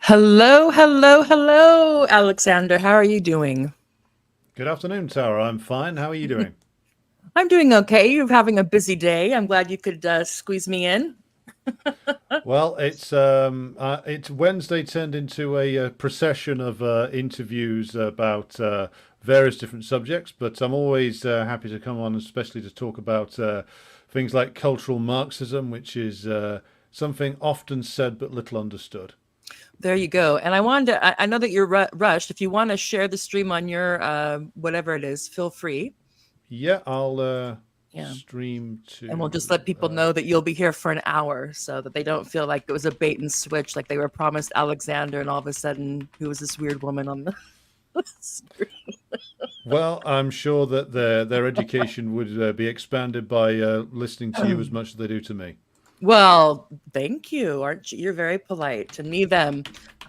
Hello, hello, hello, Alexander. How are you doing? Good afternoon, Tara. I'm fine. How are you doing? I'm doing okay. You're having a busy day. I'm glad you could squeeze me in. Well, it's Wednesday turned into a procession of interviews about various different subjects, but I'm always happy to come on, especially to talk about things like cultural Marxism, which is something often said but little understood. There you go. And I wanted to, I know that you're rushed. If you want to share the stream on your whatever it is, feel free. Yeah, I'll Yeah. stream And we'll just to. let people know that you'll be here for an hour so that they don't feel like it was a bait and switch, like they were promised Alexander and all of a sudden who was this weird woman on the screen. Well, I'm sure that their education would be expanded by listening to you as much as they do to me. Well, thank you. Aren't you? You're very polite to me, them.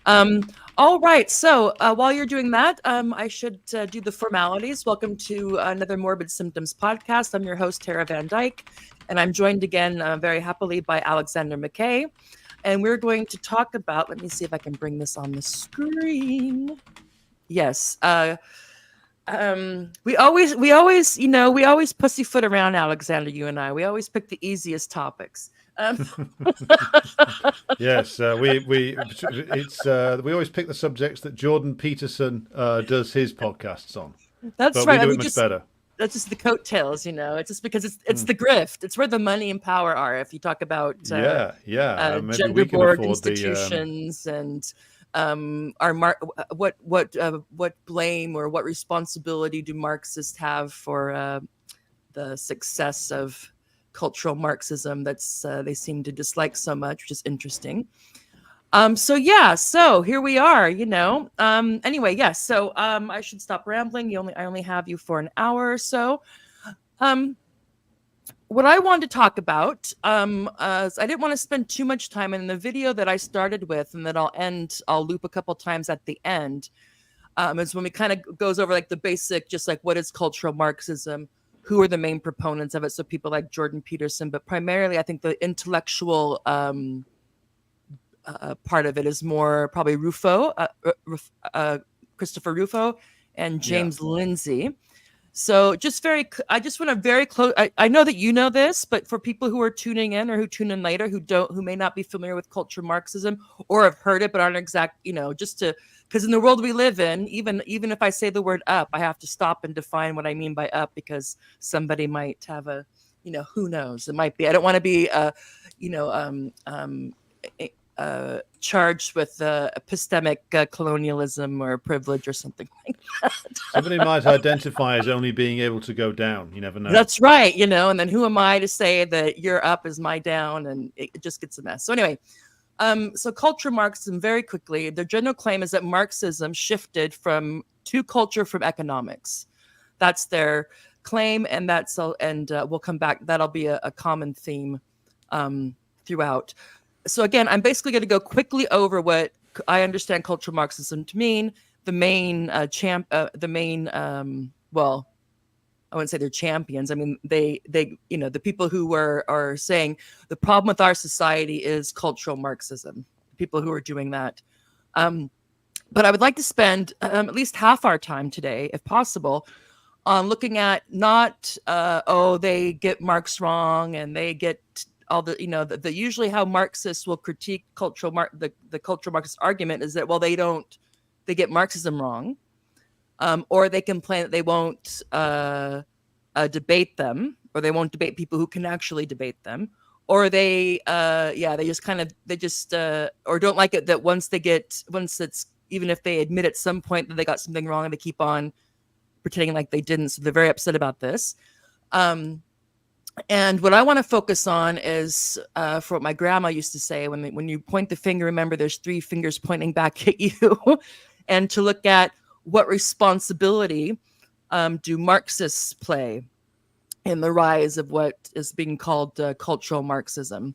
Um, all right. So while you're doing that, I should do the formalities. Welcome to another Morbid Symptoms podcast. I'm your host, Tara Van Dyke, and I'm joined again very happily by Alexander Mckay. And we're going to talk about, let me see if I can bring this on the screen. Yes. We always pussyfoot around, Alexander, you and I. We always pick the easiest topics. Um, Yes, we always pick the subjects that Jordan Peterson does his podcasts on, that's but we right. I do it mean, much just better. that's just the coattails, It's just because it's Mm. the grift. It's where the money and power are. If you talk about Yeah, yeah. Maybe gender we can board afford the. institutions and what blame or what responsibility do Marxists have for the success of cultural Marxism that's they seem to dislike so much, which is interesting. So here we are, Anyway, yes, so I should stop rambling. I only have you for an hour or so. Um what I wanted to talk about, is I didn't want to spend too much time in the video that I started with, and that I'll loop a couple times at the end. Is when we kind of goes over like the basic, just like what is cultural Marxism, who are the main proponents of it. So people like Jordan Peterson, but primarily I think the intellectual part of it is more probably Christopher Rufo and Yeah. James Lindsay. So I just want to very close. I know that you know this, but for people who are tuning in or who tune in later, who may not be familiar with cultural Marxism or have heard it, but aren't exact, just to, because in the world we live in, even if I say the word up, I have to stop and define what I mean by up because somebody might have who knows? It might be. I don't want to be, you know, charged with epistemic colonialism or privilege or something like that. Somebody might identify as only being able to go down. You never know. That's right, and then who am I to say that your up is my down, and it just gets a mess. So anyway, so cultural Marxism, very quickly, their general claim is that Marxism shifted to culture from economics. That's their claim, and we'll come back. That'll be a common theme throughout. So again, I'm basically going to go quickly over what I understand cultural Marxism to mean. The main well, I wouldn't say they're champions. I mean, the people who are saying the problem with our society is cultural Marxism. People who are doing that. But I would like to spend at least half our time today, if possible, on looking at not they get Marx wrong and they get all the usually how Marxists will critique the cultural Marxist argument is that, well, they get Marxism wrong, or they complain that they won't debate them, or they won't debate people who can actually debate them, or they just or don't like it that once it's, even if they admit at some point that they got something wrong, they keep on pretending like they didn't. So they're very upset about this. And what I want to focus on is, for what my grandma used to say, when you point the finger, remember there's three fingers pointing back at you, and to look at what responsibility do Marxists play in the rise of what is being called cultural Marxism.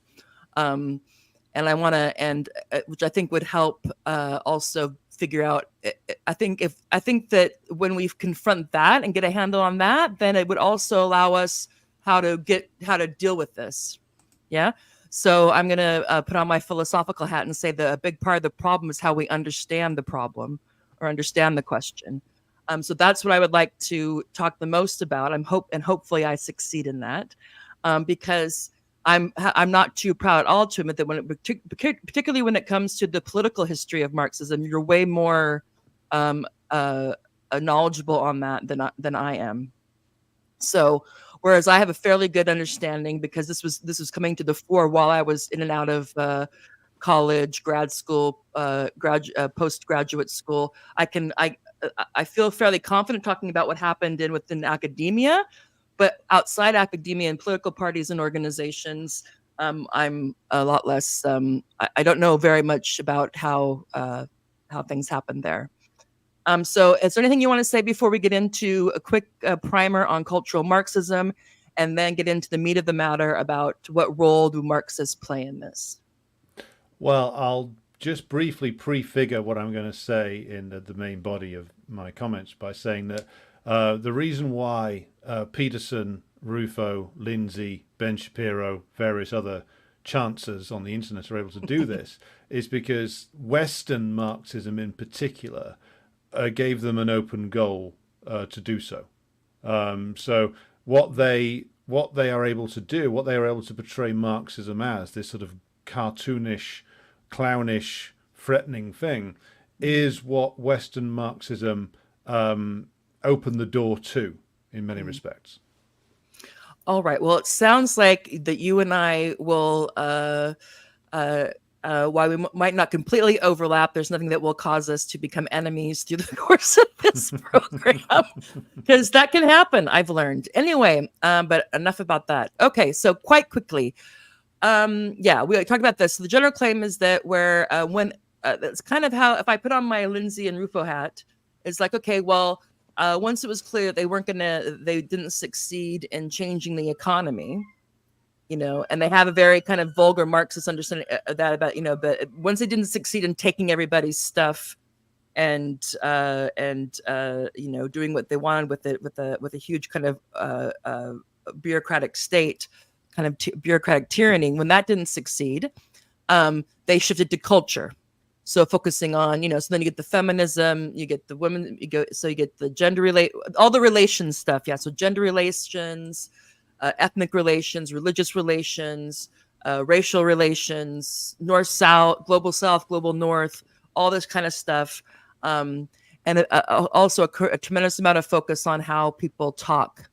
And I want to, which I think would help also figure out. I think that when we confront that and get a handle on that, then it would also allow us how to deal with this. Yeah. So I'm going to put on my philosophical hat and say that a big part of the problem is how we understand the problem or understand the question. So that's what I would like to talk the most about. Hopefully I succeed in that, because I'm not too proud at all to admit that particularly when it comes to the political history of Marxism, you're way more knowledgeable on that than I am. So, whereas I have a fairly good understanding because this was coming to the fore while I was in and out of college, grad school, postgraduate school. I feel fairly confident talking about what happened within academia, but outside academia and political parties and organizations, I'm a lot less. I don't know very much about how things happen there. So is there anything you want to say before we get into a quick primer on cultural Marxism and then get into the meat of the matter about what role do Marxists play in this? Well, I'll just briefly prefigure what I'm going to say in the main body of my comments by saying that the reason why Peterson, Rufo, Lindsay, Ben Shapiro, various other chancers on the internet are able to do this is because Western Marxism in particular gave them an open goal to do so. So what they are able to do, what they are able to portray Marxism as, this sort of cartoonish, clownish, threatening thing, is what Western Marxism opened the door to in many respects. All right. Well, it sounds like that you and I will while we might not completely overlap, there's nothing that will cause us to become enemies through the course of this program, because that can happen, I've learned. Anyway, but enough about that. Okay, so quite quickly, yeah, we talked about this. So the general claim is that that's kind of how, if I put on my Lindsay and Rufo hat, it's like, okay, well, once it was clear that they didn't succeed in changing the economy, and they have a very kind of vulgar Marxist understanding of that about, but once they didn't succeed in taking everybody's stuff and doing what they wanted with it, with a huge kind of bureaucratic state, kind of bureaucratic tyranny, when that didn't succeed, they shifted to culture. So focusing on, so then you get the feminism, you get the women, you get the all the relations stuff. Yeah. So gender relations, ethnic relations, religious relations, racial relations, north-south, global north, all this kind of stuff. And also a tremendous amount of focus on how people talk.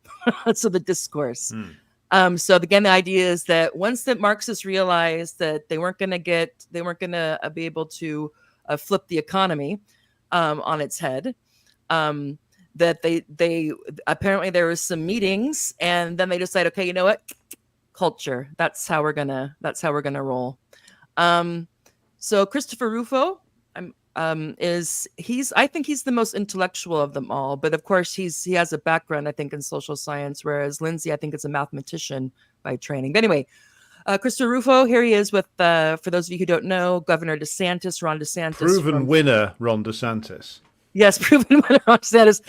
So the discourse. So again, the idea is that once the Marxists realized that they weren't going to be able to flip the economy on its head, that they apparently there was some meetings, and then they decided, okay, you know what, culture. That's how we're gonna roll. So Christopher Rufo, I think he's the most intellectual of them all, but of course he has a background, I think, in social science, whereas Lindsay, I think, is a mathematician by training. But anyway, Christopher Rufo, here he is with, for those of you who don't know, Governor Ron DeSantis. Proven winner, Ron DeSantis. Yes, proven winner, Ron DeSantis.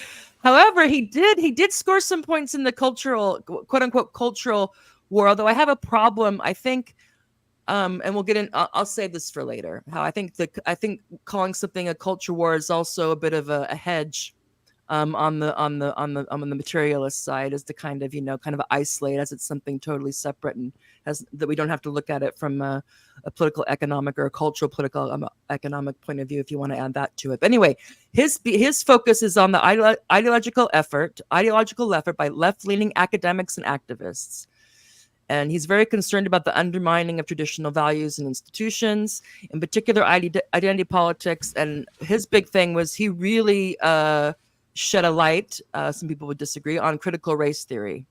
However, he did score some points in the cultural, quote unquote, cultural war. Although I have a problem, I think, and we'll get in. I'll save this for later. How I think calling something a culture war is also a bit of a hedge, on the materialist side, is to kind of isolate as it's something totally separate, and that we don't have to look at it from a political economic or a cultural political economic point of view, if you want to add that to it. But anyway, his focus is on the ideological effort by left-leaning academics and activists. And he's very concerned about the undermining of traditional values and institutions, in particular identity politics. And his big thing was he really shed a light, some people would disagree, on critical race theory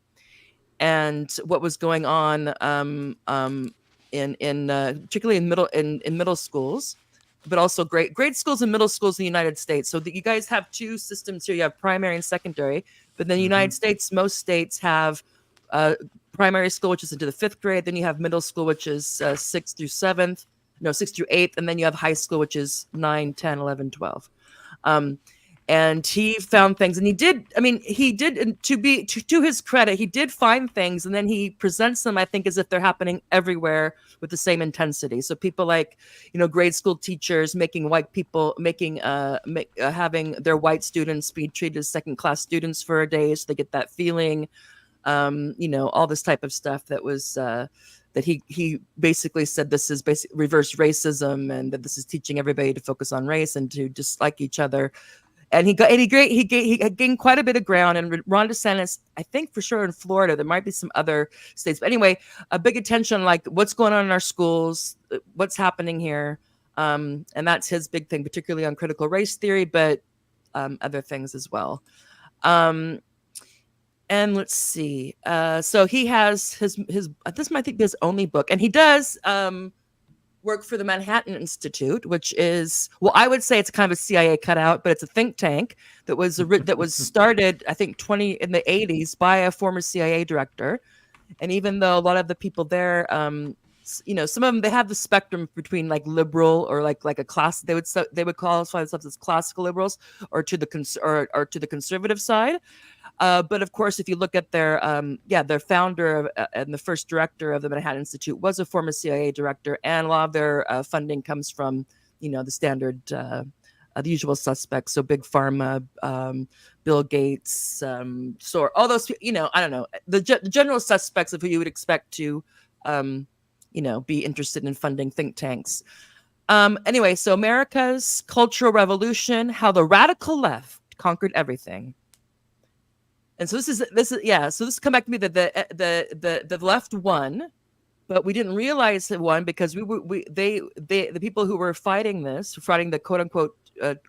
and what was going on particularly in middle schools, but also grade schools and middle schools in the United States. So that you guys have two systems here. You have primary and secondary, but in the United States, most states have primary school, which is into the 5th grade. Then you have middle school, which is 6th through 8th. And then you have high school, which is 9, 10, 11, 12. and he found things, and he did, and to his credit, he did find things, and then he presents them, I think, as if they're happening everywhere with the same intensity. So people like, grade school teachers making white people having their white students be treated as second class students for a day, so they get that feeling. All this type of stuff that was that he basically said this is basically reverse racism, and that this is teaching everybody to focus on race and to dislike each other. And he gained quite a bit of ground. And Ron DeSantis, I think for sure in Florida, there might be some other states, but anyway, a big attention, like what's going on in our schools, what's happening here, and that's his big thing, particularly on critical race theory, but other things as well. And let's see. So he has his this might be his only book, and he does work for the Manhattan Institute, which is, well, I would say it's kind of a CIA cutout, but it's a think tank that was started, I think, in the 80s by a former CIA director. And even though a lot of the people there, some of them, they have the spectrum between like liberal or like a class, they would qualify themselves as classical liberals, or to the or to the conservative side. But of course, if you look at their founder and the first director of the Manhattan Institute was a former CIA director, and a lot of their funding comes from, the standard, the usual suspects. So big pharma, Bill Gates, so all those, I don't know, the general suspects of who you would expect to, be interested in funding think tanks. Anyway, so America's Cultural Revolution: How the Radical Left Conquered Everything. And so this is come back to me that the left won, but we didn't realize it won because the people who were fighting the quote unquote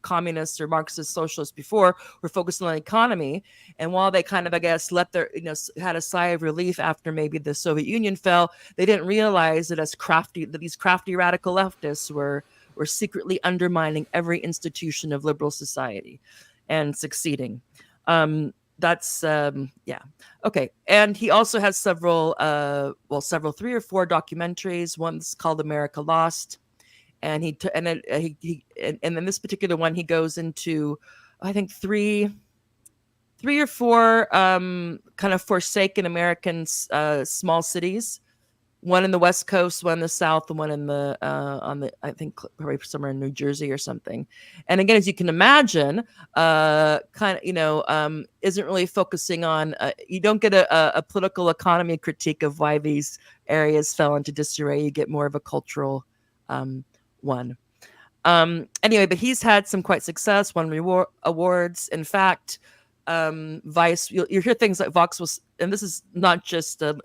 communists or Marxist socialists before, were focused on the economy. And while they kind of, I guess, had a sigh of relief after maybe the Soviet Union fell, they didn't realize that these crafty radical leftists were secretly undermining every institution of liberal society and succeeding. That's okay. And he also has several 3 or 4 documentaries. One's called America Lost, and in this particular one, he goes into, I think, 3 or 4 kind of forsaken American small cities. One in the West Coast, one in the South, and one in the I think probably somewhere in New Jersey or something. And again, as you can imagine, isn't really focusing on. You don't get a political economy critique of why these areas fell into disarray. You get more of a cultural one. Anyway, but he's had some quite success, won awards. In fact, Vice, you'll hear things like Vox was, and this is not just, and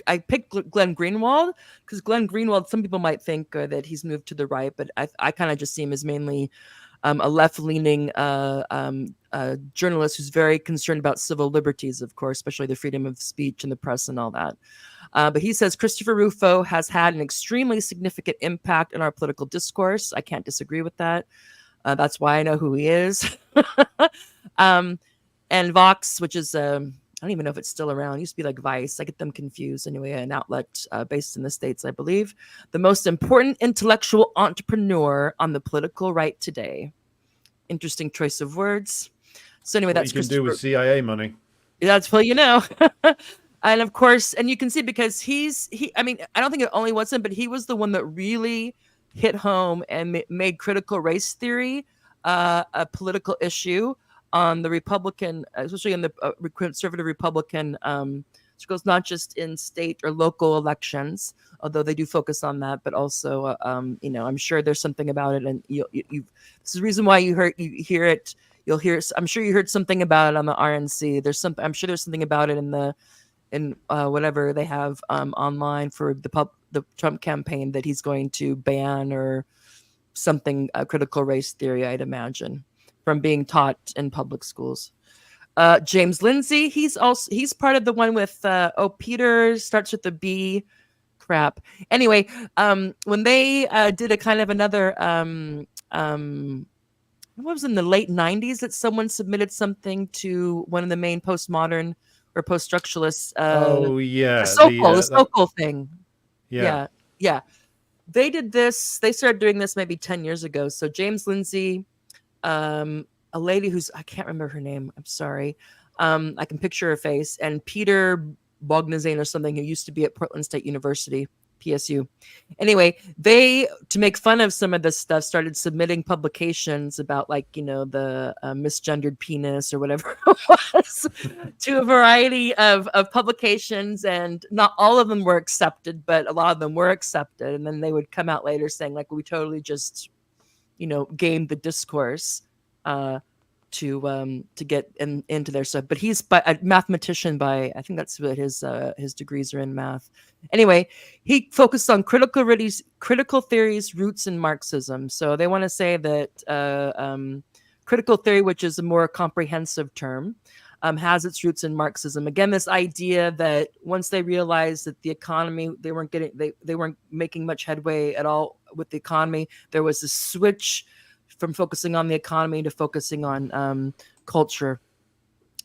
I picked Glenn Greenwald because Glenn Greenwald, some people might think that he's moved to the right, but I kind of just see him as mainly a left-leaning journalist who's very concerned about civil liberties, of course, especially the freedom of speech and the press and all that. But he says Christopher Rufo has had an extremely significant impact in our political discourse. I can't disagree with that. That's why I know who he is. And Vox, which is, I don't even know if it's still around. It used to be like Vice. I get them confused. Anyway, an outlet based in the States, I believe. The most important intellectual entrepreneur on the political right today. Interesting choice of words. So anyway, that's what you can do with CIA money. That's what you know. And of course, and you can see because I don't think it only was him, but he was the one that really hit home and made critical race theory a political issue on the Republican, especially in the conservative Republican circles, not just in state or local elections, although they do focus on that, but also, I'm sure there's something about it. And this is the reason why you hear it. You'll hear. I'm sure you heard something about it on the RNC. I'm sure there's something about it in whatever they have online for the Trump campaign that he's going to ban or something. Critical race theory, I'd imagine, from being taught in public schools. James Lindsay, he's part of the one with Peter starts with the B. Crap. Anyway, when they did a kind of another, it was in the late 90s that someone submitted something to one of the main postmodern or post-structuralists. The Sokol thing. Yeah. They did this. They started doing this maybe 10 years ago. So James Lindsay a lady who's, I can't remember her name. I'm sorry. I can picture her face. And Peter Bogdanazane or something, who used to be at Portland State University, PSU. Anyway, they, to make fun of some of this stuff, started submitting publications about, like, the misgendered penis or whatever it was, to a variety of publications, and not all of them were accepted, but a lot of them were accepted. And then they would come out later saying, like, we totally just gamed the discourse to get into their stuff. But he's a mathematician by, I think that's what his degrees are in, math. Anyway, he focused on critical theories, roots in Marxism. So they want to say that critical theory, which is a more comprehensive term, has its roots in Marxism. Again, this idea that once they realized that the economy, they weren't making much headway at all with the economy, there was a switch from focusing on the economy to focusing on culture,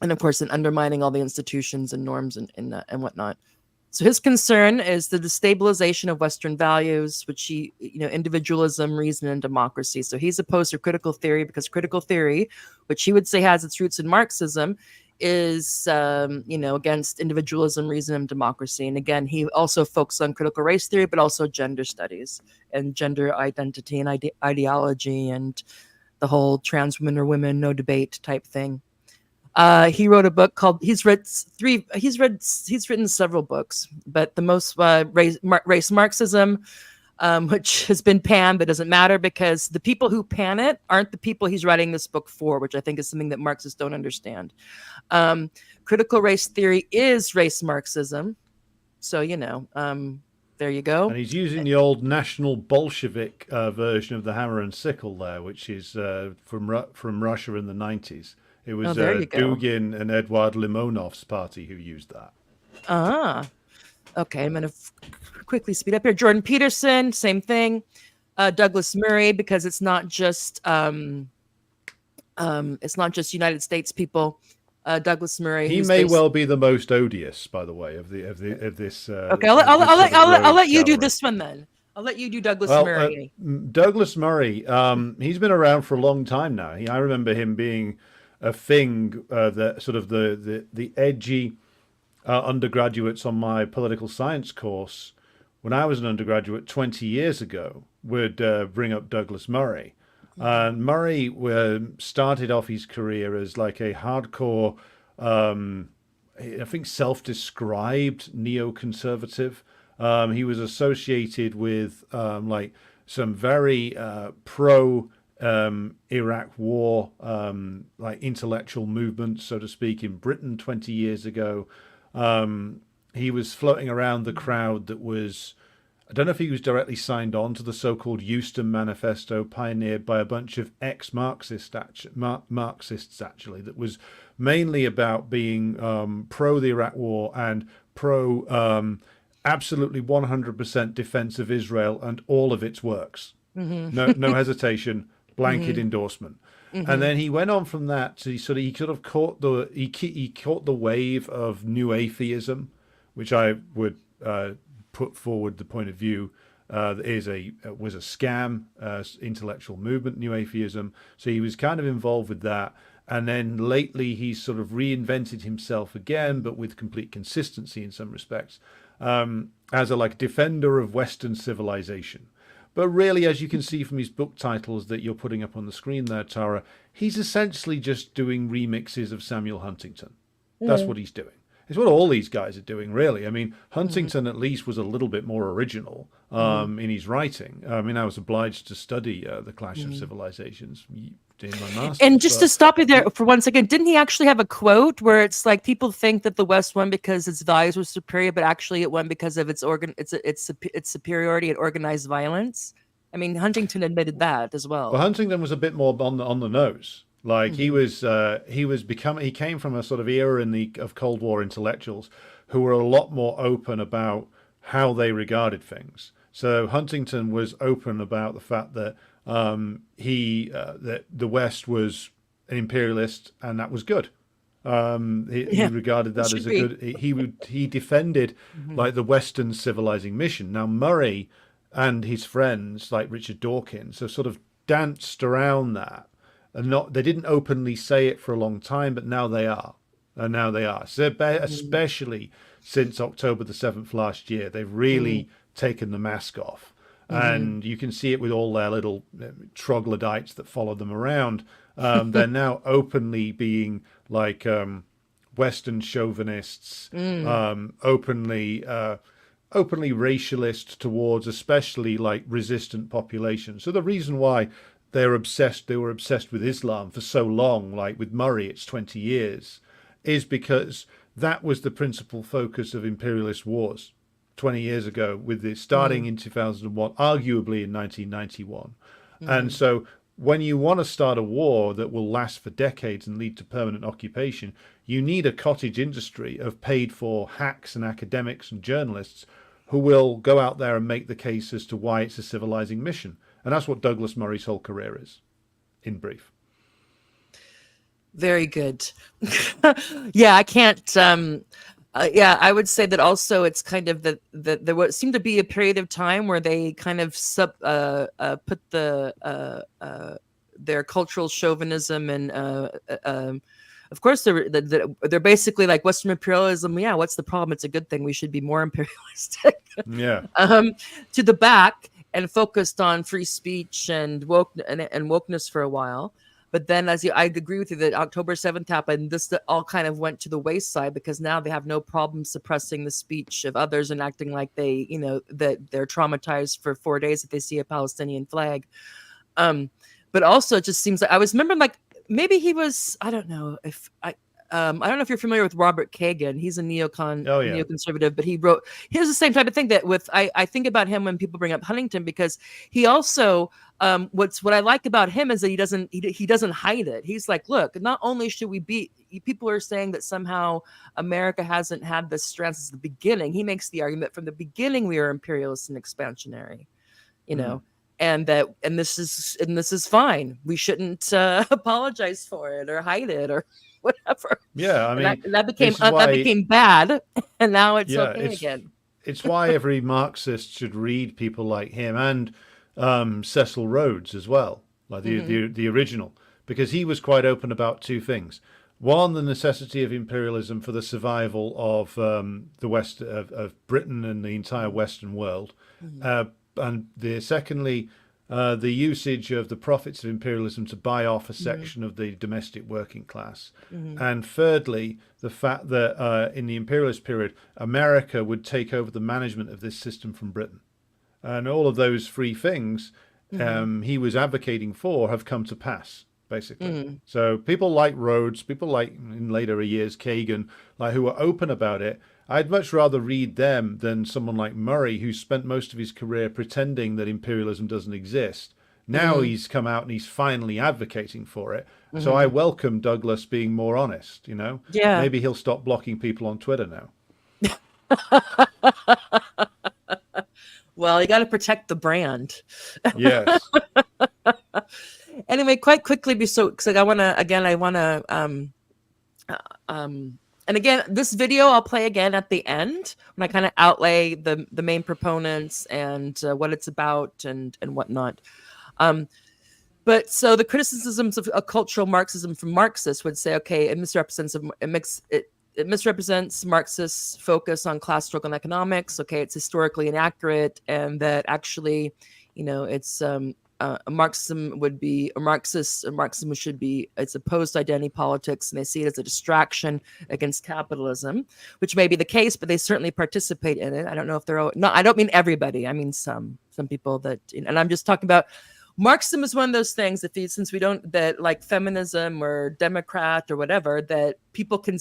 and of course, in undermining all the institutions and norms and whatnot. So his concern is the destabilization of Western values, which individualism, reason, and democracy. So he's opposed to critical theory, because critical theory, which he would say has its roots in Marxism, is against individualism, reason, and democracy. And again, he also focused on critical race theory, but also gender studies and gender identity and ideology, and the whole trans women or women, no debate type thing. He wrote a book called, he's written several books, but the most, race Marxism, which has been panned, but doesn't matter, because the people who pan it aren't the people he's writing this book for, which I think is something that Marxists don't understand. Critical race theory is race Marxism. So, there you go. And he's using the old National Bolshevik version of the hammer and sickle there, which is from Russia in the 90s. It was Dugin and Eduard Limonov's party who used that. Okay, I'm going to quickly speed up here. Jordan Peterson, same thing. Douglas Murray, because it's not just United States people. Douglas Murray. He may well be the most odious, by the way, of this. Okay, I'll let you do this one then. I'll let you do Douglas Murray. Douglas Murray, he's been around for a long time now. I remember him being a thing that sort of the edgy undergraduates on my political science course when I was an undergraduate 20 years ago would bring up Douglas Murray. And Murray started off his career as like a hardcore, I think self-described neoconservative. He was associated with like some very pro Iraq war, like intellectual movements, so to speak, in Britain 20 years ago. He was floating around the crowd that was, I don't know if he was directly signed on to the so-called Euston Manifesto, pioneered by a bunch of ex-Marxists, actually, that was mainly about being pro the Iraq war and pro absolutely 100% defense of Israel and all of its works. No hesitation, blanket endorsement. And then he went on from that to he sort of caught the wave of new atheism, which I would put forward the point of view that was a scam, intellectual movement, new atheism. So he was kind of involved with that. And then lately he's sort of reinvented himself again, but with complete consistency in some respects, as a defender of Western civilization. But really, as you can see from his book titles that you're putting up on the screen there, Tara, he's essentially just doing remixes of Samuel Huntington. That's what he's doing. It's what all these guys are doing, really. I mean, Huntington at least was a little bit more original in his writing. I mean, I was obliged to study The Clash of Civilizations in my master's. And just to stop you there for 1 second, didn't he actually have a quote where it's like people think that the West won because its values were superior, but actually it won because of its superiority and organized violence? I mean, Huntington admitted that as well. Well, Huntington was a bit more on the nose. Like he came from a sort of era of Cold War intellectuals who were a lot more open about how they regarded things. So Huntington was open about the fact that that the West was an imperialist and that was good. He regarded that as a good. He defended like the Western civilizing mission. Now Murray and his friends like Richard Dawkins have sort of danced around that not, they didn't openly say it for a long time, but now they are. And now they are. So especially since October the 7th last year, they've really taken the mask off. And you can see it with all their little troglodytes that follow them around. They're now openly being like Western chauvinists, openly racialist towards especially like resistant populations. So the reason why they were obsessed with Islam for so long, like with Murray, it's 20 years, is because that was the principal focus of imperialist wars 20 years ago, with it starting in 2001, arguably in 1991. And so when you want to start a war that will last for decades and lead to permanent occupation, you need a cottage industry of paid for hacks and academics and journalists who will go out there and make the case as to why it's a civilizing mission. And that's what Douglas Murray's whole career is, in brief. Very good. Yeah, I can't. Yeah, I would say that also it's kind of that there seemed to be a period of time where they kind of put their cultural chauvinism and of course they're basically like Western imperialism. Yeah, what's the problem? It's a good thing. We should be more imperialistic. Yeah. To the back and focused on free speech and wokeness for a while. But then, I agree with you that October 7th happened, this all kind of went to the wayside because now they have no problem suppressing the speech of others and acting like they, that they're traumatized for 4 days if they see a Palestinian flag. But also it just seems like I was remembering like maybe he was, I don't know if you're familiar with Robert Kagan. He's a neoconservative, but he has the same type of thing that I think about him when people bring up Huntington, because he also what I like about him is that he doesn't hide it. He's like, look, not only should we be, people are saying that somehow America hasn't had this strength since the beginning. He makes the argument from the beginning we are imperialist and expansionary, and this is fine. We shouldn't apologize for it or hide it or whatever. Yeah, I mean, that became bad, and now it's okay again. It's why every Marxist should read people like him and Cecil Rhodes as well, like the original, because he was quite open about two things. One, the necessity of imperialism for the survival of the West of Britain and the entire Western world, and secondly, the usage of the profits of imperialism to buy off a section of the domestic working class. And thirdly, the fact that in the imperialist period, America would take over the management of this system from Britain. And all of those three things he was advocating for have come to pass, basically. So people like Rhodes, people like in later years Kagan, like who are open about it, I'd much rather read them than someone like Murray, who spent most of his career pretending that imperialism doesn't exist. Now he's come out and he's finally advocating for it. So I welcome Douglas being more honest, Yeah. Maybe he'll stop blocking people on Twitter now. Well, you got to protect the brand. Yes. Anyway, quite quickly, because I want to, and again, this video I'll play again at the end when I kind of outlay the main proponents and what it's about and whatnot. But so the criticisms of cultural Marxism from Marxists would say, okay, it misrepresents Marxists' focus on class struggle and economics. Okay, it's historically inaccurate, and that actually, it's Marxism would be, Marxism should be, it's opposed to identity politics, and they see it as a distraction against capitalism, which may be the case, but they certainly participate in it. I don't know if I don't mean everybody. I mean some people that, and I'm just talking about Marxism is one of those things that like feminism or Democrat or whatever, that people can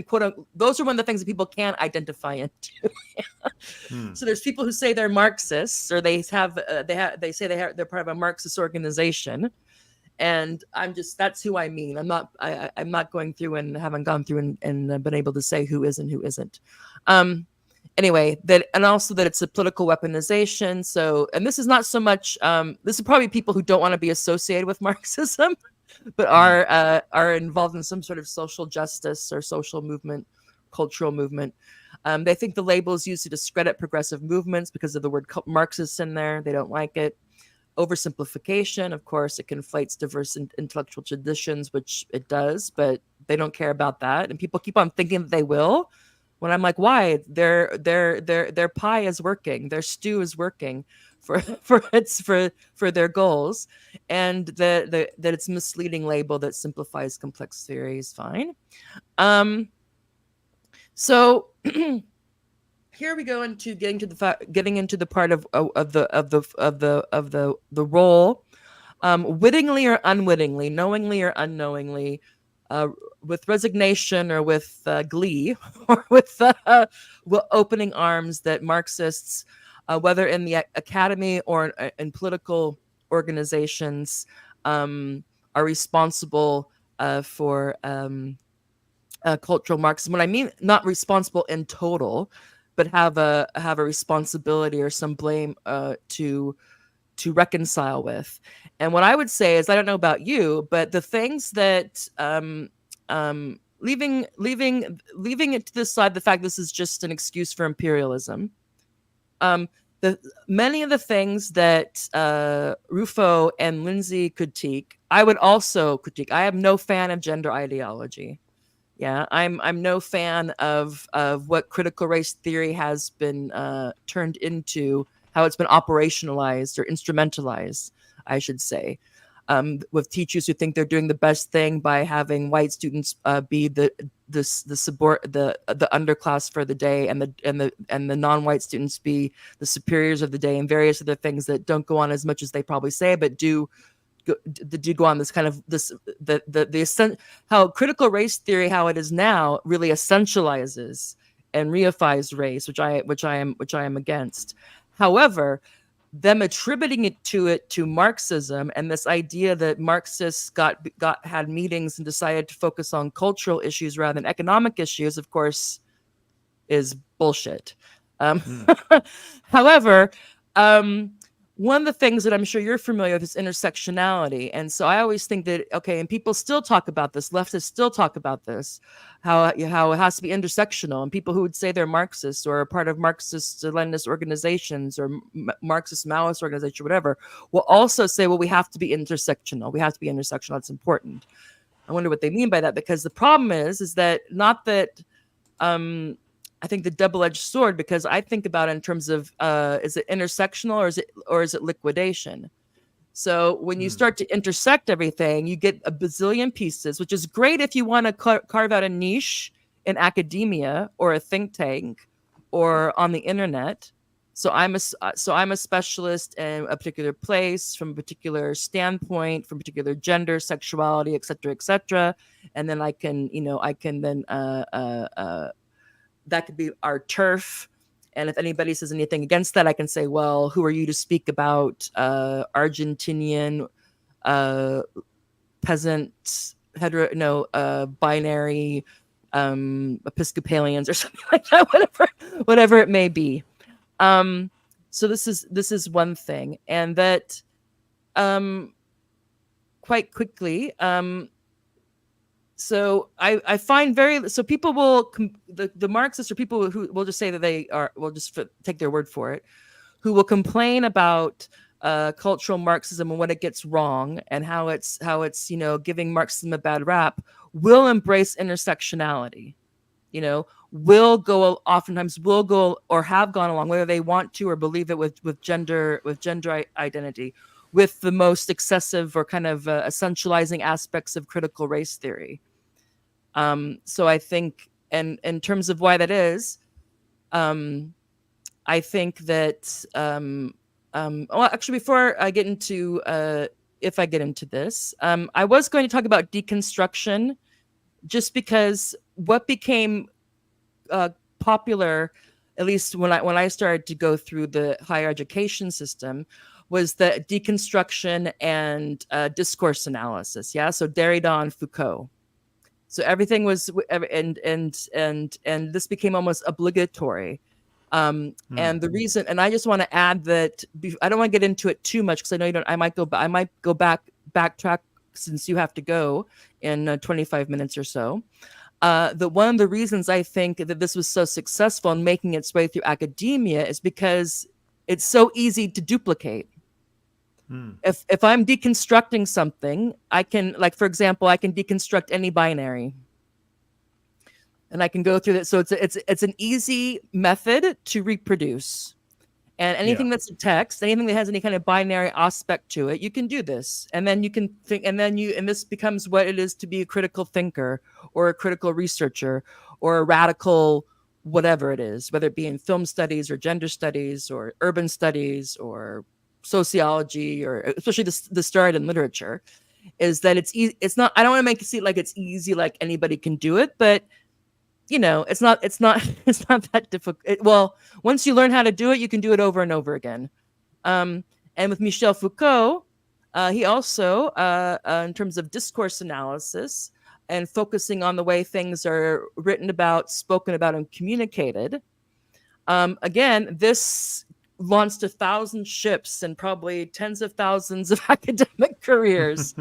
quote, those are one of the things that people can't identify into. So there's people who say they're Marxists, or they say they're part of a Marxist organization. And that's who I mean. I'm not going through and haven't gone through and been able to say who is and who isn't. Anyway, and also that it's a political weaponization. So, and this is not so much, this is probably people who don't want to be associated with Marxism, but are involved in some sort of social justice or social movement, cultural movement. They think the label is used to discredit progressive movements because of the word Marxist in there. They don't like it. oversimplification. Of course, it conflates diverse intellectual traditions, which it does, but they don't care about that. And people keep on thinking that they will. When I'm like, why? Their pie is working, their stew is working for their goals, and that it's misleading label that simplifies complex theories. Fine. So here we go into getting into the part of the role, wittingly or unwittingly, knowingly or unknowingly, with resignation or with glee, or with opening arms, that Marxists, whether in the academy or in political organizations, are responsible for cultural Marxism. When I mean not responsible in total, but have a responsibility or some blame to reconcile with. And what I would say is, I don't know about you, but the things that leaving it to the side, the fact this is just an excuse for imperialism. The many of the things that Rufo and Lindsay critique, I would also critique. I am no fan of gender ideology. Yeah, I'm no fan of what critical race theory has been turned into, how it's been operationalized or instrumentalized, I should say, with teachers who think they're doing the best thing by having white students be the underclass for the day, and the non-white students be the superiors of the day, and various other things that don't go on as much as they probably say, but do go on this kind of how critical race theory, how it is now, really essentializes and reifies race, which I am against. However, them attributing it to Marxism, and this idea that Marxists had meetings and decided to focus on cultural issues rather than economic issues, of course, is bullshit. However, one of the things that I'm sure you're familiar with is intersectionality. And so I always think that, okay, and people still talk about this, leftists still talk about this, how it has to be intersectional. And people who would say they're Marxists or are part of Marxist Leninist organizations or Marxist Maoist organization, whatever, will also say, well, we have to be intersectional. We have to be intersectional. It's important. I wonder what they mean by that, because the problem is that not that, I think the double-edged sword, because I think about it in terms of is it intersectional or is it liquidation? So when you start to intersect everything, you get a bazillion pieces, which is great if you want to carve out a niche in academia or a think tank or on the internet. So I'm a specialist in a particular place, from a particular standpoint, from particular gender, sexuality, et cetera, and then I can then that could be our turf. And if anybody says anything against that, I can say, well, who are you to speak about Argentinian peasant, binary Episcopalians or something like that, whatever it may be. So this is one thing. And that quite quickly, so I find people will, the Marxists, or people who will just say that they are, will just take their word for it, who will complain about cultural Marxism and what it gets wrong and how it's giving Marxism a bad rap, will embrace intersectionality. Oftentimes will go or have gone along, whether they want to or believe it, with gender identity, with the most excessive or kind of essentializing aspects of critical race theory. So I think, and in terms of why that is, I think that, well, actually, before I get into, if I get into this, I was going to talk about deconstruction, just because what became popular, at least when I started to go through the higher education system, was the deconstruction and discourse analysis. Yeah, so Derrida and Foucault. So everything was, and this became almost obligatory. And the reason, and I just want to add that I don't want to get into it too much, because I know you don't. I might go backtrack, since you have to go in 25 minutes or so. One of the reasons I think that this was so successful in making its way through academia is because it's so easy to duplicate. If I'm deconstructing something, I can, like, for example, I can deconstruct any binary. And I can go through that. So it's an easy method to reproduce. And anything Yeah. that's a text, anything that has any kind of binary aspect to it, you can do this. And then you can think, and this becomes what it is to be a critical thinker or a critical researcher or a radical whatever it is, whether it be in film studies or gender studies or urban studies or sociology, or especially the start in literature, is that it's easy. It's not, I don't want to make it seem like it's easy, like anybody can do it, but it's not it's not that difficult. Well, once you learn how to do it, you can do it over and over again. And with Michel Foucault, he also, in terms of discourse analysis and focusing on the way things are written about, spoken about, and communicated, again, this launched 1,000 ships and probably tens of thousands of academic careers.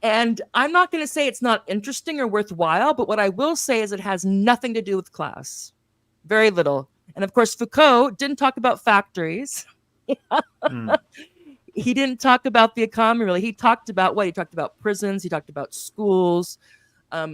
And I'm not going to say it's not interesting or worthwhile, but what I will say is it has nothing to do with class. Very little. And of course, Foucault didn't talk about factories. He didn't talk about the economy, really. He talked about what? He talked about prisons. He talked about schools.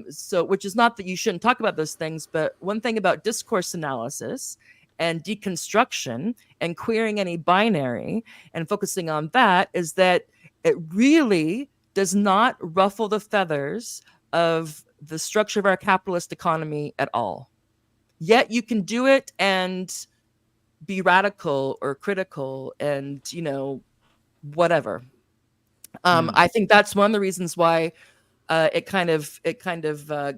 So, which is not that you shouldn't talk about those things, but one thing about discourse analysis and deconstruction and queering any binary and focusing on that is that it really does not ruffle the feathers of the structure of our capitalist economy at all. Yet you can do it and be radical or critical and, whatever. I think that's one of the reasons why it kind of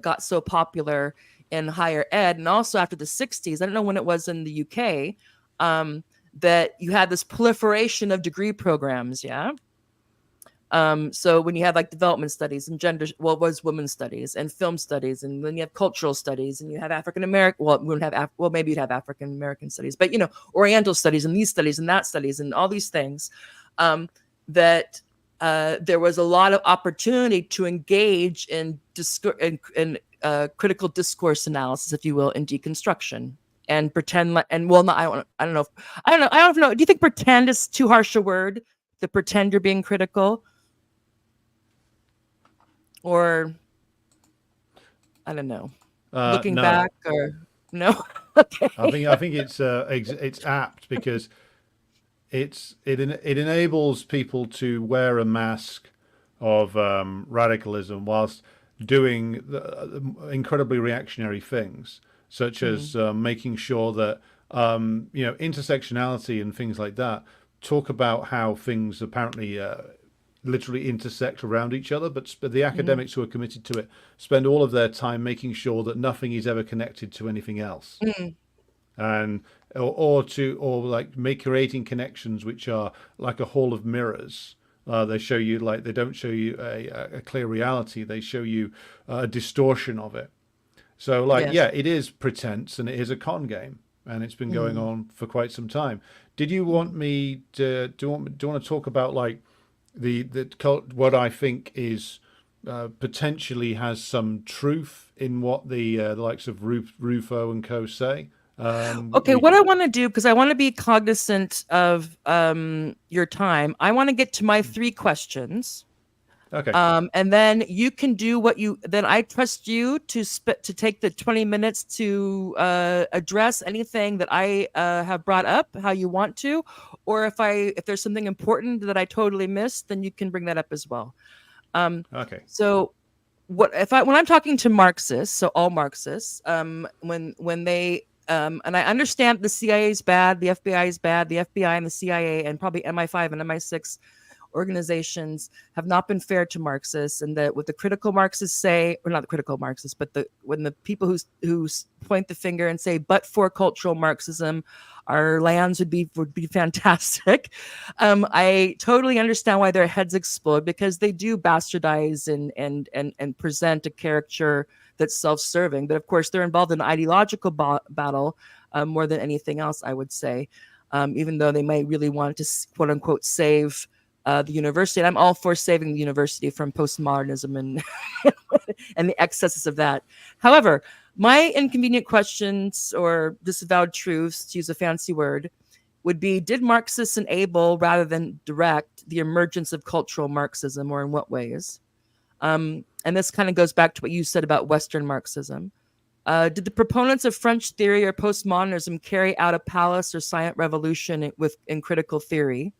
got so popular in higher ed, and also after the 60s. I don't know when it was in the UK, that you had this proliferation of degree programs. Yeah. So when you have like development studies and gender, well, it was women's studies and film studies, and then you have cultural studies, and you have African American, well, we wouldn't have, well, maybe you'd have African American studies, but Oriental studies and these studies and that studies and all these things, that there was a lot of opportunity to engage in critical discourse analysis, if you will, in deconstruction and pretend like, and well, not, I don't know. Do you think pretend is too harsh a word? To pretend you're being critical? Or I don't know. Looking No. back, or no? Okay. I think it's apt because it enables people to wear a mask of radicalism whilst doing incredibly reactionary things, such as making sure that intersectionality and things like that talk about how things apparently literally intersect around each other, but the academics who are committed to it spend all of their time making sure that nothing is ever connected to anything else, and or creating connections which are like a hall of mirrors. They show you, like, they don't show you a clear reality; they show you a distortion of it. So, like, Yes. it is pretense and it is a con game, and it's been going on for quite some time. Did you want me to do you want to talk about like what I think is potentially has some truth in what the likes of Rufo and co say? Okay, what I want to do, because I want to be cognizant of your time, I want to get to my 3 questions. Okay. And then you can do then I trust you to take the 20 minutes to address anything that I have brought up, how you want to, or if there's something important that I totally missed, then you can bring that up as well. Okay. So when I'm talking to Marxists, so all Marxists, when they and I understand the CIA is bad, the FBI is bad, the FBI and the CIA and probably MI5 and MI6 organizations have not been fair to Marxists, and that what the critical Marxists say, or not the critical Marxists, but when the people who point the finger and say, but for cultural Marxism, our lands would be fantastic. I totally understand why their heads explode, because they do bastardize and present a caricature that's self-serving. But of course, they're involved in an ideological battle more than anything else, I would say, even though they might really want to, quote unquote, save the university. And I'm all for saving the university from postmodernism and and the excesses of that. However, my inconvenient questions or disavowed truths, to use a fancy word, would be, did Marxists enable rather than direct the emergence of cultural Marxism, or in what ways? And this kind of goes back to what you said about Western Marxism. Did the proponents of French theory or postmodernism carry out a palace or silent revolution in critical theory?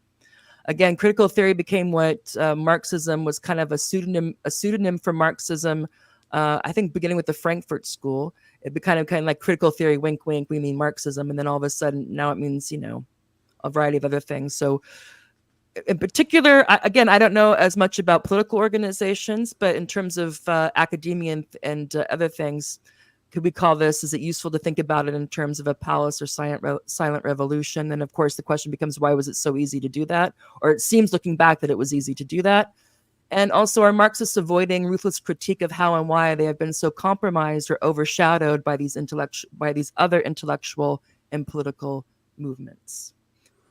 Again, critical theory became what Marxism was kind of a pseudonym for Marxism. I think beginning with the Frankfurt School, it became kind of like critical theory, wink, wink, we mean Marxism. And then all of a sudden now it means, a variety of other things. So in particular, again, I don't know as much about political organizations, but in terms of academia and other things, could we call this, is it useful to think about it in terms of a palace or silent revolution? And of course, the question becomes, why was it so easy to do that? Or it seems looking back that it was easy to do that. And also, are Marxists avoiding ruthless critique of how and why they have been so compromised or overshadowed by these other intellectual and political movements?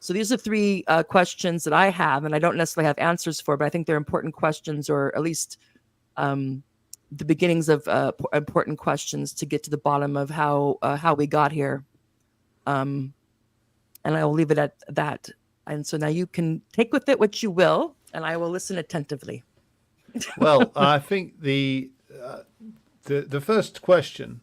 So these are three questions that I have, and I don't necessarily have answers for, but I think they're important questions, or at least the beginnings of important questions to get to the bottom of how we got here. And I will leave it at that. And so now you can take with it what you will, and I will listen attentively. Well, I think the first question,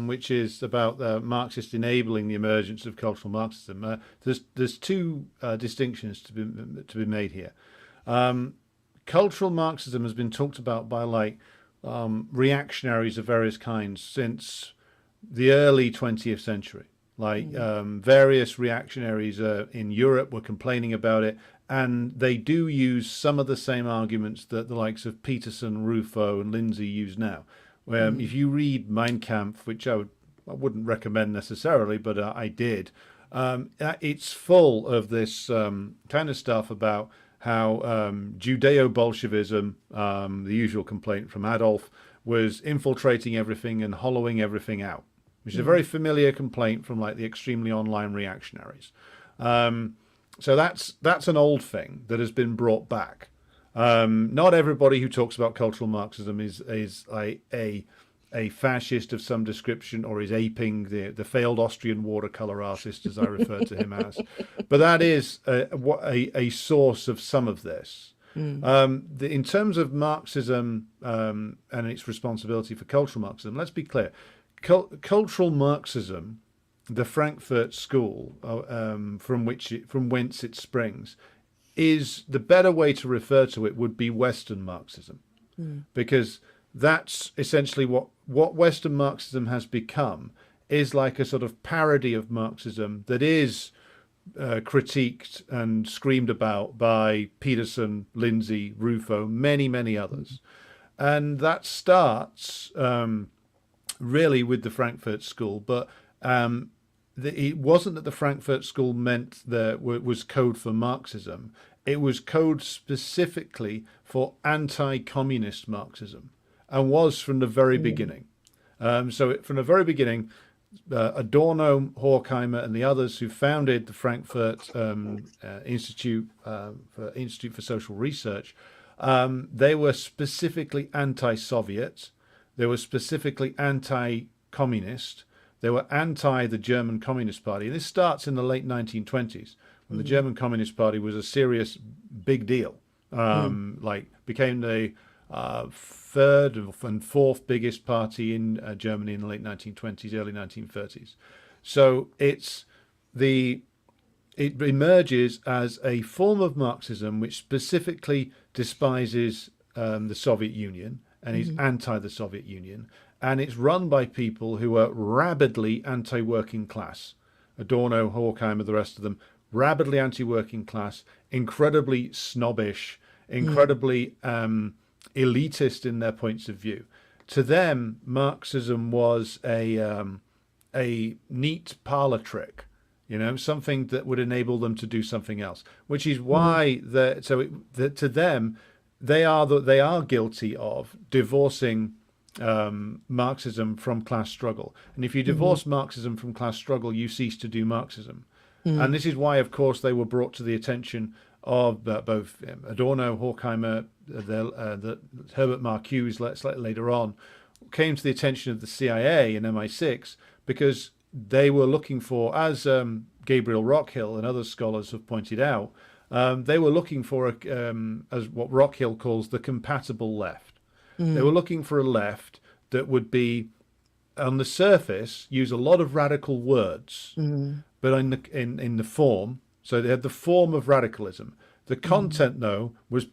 which is about Marxists enabling the emergence of cultural Marxism, there's two distinctions to be made here. Cultural Marxism has been talked about by reactionaries of various kinds since the early 20th century. Various reactionaries in Europe were complaining about it, and they do use some of the same arguments that the likes of Peterson, Rufo, and Lindsay use now. If you read Mein Kampf, which I wouldn't recommend necessarily, but I did, it's full of this kind of stuff about how Judeo-Bolshevism, the usual complaint from Adolf, was infiltrating everything and hollowing everything out, which is a very familiar complaint from the extremely online reactionaries. So that's an old thing that has been brought back. Not everybody who talks about cultural Marxism is a fascist of some description, or is aping the failed Austrian watercolor artist, as I refer to him as. But that is a source of some of this. In terms of Marxism and its responsibility for cultural Marxism, let's be clear. Cultural Marxism, the Frankfurt School, from whence it springs, is the better way to refer to it would be Western Marxism, because that's essentially what Western Marxism has become, is like a sort of parody of Marxism that is critiqued and screamed about by Peterson, Lindsay, Rufo, many, many others. And that starts really with the Frankfurt School, but it wasn't that the Frankfurt School meant that was code for Marxism. It was code specifically for anti-communist Marxism, and was from the very beginning. From the very beginning, Adorno, Horkheimer, and the others who founded the Frankfurt Institute for Social Research, they were specifically anti-Soviet. They were specifically anti-communist. They were anti the German Communist Party. And this starts in the late 1920s, when the German Communist Party was a serious big deal. Became the third and fourth biggest party in Germany in the late 1920s, early 1930s. So it emerges as a form of Marxism which specifically despises the Soviet Union and is anti the Soviet Union. And it's run by people who are rabidly anti-working class. Adorno, Horkheimer, the rest of them, rabidly anti-working class, incredibly snobbish, incredibly elitist in their points of view. To them, Marxism was a neat parlor trick, something that would enable them to do something else. Which is why to them, they are guilty of divorcing Marxism from class struggle. And if you divorce Marxism from class struggle, you cease to do Marxism. And this is why, of course, they were brought to the attention of both Adorno, Horkheimer, Herbert Marcuse slightly later on, came to the attention of the CIA and MI6, because they were looking for, as Gabriel Rockhill and other scholars have pointed out, they were looking for, as what Rockhill calls the compatible left. They were looking for a left that would be, on the surface, use a lot of radical words, but in the form, so they had the form of radicalism. The content, though, was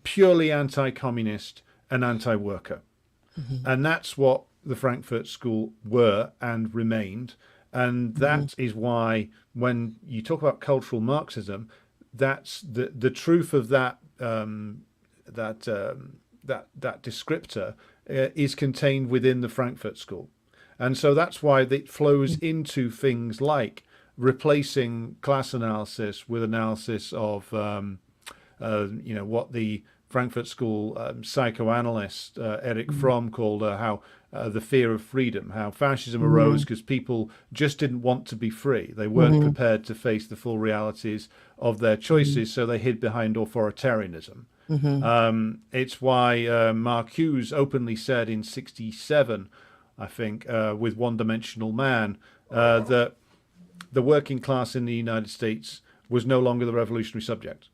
purely anti-communist and anti-worker. And that's what the Frankfurt School were and remained. And that is why when you talk about cultural Marxism, that's the truth of that that descriptor is contained within the Frankfurt School. And so that's why it flows into things like replacing class analysis with analysis of what the Frankfurt School psychoanalyst Erich Fromm called how the fear of freedom, how fascism arose because people just didn't want to be free. They weren't prepared to face the full realities of their choices, so they hid behind authoritarianism. It's why Marcuse openly said in '67, I think, with One Dimensional Man, that the working class in the United States was no longer the revolutionary subject.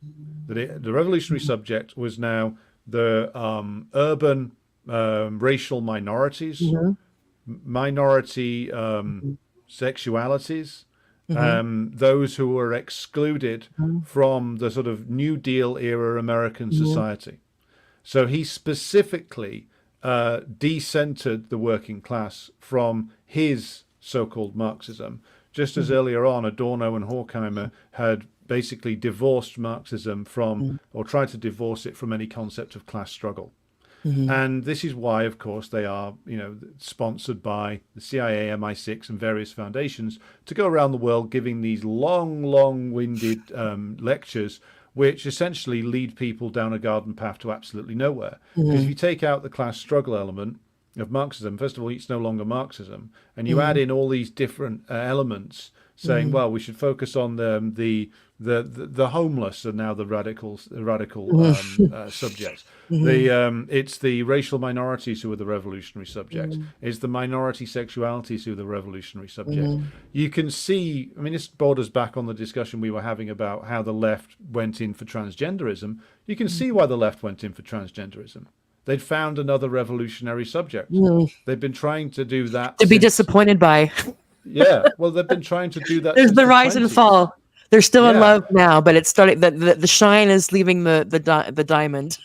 The revolutionary subject was now the urban racial minorities, minority sexualities, those who were excluded from the sort of New Deal era American society. So he specifically decentered the working class from his so-called Marxism, just as earlier on Adorno and Horkheimer had basically divorced Marxism from, or tried to divorce it from any concept of class struggle. And this is why, of course, they are, sponsored by the CIA, MI6, and various foundations to go around the world giving these long-winded lectures, which essentially lead people down a garden path to absolutely nowhere. Because if you take out the class struggle element of Marxism, first of all, it's no longer Marxism, and you add in all these different elements, saying, well, we should focus on the homeless are now the radical subjects. It's the racial minorities who are the revolutionary subjects. It's the minority sexualities who are the revolutionary subjects. You can see, I mean, this borders back on the discussion we were having about how the left went in for transgenderism. You can see why the left went in for transgenderism. They'd found another revolutionary subject. They've been trying to do that. To be disappointed by. Yeah, well, they've been trying to do that. There's since the rise and 20s. fall. They're still in love now, but it's starting. The shine is leaving the diamond.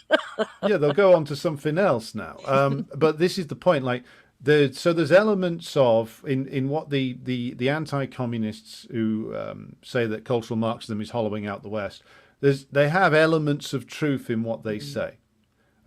Yeah, they'll go on to something else now. But this is the point. Like, so there's elements of in what the anti-communists who say that cultural Marxism is hollowing out the West. They have elements of truth in what they say.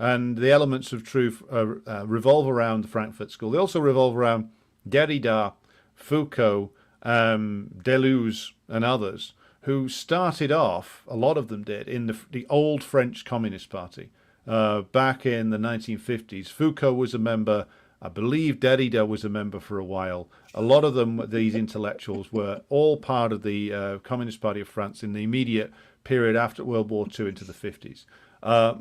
And the elements of truth revolve around the Frankfurt School. They also revolve around Derrida, Foucault, Deleuze, and others, who started off, a lot of them did, in the old French Communist Party back in the 1950s. Foucault was a member. I believe Derrida was a member for a while. A lot of them, these intellectuals, were all part of the Communist Party of France in the immediate period after World War II into the 50s.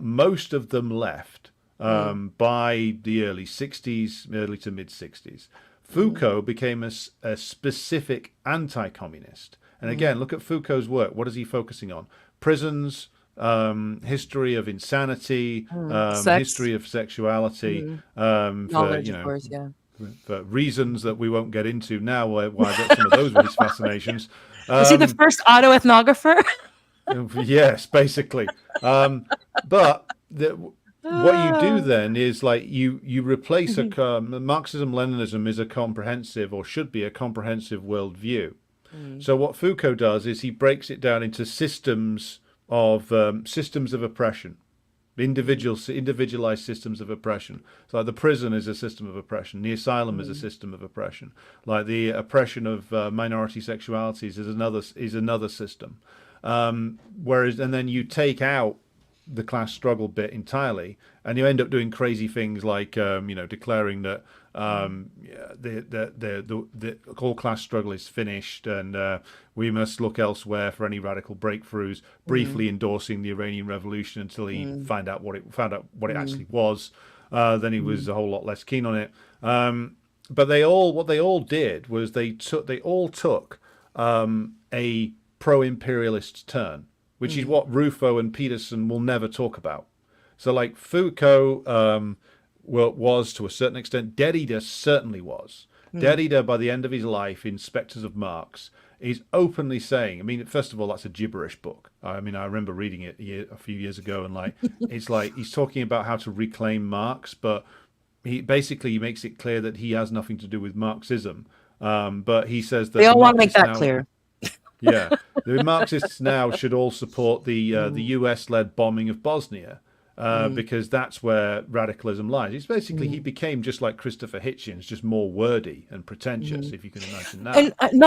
Most of them left by the early 60s, early to mid 60s. Foucault became a specific anti-communist. And again, look at Foucault's work. What is he focusing on? Prisons, history of insanity, history of sexuality, Knowledge, of course, for reasons that we won't get into now, why that some of those were his fascinations. Is he the first autoethnographer? Yes, basically. But what you do then is like you replace Marxism-Leninism is a comprehensive, or should be a comprehensive, worldview. So what Foucault does is he breaks it down into systems of oppression, individualized systems of oppression. So like the prison is a system of oppression, the asylum is a system of oppression, like the oppression of minority sexualities is another system. And then you take out the class struggle bit entirely, and you end up doing crazy things like declaring that the whole class struggle is finished, and we must look elsewhere for any radical breakthroughs. Briefly endorsing the Iranian Revolution until he found out what it actually was. Then he was a whole lot less keen on it. But what they all did was they all took a pro-imperialist turn, which is what Rufo and Peterson will never talk about. So like Foucault was to a certain extent, Derrida certainly was. Derrida, by the end of his life in Spectres of Marx, is openly saying, I mean, first of all, that's a gibberish book. I mean, I remember reading it a few years ago, and like, it's like he's talking about how to reclaim Marx, but he makes it clear that he has nothing to do with Marxism. But he says that They all want to make Marxists that now, clear. yeah, the Marxists now should all support the US-led bombing of Bosnia. Because that's where radicalism lies. It's basically he became just like Christopher Hitchens, just more wordy and pretentious, if you can imagine that. And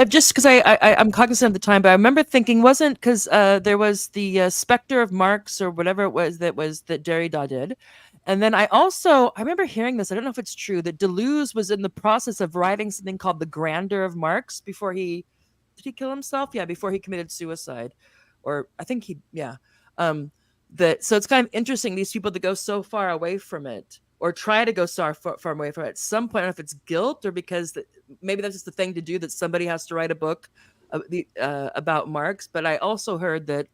just because I'm cognizant of the time, but I remember thinking wasn't because there was the Spectre of Marx or whatever it was that Derrida did, and then I remember hearing this. I don't know if it's true that Deleuze was in the process of writing something called The Grandeur of Marx before did he kill himself? Yeah, before he committed suicide, or I think so it's kind of interesting, these people that go so far away from it or try to go far away from it at some point. I don't know if it's guilt or because maybe that's just the thing to do, that somebody has to write a book about Marx. But I also heard that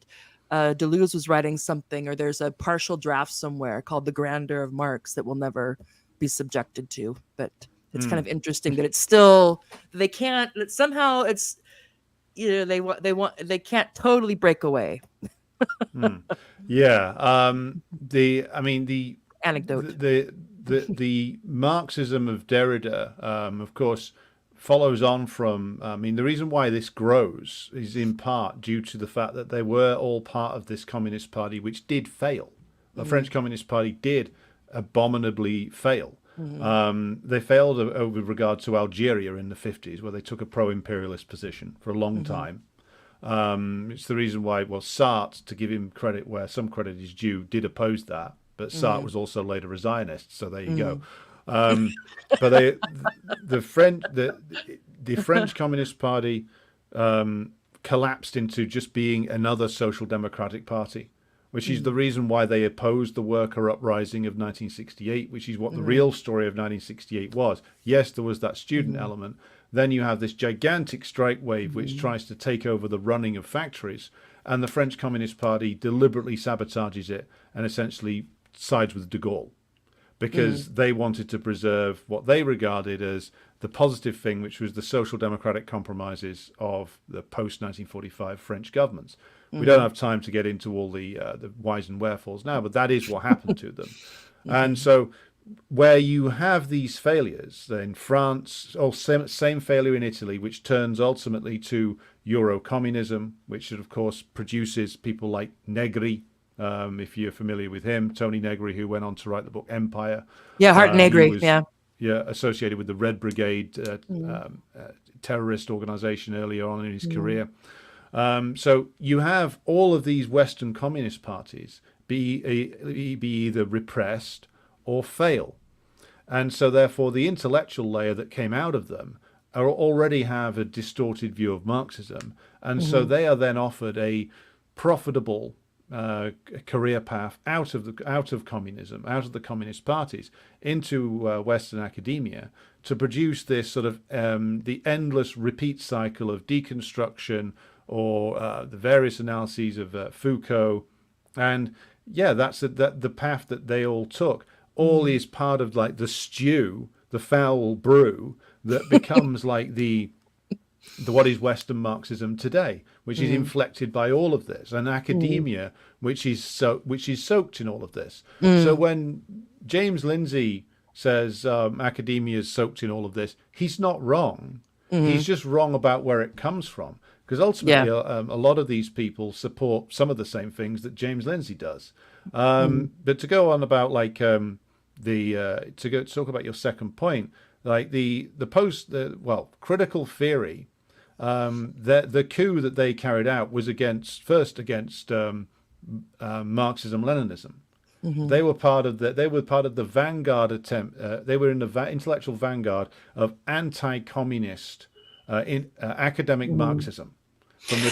Deleuze was writing something, or there's a partial draft somewhere called The Grandeur of Marx that will never be subjected to. But it's kind of interesting that it's still, they can't, that somehow it's, they can't totally break away. Yeah. The Anecdote. The Marxism of Derrida, of course, follows on from. I mean, the reason why this grows is in part due to the fact that they were all part of this Communist Party, which did fail. The French Communist Party did abominably fail. They failed with regard to Algeria in the 50s, where they took a pro-imperialist position for a long time. It's the reason why, Sartre, to give him credit where some credit is due, did oppose that, but Sartre was also later a Zionist, so there you go. But the French Communist Party collapsed into just being another social democratic party, which is the reason why they opposed the worker uprising of 1968, which is what the real story of 1968 was. Yes, there was that student element. Then you have this gigantic strike wave which tries to take over the running of factories, and the French Communist Party deliberately sabotages it and essentially sides with de Gaulle, because they wanted to preserve what they regarded as the positive thing, which was the social democratic compromises of the post-1945 French governments. We don't have time to get into all the whys and wherefores now, but that is what happened to them. And so where you have these failures in France, or same failure in Italy, which turns ultimately to Euro-communism, which of course produces people like Negri, if you're familiar with him, Tony Negri, who went on to write the book Empire. Yeah, Hart Negri, Yeah, associated with the Red Brigade terrorist organization earlier on in his career. So you have all of these Western communist parties be either repressed or fail. And so therefore the intellectual layer that came out of them already have a distorted view of Marxism. And so they are then offered a profitable career path out of communism, out of the communist parties, into Western academia, to produce this sort of the endless repeat cycle of deconstruction, or the various analyses of Foucault. And yeah, that's the path that they all took. All is part of like the stew, the foul brew that becomes like the what is Western Marxism today, which is inflected by all of this, and academia, which is soaked in all of this. So when James Lindsay says academia is soaked in all of this, he's not wrong. He's just wrong about where it comes from, because ultimately a lot of these people support some of the same things that James Lindsay does. But to go on about like to talk about your second point, like the critical theory, the coup that they carried out was against Marxism-Leninism. They were part of the vanguard attempt. They were in the intellectual vanguard of anti-communist academic Marxism.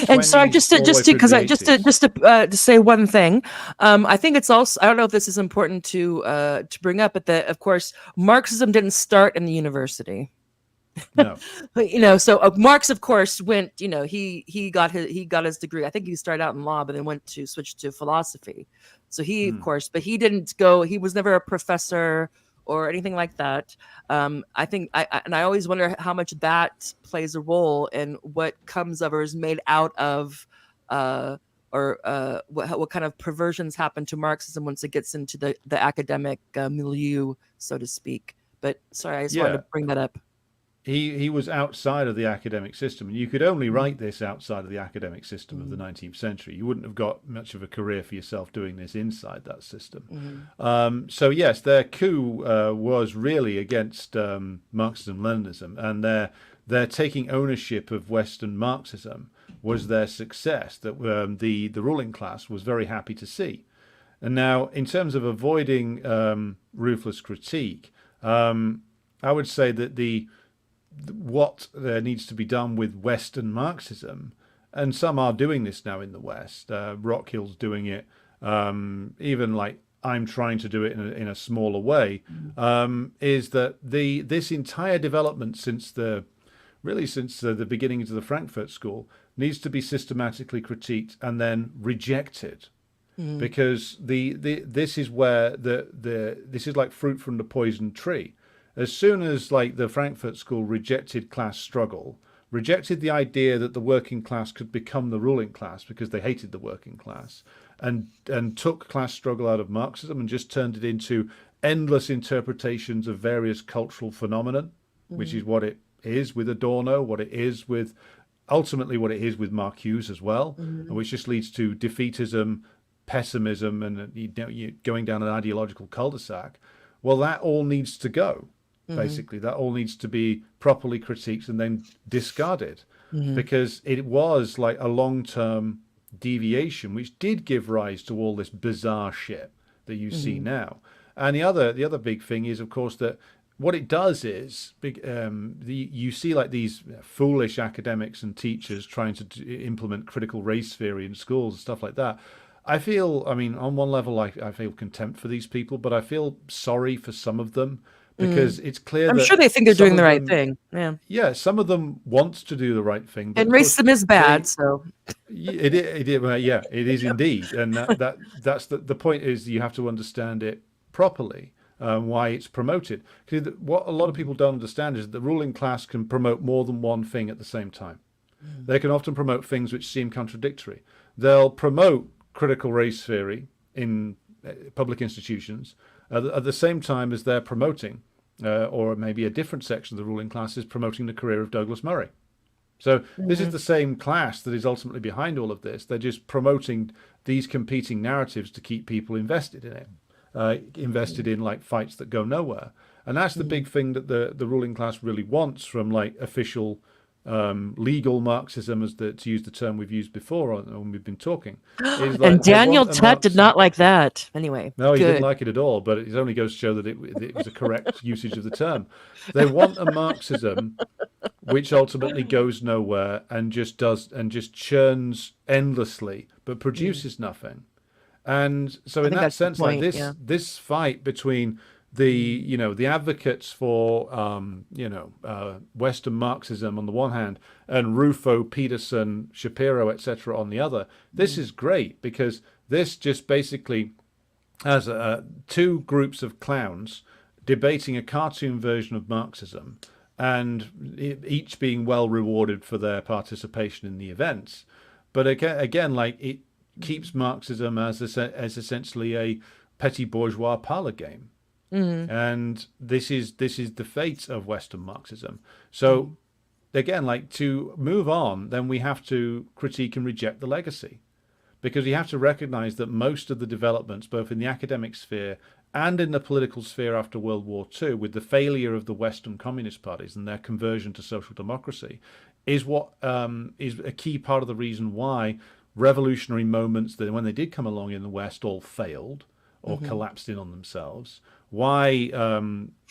And sorry, just to say one thing, I think it's also, I don't know if this is important to bring up, but that of course Marxism didn't start in the university. No. But, so Marx, of course, went. He got his degree. I think he started out in law, but then switched to philosophy. So he, of Mm. course, but he didn't go. He was never a professor or anything like that. I think I always wonder how much that plays a role in what comes of or is made out of. What kind of perversions happen to Marxism once it gets into the academic milieu, so to speak. But sorry, I just wanted Yeah. to bring that up. He was outside of the academic system, and you could only Mm-hmm. write this outside of the academic system of the 19th century. You wouldn't have got much of a career for yourself doing this inside that system. Mm-hmm. So yes, their coup was really against Marxism, Leninism, and their taking ownership of Western Marxism was their success that the ruling class was very happy to see. And now, in terms of avoiding ruthless critique, I would say that what there needs to be done with Western Marxism, and some are doing this now in the West. Rockhill's doing it, even like I'm trying to do it in a smaller way. Is that this entire development since the beginnings of the Frankfurt School needs to be systematically critiqued and then rejected, Mm-hmm. because this is where this is like fruit from the poisoned tree. As soon as like the Frankfurt School rejected class struggle, rejected the idea that the working class could become the ruling class because they hated the working class, and took class struggle out of Marxism and just turned it into endless interpretations of various cultural phenomenon, which Mm-hmm. is what it is with Adorno, what it is with ultimately what it is with Marcuse as well, Mm-hmm. and which just leads to defeatism, pessimism, and you going down an ideological cul-de-sac. Well, that all needs to go. Mm-hmm. Basically, that all needs to be properly critiqued and then discarded, Mm-hmm. because it was like a long-term deviation which did give rise to all this bizarre shit that you see Mm-hmm. now. And the other big thing is, of course, that what it does is you see like these foolish academics and teachers trying to implement critical race theory in schools and stuff like that. I mean, on one level, I feel contempt for these people, but I feel sorry for some of them, Mm-hmm. because it's clear I'm that sure they think they're some doing the of right them, thing. Yeah. yeah, some of them want to do the right thing, but And of course racism is bad. they, So. well, yeah, it is indeed, and that's the point is you have to understand it properly, why it's promoted. Because what a lot of people don't understand is that the ruling class can promote more than one thing at the same time. Mm-hmm. They can often promote things which seem contradictory. They'll promote critical race theory in public institutions at the same time as they're promoting, or maybe a different section of the ruling class is promoting the career of Douglas Murray. So this is Mm-hmm. the same class that is ultimately behind all of this. They're just promoting these competing narratives to keep people invested in it, invested in like fights that go nowhere. And that's the Mm-hmm. big thing that the ruling class really wants from like official legal Marxism, to use the term we've used before when we've been talking, is And like they Daniel want a Tutt did Marxism. not like that. Anyway, No, he didn't good. like it at all, but it only goes to show that it was a correct usage of the term. They want a Marxism which ultimately goes nowhere and just churns endlessly, but Mm. produces nothing. And so, I in think that that's the sense, like point. this Yeah. this fight between the advocates for Western Marxism on the one hand, and Rufo, Peterson, Shapiro, etc. on the other, this Mm. is great, because this just basically has two groups of clowns debating a cartoon version of Marxism, and each being well rewarded for their participation in the events. But again, like it keeps Marxism as essentially a petty bourgeois parlor game, Mm. and this is the fate of Western Marxism. Mm. So again, like to move on, then we have to critique and reject the legacy, because you have to recognize that most of the developments, both in the academic sphere and in the political sphere after World War II, with the failure of the Western communist parties and their conversion to social democracy, is what is a key part of the reason why revolutionary moments that, when they did come along in the West, all failed or Mm-hmm. collapsed in on themselves. Why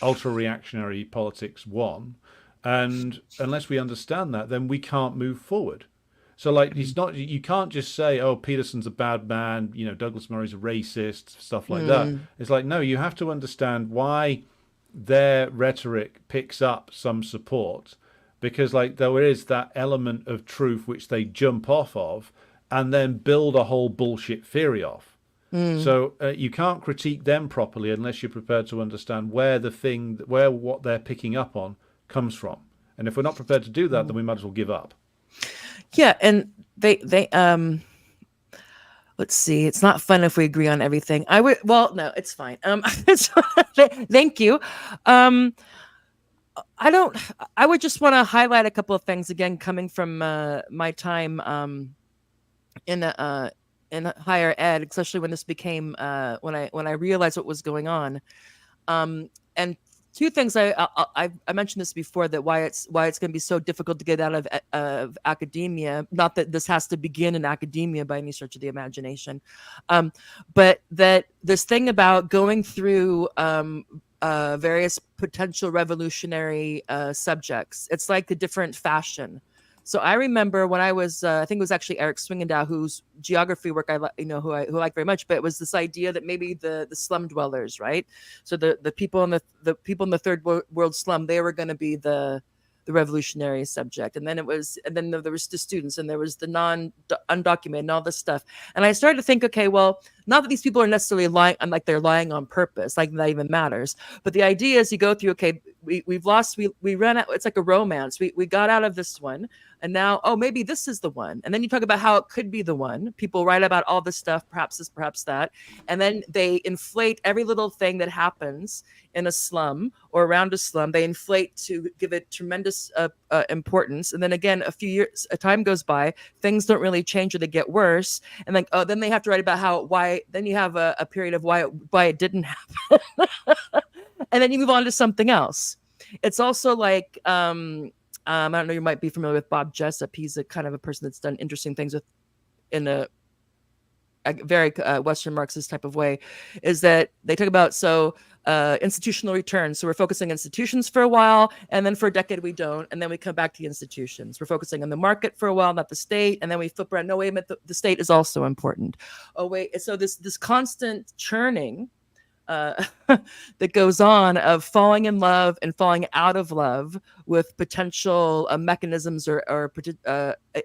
ultra reactionary politics won, and unless we understand that, then we can't move forward. So like it's not, you can't just say, oh, Peterson's a bad man, Douglas Murray's a racist, stuff like that. Mm. It's like, no, you have to understand why their rhetoric picks up some support, because like there is that element of truth which they jump off of and then build a whole bullshit theory off. Mm. So you can't critique them properly unless you're prepared to understand where what they're picking up on comes from. And if we're not prepared to do that, then we might as well give up. Yeah, and they let's see. It's not fun if we agree on everything. No, it's fine. Thank you. Um, I would just want to highlight a couple of things again, coming from my time in higher ed, especially when this became when I realized what was going on. And two things I mentioned this before, that why it's going to be so difficult to get out of academia. Not that this has to begin in academia by any stretch of the imagination, but that this thing about going through various potential revolutionary subjects. It's like a different fashion. So I remember when I was, I think it was actually Eric Swingendow, whose geography work who I like very much. But it was this idea that maybe the slum dwellers, right? So the people in the people in the third world slum, they were going to be the revolutionary subject. And then there was the students, and there was the undocumented and all this stuff. And I started to think, okay, well, not that these people are necessarily lying, like they're lying on purpose, like that even matters. But the idea is you go through, okay, we've lost, we ran out. It's like a romance. We got out of this one, and now, oh, maybe this is the one. And then you talk about how it could be the one. People write about all this stuff, perhaps this, perhaps that. And then they inflate every little thing that happens in a slum or around a slum. They inflate to give it tremendous importance. And then again, a time goes by, things don't really change, or they get worse. And then they have to write about then you have a period of why it didn't happen. And then you move on to something else. It's also like, I don't know, you might be familiar with Bob Jessup. He's a kind of a person that's done interesting things in a very Western Marxist type of way, is that they talk about institutional returns. So we're focusing on institutions for a while, and then for a decade we don't, and then we come back to the institutions. We're focusing on the market for a while, not the state, and then we flip around. No, wait a minute, the state is also important. Oh wait, so this constant churning that goes on of falling in love and falling out of love with potential mechanisms or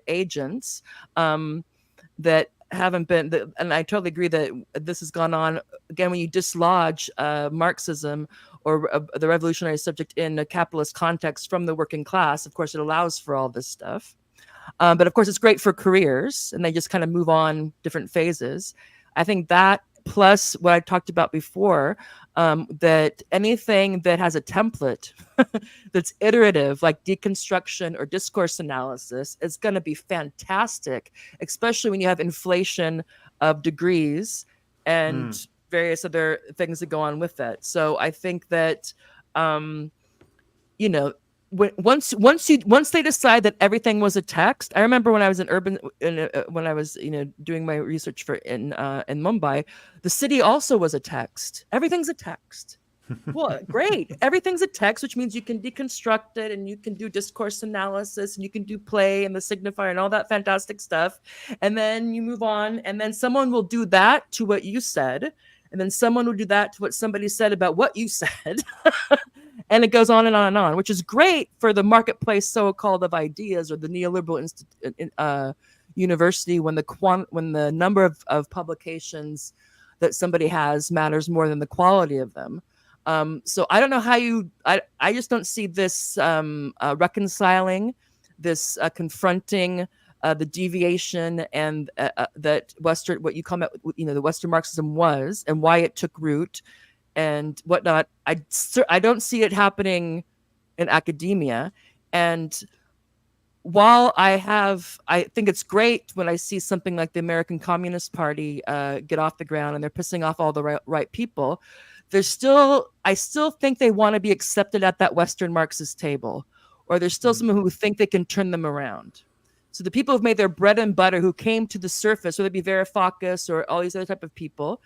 agents that haven't been, and I totally agree that this has gone on again when you dislodge Marxism or the revolutionary subject in a capitalist context from the working class. Of course, it allows for all this stuff, but of course, it's great for careers, and they just kind of move on different phases. I think that, plus what I talked about before, that anything that has a template that's iterative, like deconstruction or discourse analysis, is going to be fantastic, especially when you have inflation of degrees and various other things that go on with that. So I think that, once they decide that everything was a text. I remember when I was when I was doing my research in Mumbai, the city also was a text. Everything's a text. Well, great. Everything's a text, which means you can deconstruct it, and you can do discourse analysis, and you can do play and the signifier and all that fantastic stuff. And then you move on, and then someone will do that to what you said, and then someone will do that to what somebody said about what you said. And it goes on and on and on, which is great for the marketplace so-called of ideas, or the neoliberal university, when the number of publications that somebody has matters more than the quality of them. So I don't know how I just don't see this reconciling, this confronting the deviation, and that what you call the Western Marxism was, and why it took root and whatnot. I don't see it happening in academia. And while I think it's great when I see something like the American Communist Party get off the ground, and they're pissing off all the right people, I still think they want to be accepted at that Western Marxist table, or there's still some who think they can turn them around. So the people who've made their bread and butter, who came to the surface, whether it be Varoufakis or all these other type of people,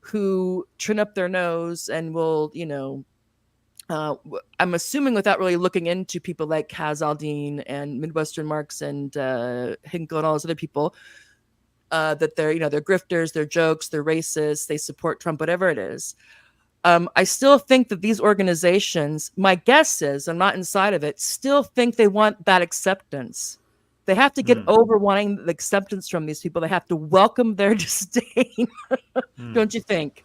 who turn up their nose and will, I'm assuming without really looking into people like Kaz Aldin and Midwestern Marx and Hinkle and all those other people, that they're grifters, they're jokes, they're racist, they support Trump, whatever it is. I still think that these organizations, my guess is, I'm not inside of it, still think they want that acceptance. They have to get over wanting the acceptance from these people. They have to welcome their disdain. Don't you think?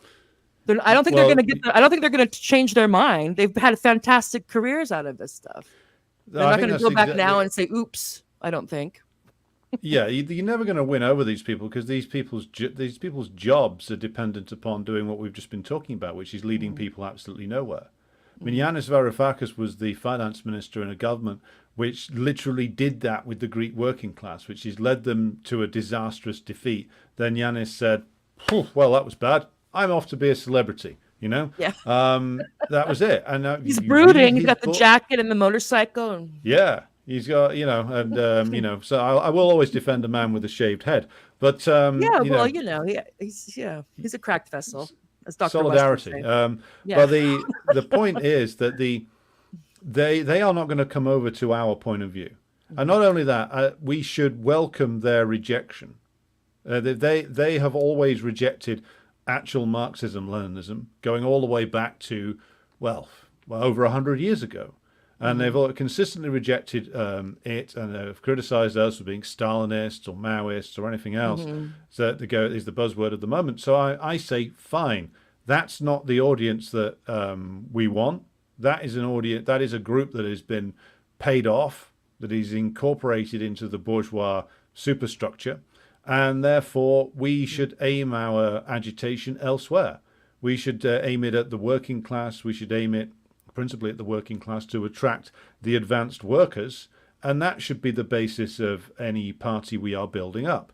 I don't think they're going Well, to get. I don't think they're going to change their mind. They've had fantastic careers out of this stuff. They're I not think going to that's go back now exactly. and say, "Oops." I don't think. Yeah, you're never going to win over these people because these people's jobs are dependent upon doing what we've just been talking about, which is leading people absolutely nowhere. I mean, Yanis Varoufakis was the finance minister in a government which literally did that with the Greek working class, which has led them to a disastrous defeat. Then Yanis said, "Well, that was bad. I'm off to be a celebrity." Yeah, That was it. And he's you read brooding. He's his got the book. jacket and the motorcycle. And Yeah, he's got, and so I will always defend a man with a shaved head. But yeah, well, he's a cracked vessel, as Dr. West would solidarity. say. But Yeah. the point is that they are not going to come over to our point of view, and not only that, we should welcome their rejection. They have always rejected actual Marxism, Leninism, going all the way back to over 100 years ago. And they've consistently rejected it, and they've criticised us for being Stalinists or Maoists or anything else. So that is the buzzword of the moment. So I say, fine, that's not the audience that we want. That is an audience. That is a group that has been paid off, that is incorporated into the bourgeois superstructure, and therefore we should aim our agitation elsewhere. We should aim it at the working class. We should aim it principally at the working class to attract the advanced workers, and that should be the basis of any party we are building up.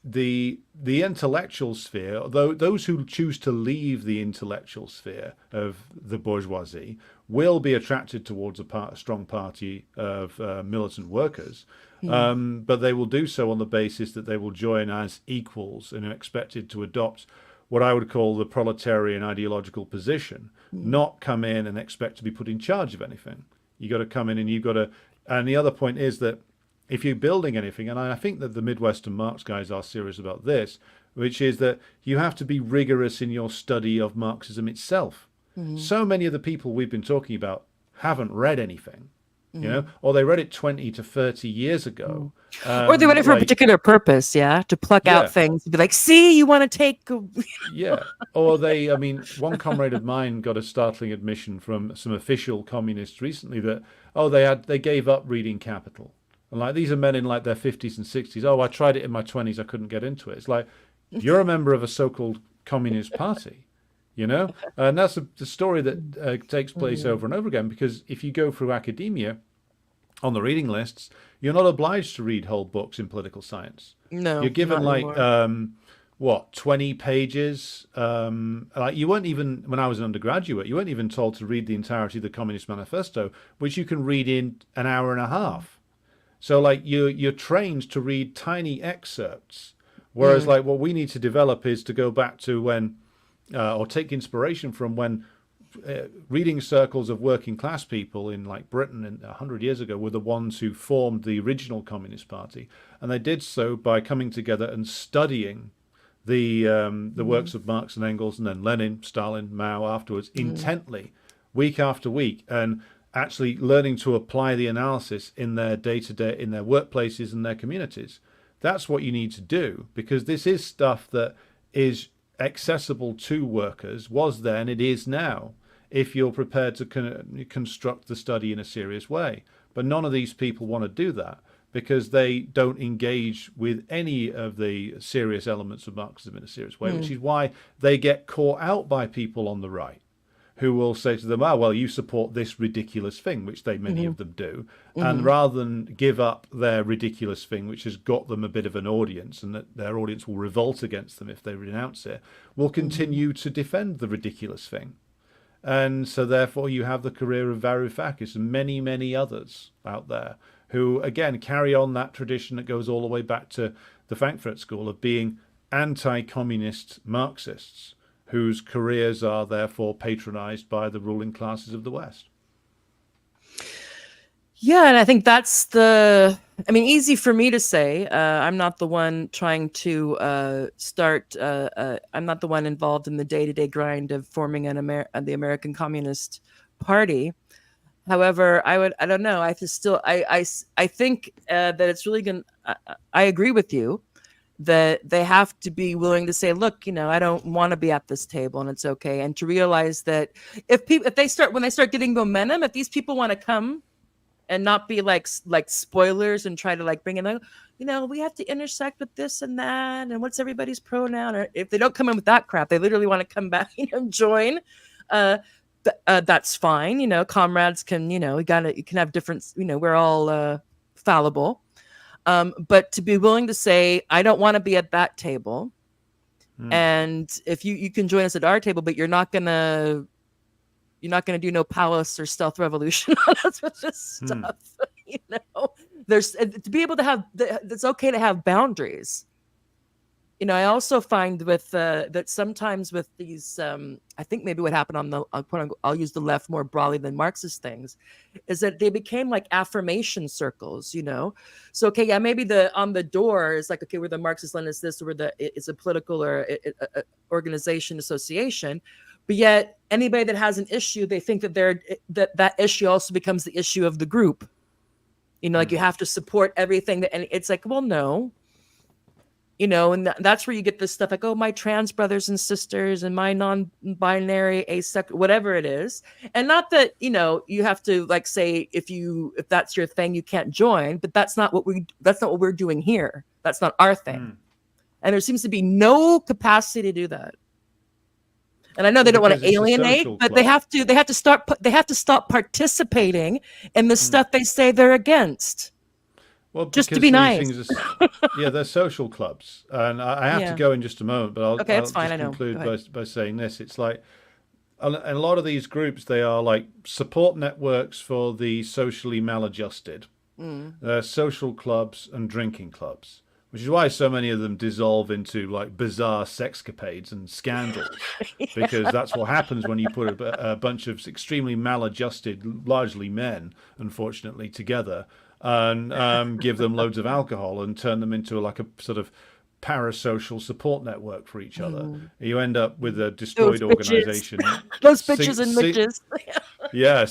The intellectual sphere, though, those who choose to leave the intellectual sphere of the bourgeoisie will be attracted towards a strong party of militant workers, but they will do so on the basis that they will join as equals and are expected to adopt what I would call the proletarian ideological position, not come in and expect to be put in charge of anything. You got to come in and you've got to. And the other point is that if you're building anything, and I think that the Midwestern Marx guys are serious about this, which is that you have to be rigorous in your study of Marxism itself. So many of the people we've been talking about haven't read anything, or they read it 20 to 30 years ago. Or they read it for a particular purpose, to pluck out things. To be like, see, you want to take... Yeah. Or one comrade of mine got a startling admission from some official communists recently that, they gave up reading Capital. And these are men in their 50s and 60s. Oh, I tried it in my 20s. I couldn't get into it. It's like, you're a member of a so-called communist party, And that's the story that takes place over and over again, because if you go through academia on the reading lists, you're not obliged to read whole books in political science. No, you're given 20 pages. You weren't even, when I was an undergraduate, you weren't even told to read the entirety of the Communist Manifesto, which you can read in an hour and a half. So you're trained to read tiny excerpts, whereas what we need to develop is to go back to when, or take inspiration from when reading circles of working class people in Britain 100 years ago were the ones who formed the original Communist Party, and they did so by coming together and studying the works of Marx and Engels, and then Lenin, Stalin, Mao afterwards, intently, week after week, and actually learning to apply the analysis in their day-to-day, in their workplaces and their communities. That's what you need to do, because this is stuff that is accessible to workers, was then, it is now, if you're prepared to construct the study in a serious way. But none of these people want to do that, because they don't engage with any of the serious elements of Marxism in a serious way, which is why they get caught out by people on the right, who will say to them, you support this ridiculous thing, which many of them do. And rather than give up their ridiculous thing, which has got them a bit of an audience, and that their audience will revolt against them if they renounce it, will continue to defend the ridiculous thing. And so therefore you have the career of Varoufakis and many, many others out there who, again, carry on that tradition that goes all the way back to the Frankfurt School of being anti-communist Marxists, whose careers are therefore patronized by the ruling classes of the West. Yeah, and I think that's the. I mean, easy for me to say. I'm not the one trying to start. I'm not the one involved in the day-to-day grind of forming the American Communist Party. However, I don't know. I just still. I think that it's really going. I agree with you that they have to be willing to say, look, I don't want to be at this table, and it's okay, and to realize that if they start when they start getting momentum, if these people want to come and not be like spoilers and try to like bring in like, we have to intersect with this and that and what's everybody's pronoun, or if they don't come in with that crap, they literally want to come back and join. That's fine. Comrades can, you can have different, we're all fallible. But to be willing to say, I don't want to be at that table. And if you can join us at our table, but you're not gonna do no palace or stealth revolution on us with this stuff. There's to be able to have. It's okay to have boundaries. I also find with that sometimes with these, I think maybe what happened on the, I'll use the left more broadly than Marxist things, is that they became like affirmation circles, So, okay, yeah, maybe on the door is like, okay, we're the Marxist Leninists this, or it's a political or organization association. But yet anybody that has an issue, they think that that issue also becomes the issue of the group. Like you have to support everything and it's like, well, no. And that's where you get this stuff like, oh, my trans brothers and sisters and my non-binary asexual, whatever it is. And not that, you have to like say, if that's your thing, you can't join, but that's not what we're doing here. That's not our thing. And there seems to be no capacity to do that. And I know they don't want to alienate, but they have to stop participating in the stuff they say they're against. Well, just to be nice. They're social clubs, and I have to go in just a moment, but I'll just conclude by saying this. It's like a lot of these groups, they are like support networks for the socially maladjusted. They're social clubs and drinking clubs, which is why so many of them dissolve into like bizarre sexcapades and scandals, because that's what happens when you put a bunch of extremely maladjusted, largely men, unfortunately, together. And give them loads of alcohol and turn them into like a sort of parasocial support network for each other. You end up with a destroyed organization. Those bitches and witches.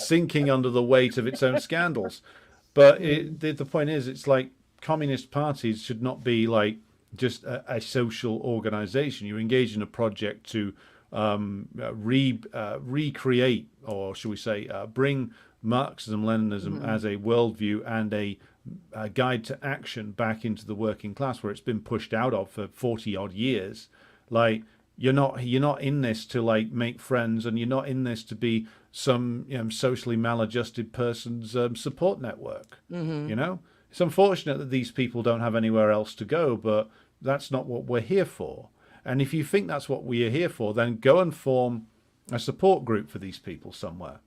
Sinking under the weight of its own scandals. But the point is, it's like communist parties should not be like just a social organization. You engage in a project to recreate, or should we say, bring Marxism, Leninism as a worldview and a guide to action back into the working class, where it's been pushed out of for 40 odd years. Like you're not in this to like make friends, and you're not in this to be some socially maladjusted person's support network. It's unfortunate that these people don't have anywhere else to go, but that's not what we're here for. And if you think that's what we are here for, then go and form a support group for these people somewhere.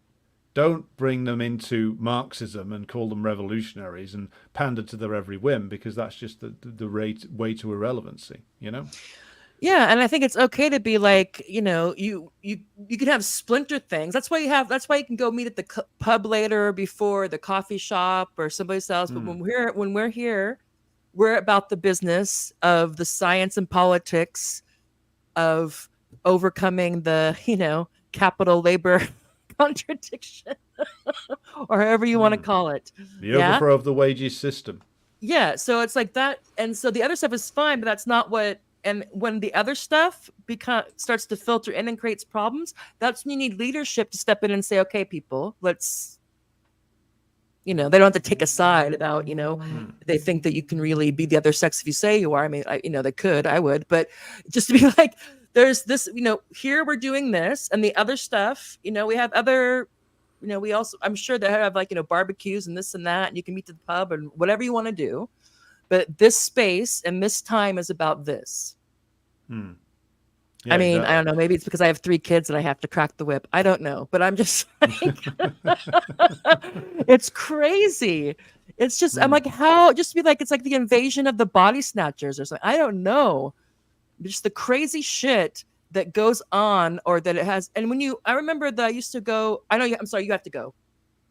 Don't bring them into Marxism and call them revolutionaries and pander to their every whim, because that's just the way to irrelevancy, Yeah, and I think it's okay to be like, you can have splinter things. That's why you can go meet at the pub later or before the coffee shop or someplace else. But when we're here, we're about the business of the science and politics of overcoming the, capital labor contradiction or however you want to call it. The overthrow of the wages system. Yeah. So it's like that. And so the other stuff is fine, but that's not what, and when the other stuff starts to filter in and creates problems, that's when you need leadership to step in and say, okay, people, let's, they don't have to take a side about, they think that you can really be the other sex if you say you are. I mean, they could, I would, but just to be like, there's this, here we're doing this, and the other stuff, we have other, we also, I'm sure they have like, barbecues and this and that, and you can meet at the pub and whatever you want to do. But this space and this time is about this. Yeah, I mean, exactly. I don't know. Maybe it's because I have 3 kids and I have to crack the whip. I don't know. But I'm just like, it's crazy. It's just, I'm like, how, just to be like, it's like the invasion of the body snatchers or something. I don't know. Just the crazy shit that goes on, or that it has. And I remember that I used to go, I know, I'm sorry, you have to go.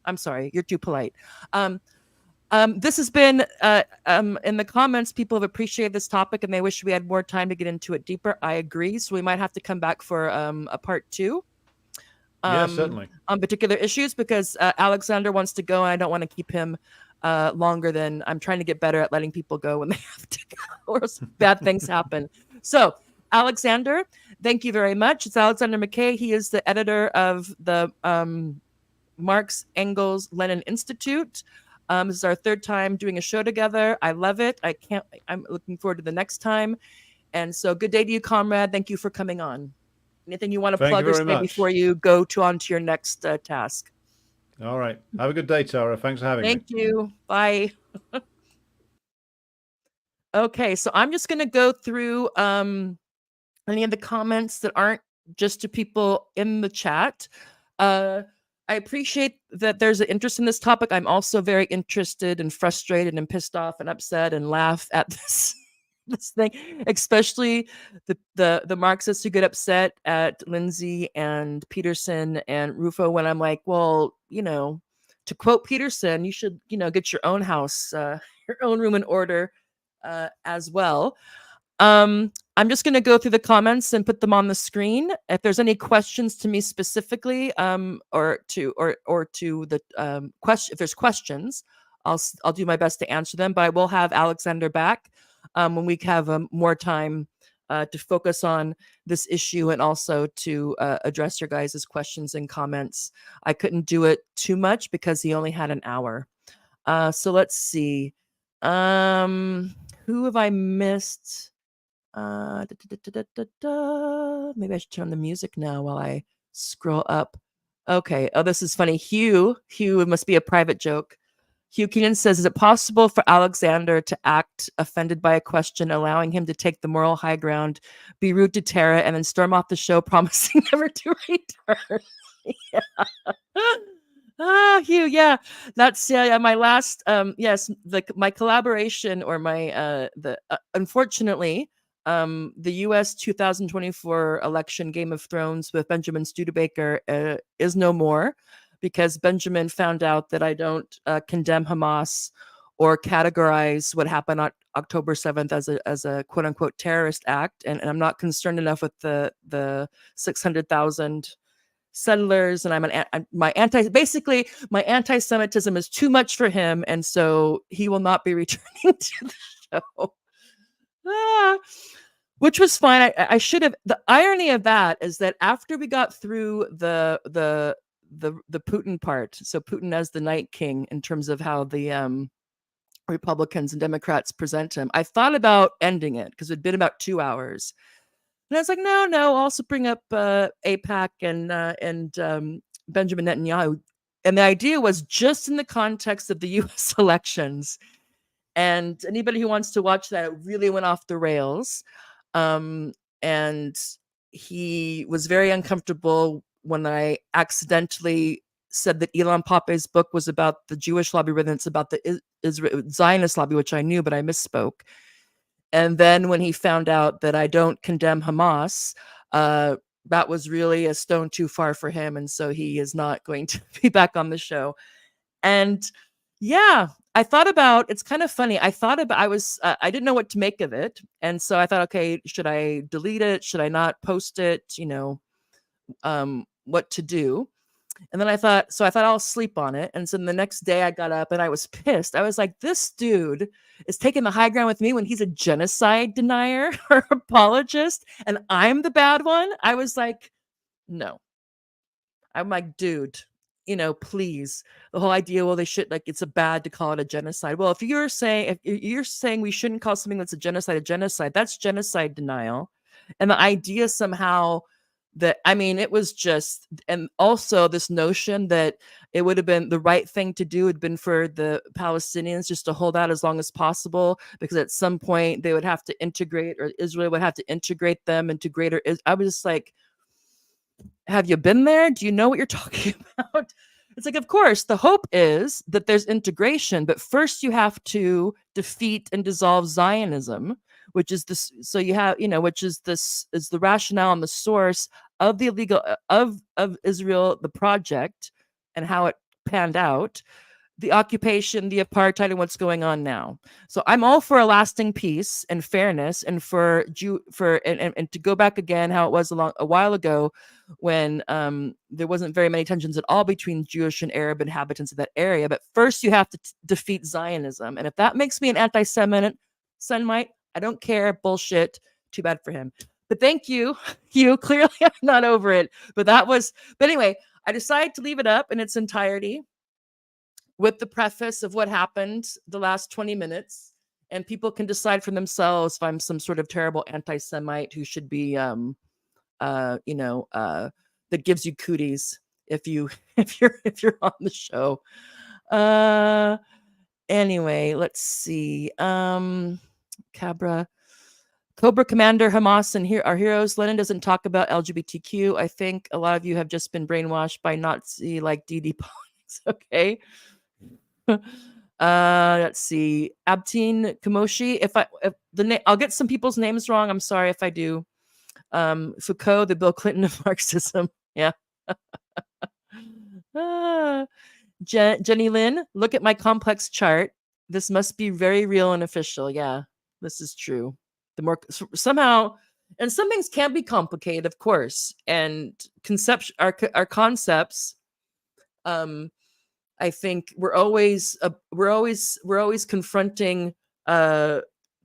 I'm sorry, you're too polite. This has been in the comments. People have appreciated this topic and they wish we had more time to get into it deeper. I agree. So we might have to come back for a part 2 Yeah, certainly. on particular issues because Alexander wants to go and I don't want to keep him longer than I'm trying to get better at letting people go when they have to go or else bad things happen. So Alexander, thank you very much. It's Alexander Mckay. He is the editor of the Marx, Engels, Lenin Institute. This is our 3rd time doing a show together. I love it. I'm looking forward to the next time. And so good day to you, comrade. Thank you for coming on. Anything you want to plug or say before you go on to your next task? All right. Have a good day, Tara. Thanks for having me. Thank you. Bye. Okay, so I'm just going to go through any of the comments that aren't just to people in the chat. I appreciate that there's an interest in this topic. I'm also very interested and frustrated and pissed off and upset and laugh at this thing, especially the Marxists who get upset at Lindsay and Peterson and Rufo when I'm like, well, to quote Peterson, you should, get your own house, your own room in order as well. I'm just going to go through the comments and put them on the screen. If there's any questions to me specifically, or to the question, if there's questions, I'll do my best to answer them. But I will have Alexander back when we have more time to focus on this issue and also to address your guys' questions and comments. I couldn't do it too much because he only had an hour. So let's see. Who have I missed? Maybe I should turn on the music now while I scroll up. Okay. Oh, this is funny. Hugh, it must be a private joke. Hugh Keenan says, is it possible for Alexander to act offended by a question, allowing him to take the moral high ground, be rude to Tara, and then storm off the show, promising never to return? Yeah. Hugh, yeah. That's my last, yes, my collaboration or my, unfortunately, the U.S. 2024 election Game of Thrones with Benjamin Studebaker is no more because Benjamin found out that I don't condemn Hamas or categorize what happened on October 7th as a quote unquote terrorist act. And I'm not concerned enough with the 600,000 settlers. And my anti-Semitism is too much for him. And so he will not be returning to the show. Which was fine. I should have. The irony of that is that after we got through the Putin part, so Putin as the Night King in terms of how the Republicans and Democrats present him, I thought about ending it because it'd been about 2 hours, and I was like, no, I'll also bring up AIPAC and Benjamin Netanyahu, and the idea was just in the context of the U.S. elections. And anybody who wants to watch that, it really went off the rails. And he was very uncomfortable when I accidentally said that Ilan Pappé's book was about the Jewish lobby rather than it's about the Zionist lobby, which I knew, but I misspoke. And then when he found out that I don't condemn Hamas, that was really a stone too far for him. And so he is not going to be back on the show. And yeah, I thought about, it's kind of funny. I didn't know what to make of it. And so I thought, okay, should I delete it? Should I not post it? What to do? And then I thought I'll sleep on it. And so the next day I got up and I was pissed. I was like, this dude is taking the high ground with me when he's a genocide denier or apologist. And I'm the bad one. I was like, no. I'm like, dude, please. The whole idea, well, they should, it's a bad to call it a genocide. Well, if you're saying we shouldn't call something that's a genocide, that's genocide denial. And the idea somehow that, it was just, and also this notion that it would have been the right thing to do had been for the Palestinians just to hold out as long as possible, because at some point they would have to integrate, or Israel would have to integrate them into greater. I was just like, have you been there? Do you know what you're talking about? It's like, of course, the hope is that there's integration, but first you have to defeat and dissolve Zionism, which is this. So you have, which is this is the rationale and the source of the illegal of Israel, the project, and how it panned out, the occupation, the apartheid, and what's going on now. So I'm all for a lasting peace and fairness, and and to go back again how it was a while ago, when there wasn't very many tensions at all between Jewish and Arab inhabitants of that area. But first, you have to defeat Zionism, and if that makes me an anti-Semite, I don't care. Bullshit. Too bad for him. But thank you. You clearly I'm not over it. But anyway, I decided to leave it up in its entirety, with the preface of what happened the last 20 minutes, and people can decide for themselves if I'm some sort of terrible anti-Semite who should be, that gives you cooties if you if you're on the show. Anyway, let's see. Cobra Commander Hamas and here our heroes. Lenin doesn't talk about LGBTQ. I think a lot of you have just been brainwashed by Nazi like DD politics. Okay. Let's see. Abtin Kamoshi. I'll get some people's names wrong. I'm sorry if I do. Foucault, the Bill Clinton of Marxism. Yeah. Jenny Lynn, look at my complex chart. This must be very real and official. Yeah, this is true. The more somehow, and some things can be complicated, of course, and our concepts. I think we're always confronting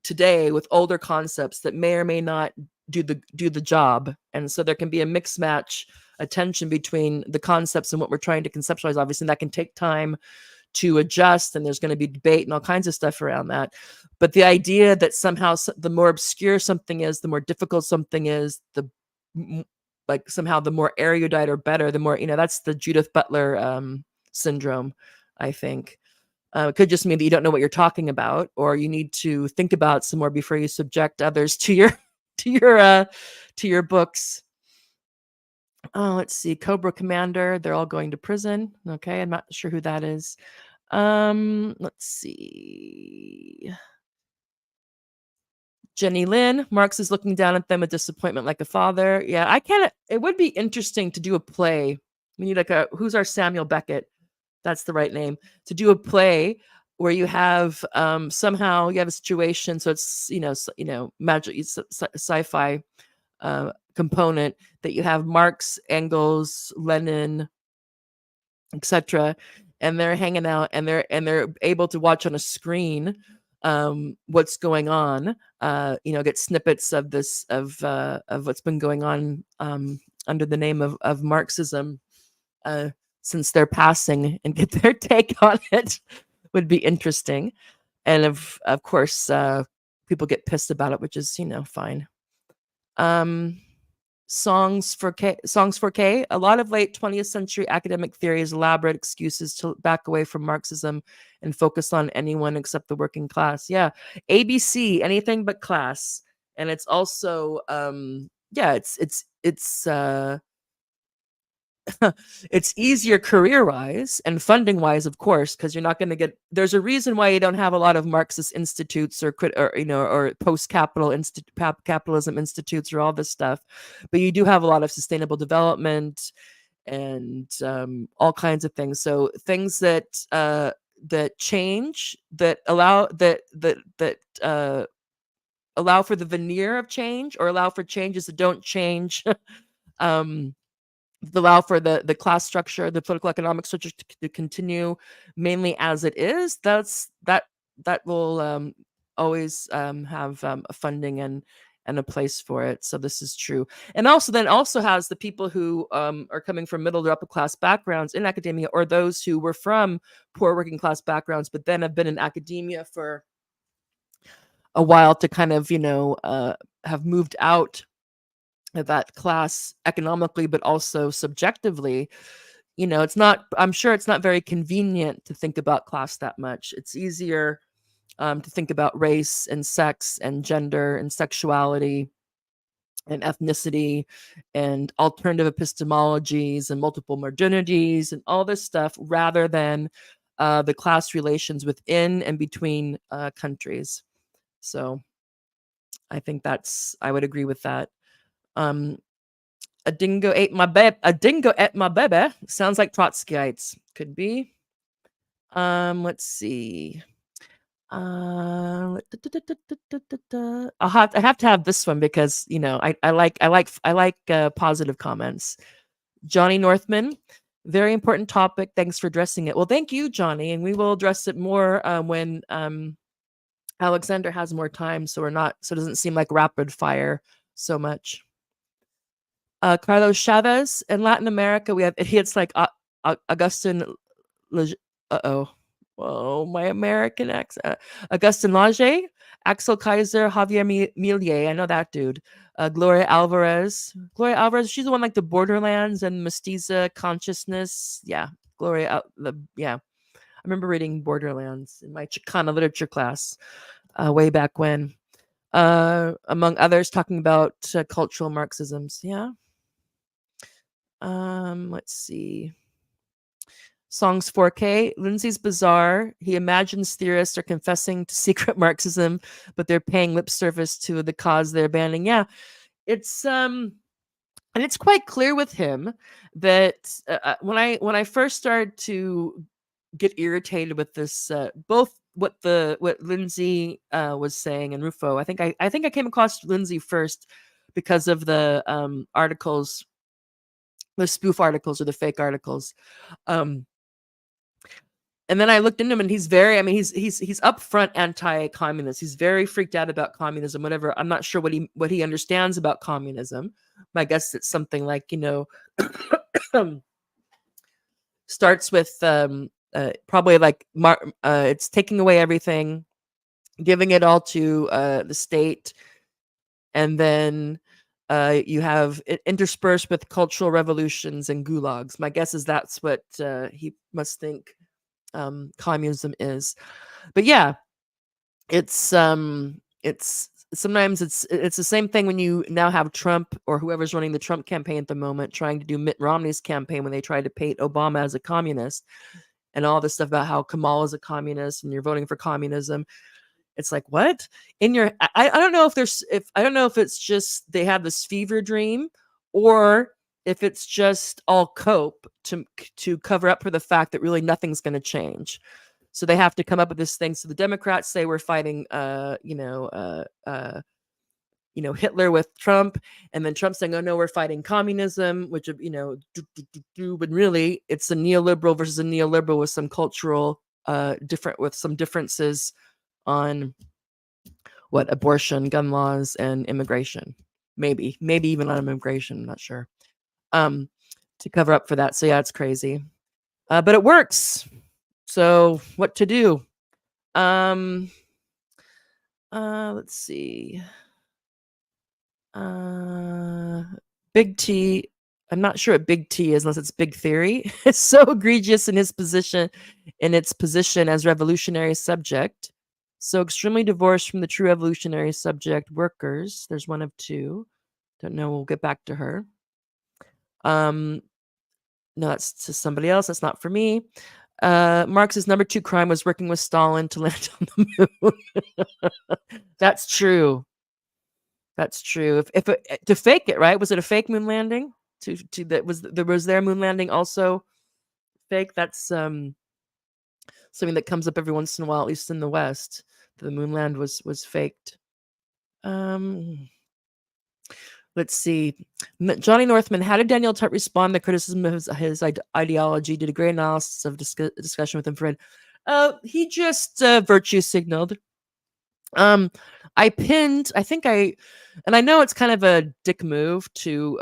today with older concepts that may or may not do the job, and so there can be a mixed match, a tension between the concepts and what we're trying to conceptualize. Obviously, that can take time to adjust, and there's going to be debate and all kinds of stuff around that. But the idea that somehow the more obscure something is, the more difficult something is, somehow the more erudite or better, the more, that's the Judith Butler syndrome, I think. It could just mean that you don't know what you're talking about, or you need to think about some more before you subject others to your to your books. Oh, let's see. Cobra Commander, they're all going to prison. Okay, I'm not sure who that is. Let's see. Jenny Lynn, Marx is looking down at them with disappointment like a father. Yeah, it would be interesting to do a play. We need who's our Samuel Beckett? That's the right name. To do a play where you have somehow you have a situation, so it's magic sci-fi component, that you have Marx, Engels, Lenin, etc., and they're hanging out, and they're able to watch on a screen what's going on. Get snippets of this of what's been going on under the name of Marxism since their passing, and get their take on it. Would be interesting. And of course, people get pissed about it, which is fine. Songs for K. A lot of late 20th century academic theory is elaborate excuses to back away from Marxism and focus on anyone except the working class. Yeah, ABC, anything but class. And it's also it's easier career-wise and funding-wise, of course, because you're not going to get. There's a reason why you don't have a lot of Marxist institutes or post-capitalism institutes or all this stuff, but you do have a lot of sustainable development and all kinds of things. So things that change, that allow allow for the veneer of change, or allow for changes that don't change. Allow for the class structure, the political economic structure to continue mainly as it is. That will always have a funding and a place for it. So this is true. And also has the people who are coming from middle to upper class backgrounds in academia, or those who were from poor working class backgrounds but then have been in academia for a while, to kind of have moved out that class economically, but also subjectively. I'm sure it's not very convenient to think about class that much. It's easier to think about race and sex and gender and sexuality and ethnicity and alternative epistemologies and multiple modernities and all this stuff, rather than the class relations within and between countries. So I think I would agree with that. A dingo ate my baby. A dingo ate my baby. Sounds like Trotskyites. Could be. Let's see. I have to have this one because I like positive comments. Johnny Northman, very important topic. Thanks for addressing it. Well, thank you, Johnny, and we will address it more when Alexander has more time, so it doesn't seem like rapid fire so much. Carlos Chavez, in Latin America, we have idiots like Augustin. Oh, my American accent. Augustin Lage, Axel Kaiser, Javier Millet. I know that dude. Gloria Alvarez. Gloria Alvarez, she's the one like the Borderlands and Mestiza Consciousness. Yeah, yeah. I remember reading Borderlands in my Chicana literature class way back when. Among others, talking about cultural Marxisms. Yeah. Let's see. Songs 4K. Lindsay's bizarre. He imagines theorists are confessing to secret Marxism, but they're paying lip service to the cause they're banning. Yeah, it's and it's quite clear with him that when I first started to get irritated with this, both what Lindsay was saying and Rufo. I think I came across Lindsay first because of the articles, the spoof articles or the fake articles. And then I looked into him, and he's upfront anti-communist. He's very freaked out about communism. Whatever. I'm not sure what he understands about communism. My guess it's something like starts with probably like it's taking away everything, giving it all to the state, and then you have it interspersed with cultural revolutions and gulags. My guess is that's what he must think communism is. But yeah, it's sometimes it's the same thing when you now have Trump or whoever's running the Trump campaign at the moment trying to do Mitt Romney's campaign when they tried to paint Obama as a communist and all this stuff about how Kamal is a communist and you're voting for communism. It's like, what in your I don't know if it's just they have this fever dream, or if it's just all cope to cover up for the fact that really nothing's going to change. So they have to come up with this thing. So the Democrats say we're fighting Hitler with Trump, and then Trump saying, oh no, we're fighting communism, which but really it's a neoliberal versus a neoliberal with some cultural with some differences on what abortion, gun laws, and immigration. Maybe even on immigration. I'm not sure. To cover up for that. So yeah, it's crazy. But it works. So what to do? Let's see. Big T. I'm not sure what Big T is unless it's Big Theory. It's so egregious in its position as revolutionary subject. So extremely divorced from the true revolutionary subject, workers. There's one of two. Don't know. We'll get back to her. No, that's to somebody else. That's not for me. Marx's number 2 crime was working with Stalin to land on the moon. That's true. That's true. If to fake it, right? Was it a fake moon landing? Was their moon landing also fake? That's something that comes up every once in a while, at least in the West. The moon land was faked. Let's see. Johnny Northman, how did Daniel Tutt respond to criticism of his ideology? Did a great analysis of discussion with infrared. He just virtue signaled. I pinned, and I know it's kind of a dick move to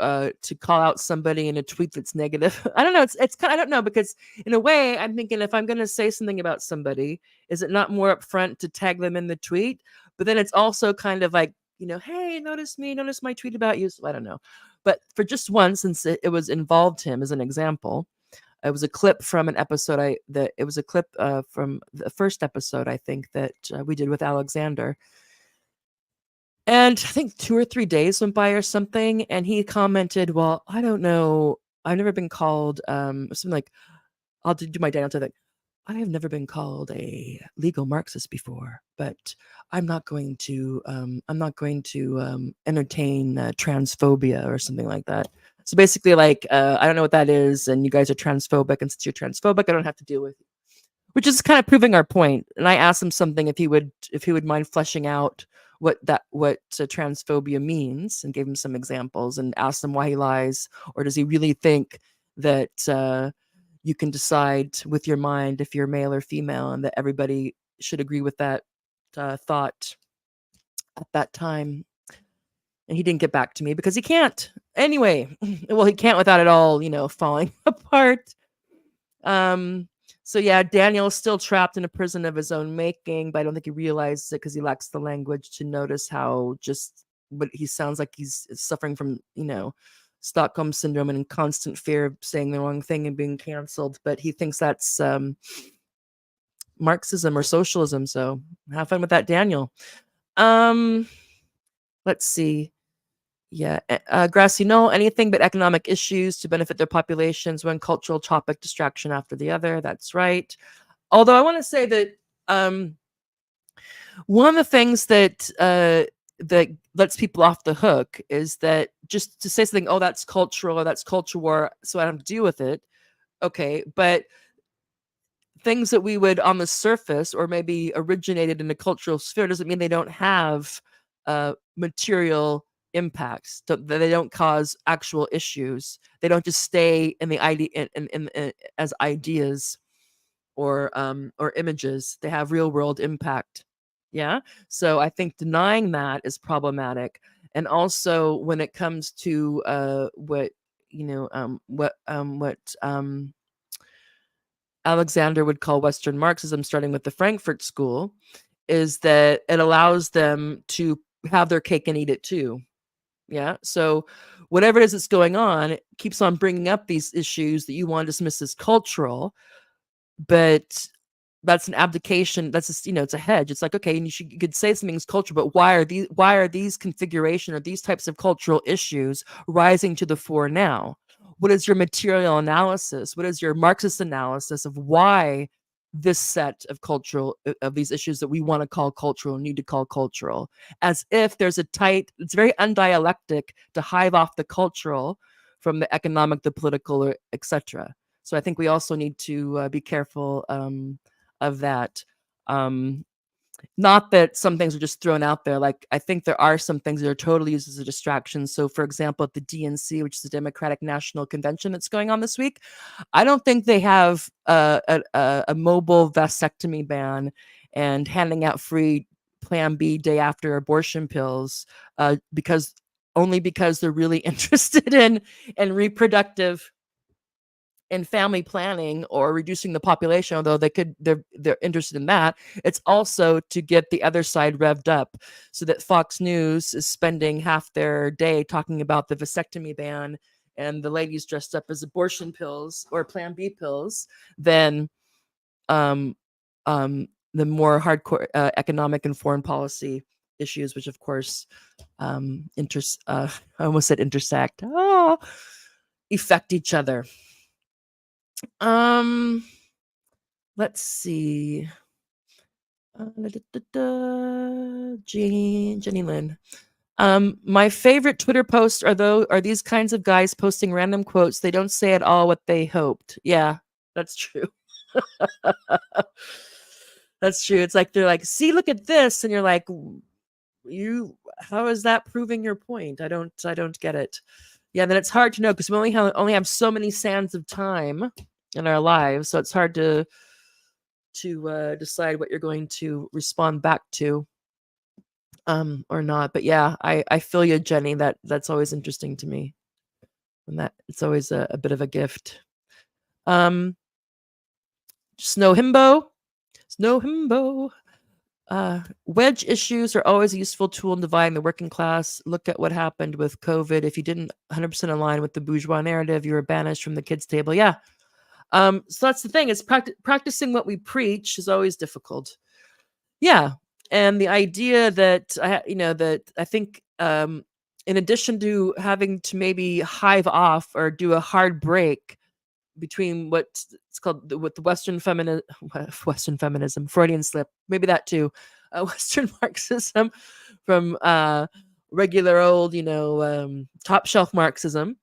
call out somebody in a tweet that's negative. I don't know. It's kind of, I don't know, because in a way I'm thinking if I'm going to say something about somebody, is it not more upfront to tag them in the tweet? But then it's also kind of like, hey, notice my tweet about you. So I don't know. But for just one, since it was involved him as an example, it was a clip from an episode it was a clip from the first episode, I think, that we did with Alexander. And I think 2 or 3 days went by or something, and he commented, well, I don't know. I've never been called something like, I'll do my Daniel thing. I have never been called a legal Marxist before, but I'm not going to entertain transphobia or something like that. So basically, like, I don't know what that is, and you guys are transphobic, and since you're transphobic, I don't have to deal with it. Which is kind of proving our point. And I asked him something if he would mind fleshing out what transphobia means, and gave him some examples, and asked him why he lies, or does he really think that you can decide with your mind if you're male or female, and that everybody should agree with that thought at that time. And he didn't get back to me because he can't. Anyway, well, he can't without it all, falling apart. So yeah, Daniel's still trapped in a prison of his own making, but I don't think he realizes it because he lacks the language to notice how but he sounds like he's suffering from, Stockholm syndrome and in constant fear of saying the wrong thing and being canceled. But he thinks that's Marxism or socialism. So have fun with that, Daniel. Let's see. Yeah, Grassy Knoll, anything but economic issues to benefit their populations, one cultural topic distraction after the other. That's right. Although I want to say that one of the things that that lets people off the hook is that just to say something, oh, that's cultural or that's culture war, so I don't have to deal with it. Okay, but things that we would on the surface or maybe originated in the cultural sphere doesn't mean they don't have material impacts. They don't cause actual issues. They don't just stay in the idea in as ideas or images. They have real world impact. Yeah. So I think denying that is problematic. And also when it comes to what Alexander would call Western Marxism, starting with the Frankfurt School, is that it allows them to have their cake and eat it too. Yeah. So whatever it is that's going on, it keeps on bringing up these issues that you want to dismiss as cultural, but that's an abdication. That's just, it's a hedge. It's like, okay, and you could say something's cultural, but why are these configuration or these types of cultural issues rising to the fore now? What is your material analysis? What is your Marxist analysis of why this set of of these issues that we want to call cultural need to call cultural? As if there's it's very undialectic to hive off the cultural from the economic, the political, or etc. So I think we also need to be careful of that. Not that some things are just thrown out there. Like, I think there are some things that are totally used as a distraction. So, for example, at the DNC, which is the Democratic National Convention that's going on this week, I don't think they have a mobile vasectomy ban and handing out free Plan B day after abortion pills because they're really interested in reproductive and family planning or reducing the population, although they're interested in that. It's also to get the other side revved up so that Fox News is spending half their day talking about the vasectomy ban and the ladies dressed up as abortion pills or Plan B pills than um, the more hardcore economic and foreign policy issues, which of course I almost said intersect, affect each other. Let's see. Jenny Lynn. My favorite Twitter posts are these kinds of guys posting random quotes. They don't say at all what they hoped. Yeah, that's true. That's true. It's like they're like, see, look at this, and you're like, how is that proving your point? I don't get it. Yeah, then it's hard to know because we only have so many sands of time in our lives, so it's hard to decide what you're going to respond back to or not. But yeah, I feel you, Jenny. That's always interesting to me, and that it's always a bit of a gift. Snow Himbo. Wedge issues are always a useful tool in dividing the working class. Look at what happened with COVID. If you didn't 100% align with the bourgeois narrative, you were banished from the kids' table. Yeah. So that's the thing. Is practicing what we preach is always difficult. Yeah, and the idea that I think in addition to having to maybe hive off or do a hard break between what's called with the Western feminism, Freudian slip, maybe that too, Western Marxism from regular old, top shelf Marxism,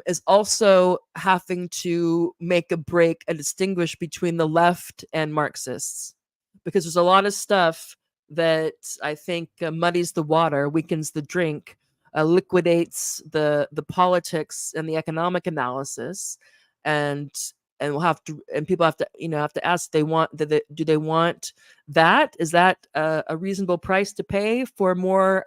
is also having to make a break and distinguish between the left and Marxists, because there's a lot of stuff that I think muddies the water, weakens the drink, liquidates the politics and the economic analysis, and we'll have to, and people have to, have to ask, they want, do they want that? Is that a reasonable price to pay for more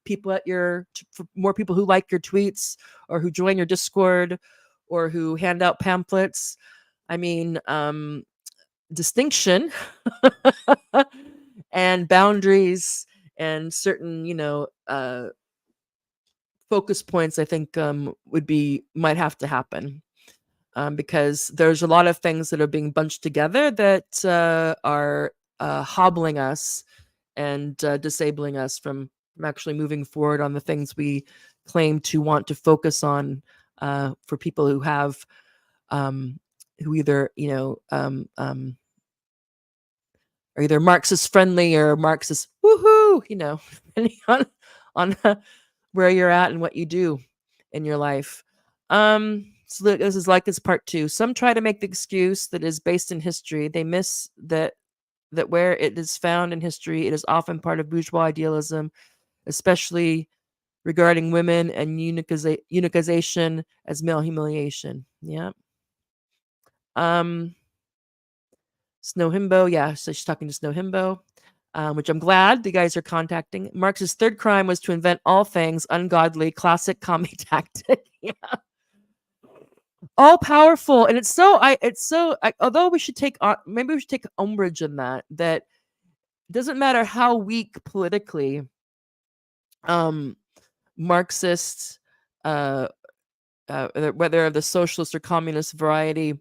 people at for more people who like your tweets, or who join your Discord, or who hand out pamphlets? I mean, distinction and boundaries and certain, focus points, I think might have to happen, because there's a lot of things that are being bunched together that are hobbling us and disabling us from actually moving forward on the things we claim to want to focus on, for people who have who either are either Marxist friendly or Marxist woohoo, depending on where you're at and what you do in your life. So this is like this part 2. Some try to make the excuse that is based in history. They miss that where it is found in history, it is often part of bourgeois idealism, especially regarding women and unicization as male humiliation. Yeah. Snow Himbo, yeah, so she's talking to Snow Himbo, which I'm glad the guys are contacting. Marx's third crime was to invent all things ungodly, classic commie tactic. Yeah. All powerful, and although we should take maybe we should take umbrage in that it doesn't matter how weak politically Marxists, whether of the socialist or communist variety,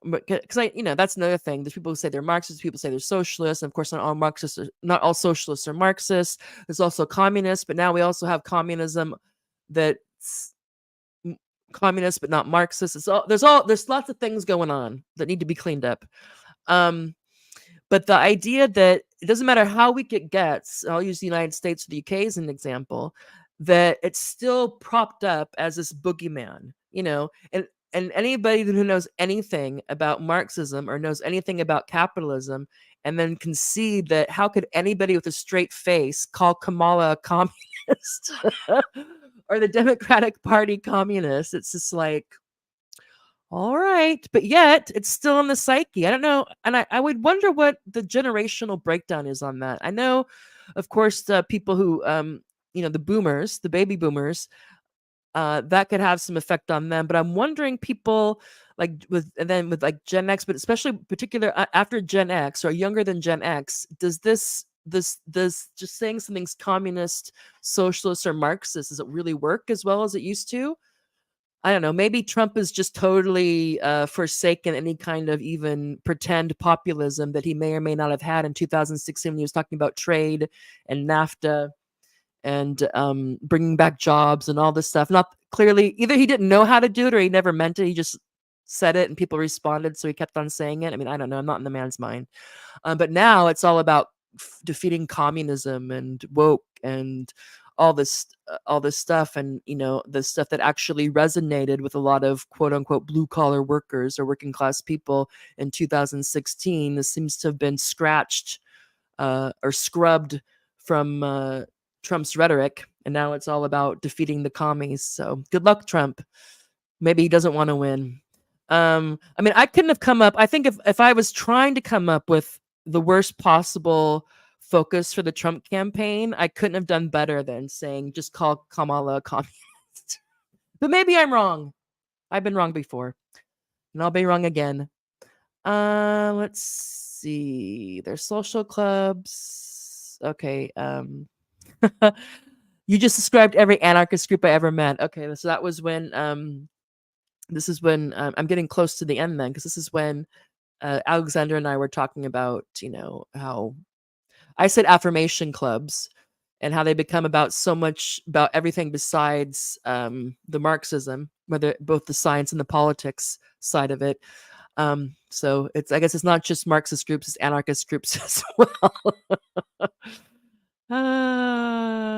because that's another thing. There's people who say they're Marxists, people say they're socialists, and of course not all socialists are Marxists. There's also communists, but now we also have communism that's communist but not Marxist. There's lots of things going on that need to be cleaned up. But the idea that it doesn't matter how weak it gets, I'll use the United States or the UK as an example, that it's still propped up as this boogeyman, and anybody who knows anything about Marxism or knows anything about capitalism and then concede that, how could anybody with a straight face call Kamala a communist or the Democratic Party communist? It's just like, all right, but yet it's still in the psyche. I don't know, and I would wonder what the generational breakdown is on that. I know, of course, the people who, the boomers, the baby boomers, that could have some effect on them. But I'm wondering, people with like Gen X, but especially particular after Gen X or younger than Gen X, does this just saying something's communist, socialist, or Marxist, does it really work as well as it used to? I don't know. Maybe Trump is just totally forsaken any kind of even pretend populism that he may or may not have had in 2016 when he was talking about trade and NAFTA and bringing back jobs and all this stuff. Not clearly, either he didn't know how to do it or he never meant it. He just said it and people responded, so he kept on saying it. I mean, I don't know. I'm not in the man's mind. But now it's all about defeating communism and woke and all this stuff, and the stuff that actually resonated with a lot of quote unquote blue collar workers or working class people in 2016. This seems to have been scratched or scrubbed from Trump's rhetoric, and now it's all about defeating the commies. So good luck, Trump. Maybe he doesn't want to win. I mean, I couldn't have come up. I think if I was trying to come up with the worst possible focus for the Trump campaign, I couldn't have done better than saying just call Kamala a communist. But maybe I'm wrong. I've been wrong before, and I'll be wrong again. Let's see. There's social clubs. Okay. You just described every anarchist group I ever met. Okay, so that was when this is when I'm getting close to the end then, because this is when Alexander and I were talking about, how I said affirmation clubs and how they become about so much about everything besides the Marxism, whether both the science and the politics side of it. So I guess it's not just Marxist groups, it's anarchist groups as well.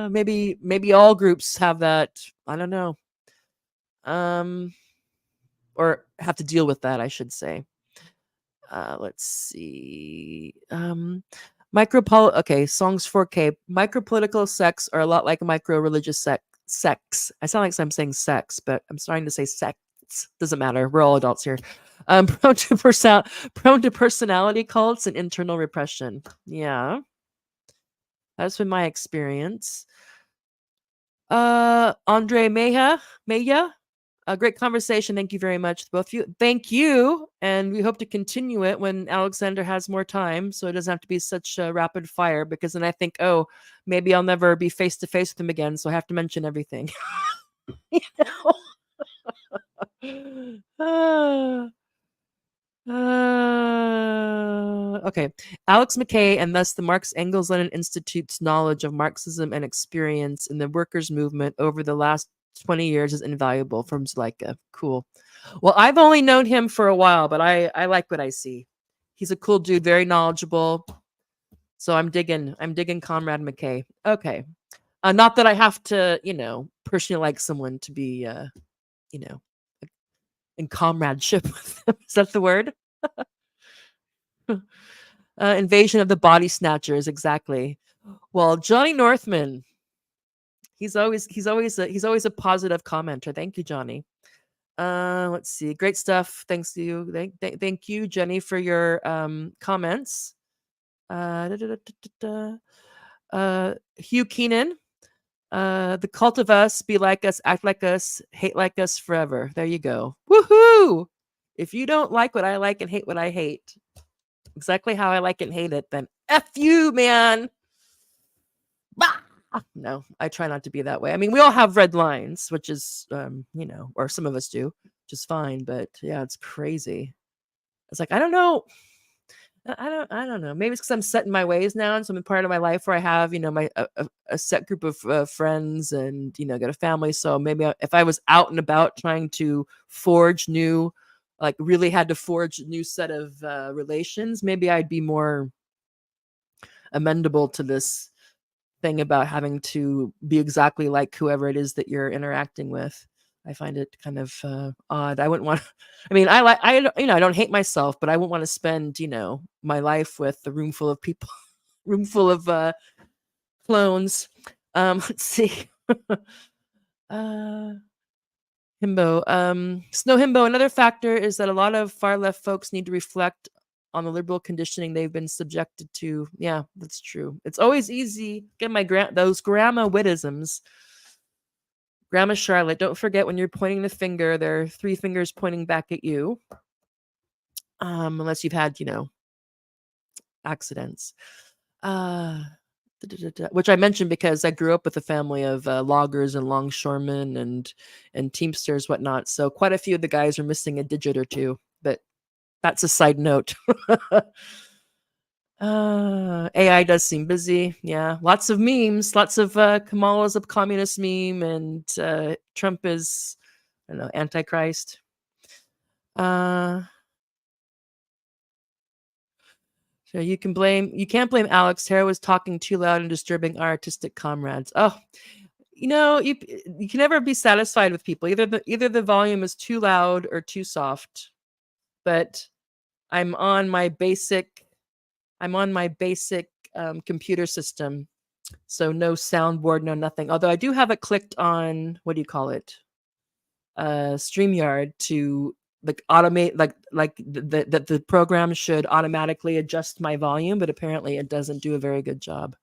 Maybe all groups have that. I don't know. or have to deal with that, I should say. Let's see. Okay, songs 4K. Micropolitical sects are a lot like micro-religious sex. I sound like I'm saying sex, but I'm starting to say sex. Doesn't matter. We're all adults here. Prone to personality cults and internal repression. Yeah, that's been my experience. Andre Maya, a great conversation. Thank you very much, both of you. Thank you, and we hope to continue it when Alexander has more time, so it doesn't have to be such a rapid fire. Because then I think, oh, maybe I'll never be face to face with him again, so I have to mention everything. You know? Okay. Alex Mckay, and thus the Marx Engels Lenin Institute's knowledge of Marxism and experience in the workers' movement over the last 20 years is invaluable. From Zuleika. Cool. Well, I've only known him for a while, but I like what I see. He's a cool dude, very knowledgeable. So I'm digging Comrade Mckay. Okay. Not that I have to, personally like someone to be, in comradeship with them. Is that the word? Invasion of the Body Snatchers, exactly. Well, Johnny Northman, he's always a positive commenter. Thank you, Johnny. Let's see, great stuff. Thanks to you. Thank you, Jenny, for your comments. Hugh Keenan, the cult of us, be like us, act like us, hate like us forever. There you go. Woohoo! If you don't like what I like and hate what I hate, exactly how I like it and hate it, then F you, man. Bah! No, I try not to be that way. I mean, we all have red lines, which is, or some of us do, which is fine. But yeah, it's crazy. It's like, I don't know. I don't know. Maybe it's because I'm set in my ways now, and so I'm in part of my life where I have, my a set group of friends, and got a family. So maybe if I was out and about trying to forge new, like really had to forge a new set of relations, maybe I'd be more amendable to this thing about having to be exactly like whoever it is that you're interacting with. I find it kind of odd. I wouldn't want. I mean, I don't hate myself, but I wouldn't want to spend my life with a room full of people, room full of clones. Let's see. Himbo. Snow Himbo. Another factor is that a lot of far left folks need to reflect on the liberal conditioning they've been subjected to. Yeah, that's true. It's always easy. Get those grandma wittisms. Grandma Charlotte, don't forget when you're pointing the finger, there are 3 fingers pointing back at you. Unless you've had, accidents. Which I mentioned because I grew up with a family of loggers and longshoremen and teamsters, whatnot. So quite a few of the guys are missing a digit or two, but that's a side note. AI does seem busy. Yeah, lots of memes, lots of Kamala's a communist meme, and Trump is, I don't know, Antichrist. So you can't blame Alex. Tara was talking too loud and disturbing our artistic comrades. Oh, you can never be satisfied with people. Either the volume is too loud or too soft. But I'm on my basic computer system, so no soundboard, no nothing. Although I do have it clicked on, what do you call it? StreamYard to like automate, like the program should automatically adjust my volume, but apparently it doesn't do a very good job.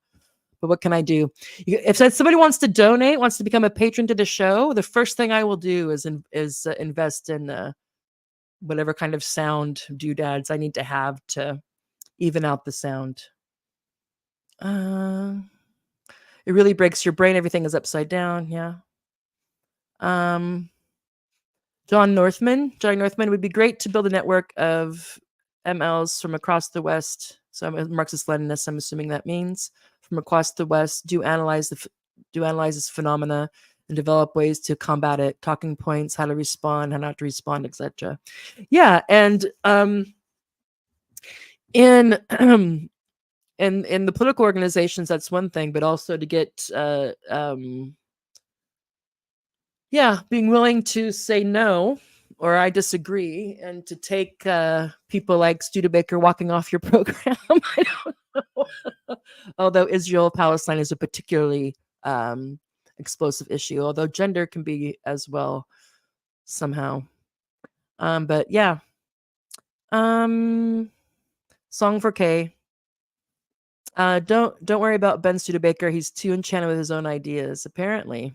But what can I do? If somebody wants to donate, wants to become a patron to the show, the first thing I will do is invest in whatever kind of sound doodads I need to have to even out the sound. It really breaks your brain. Everything is upside down. Yeah. Johnny Northman, it would be great to build a network of MLs from across the West. So I'm a Marxist-Leninist. I'm assuming that means from across the West. Do analyze this phenomena and develop ways to combat it. Talking points, how to respond, how not to respond, etc. Yeah, and in in the political organizations, that's one thing, but also to get yeah, being willing to say no or I disagree, and to take people like Studebaker walking off your program. I don't know. Although Israel Palestine is a particularly explosive issue, although gender can be as well somehow. But yeah, song for Kay. Don't worry about Ben Studebaker. He's too enchanted with his own ideas, apparently,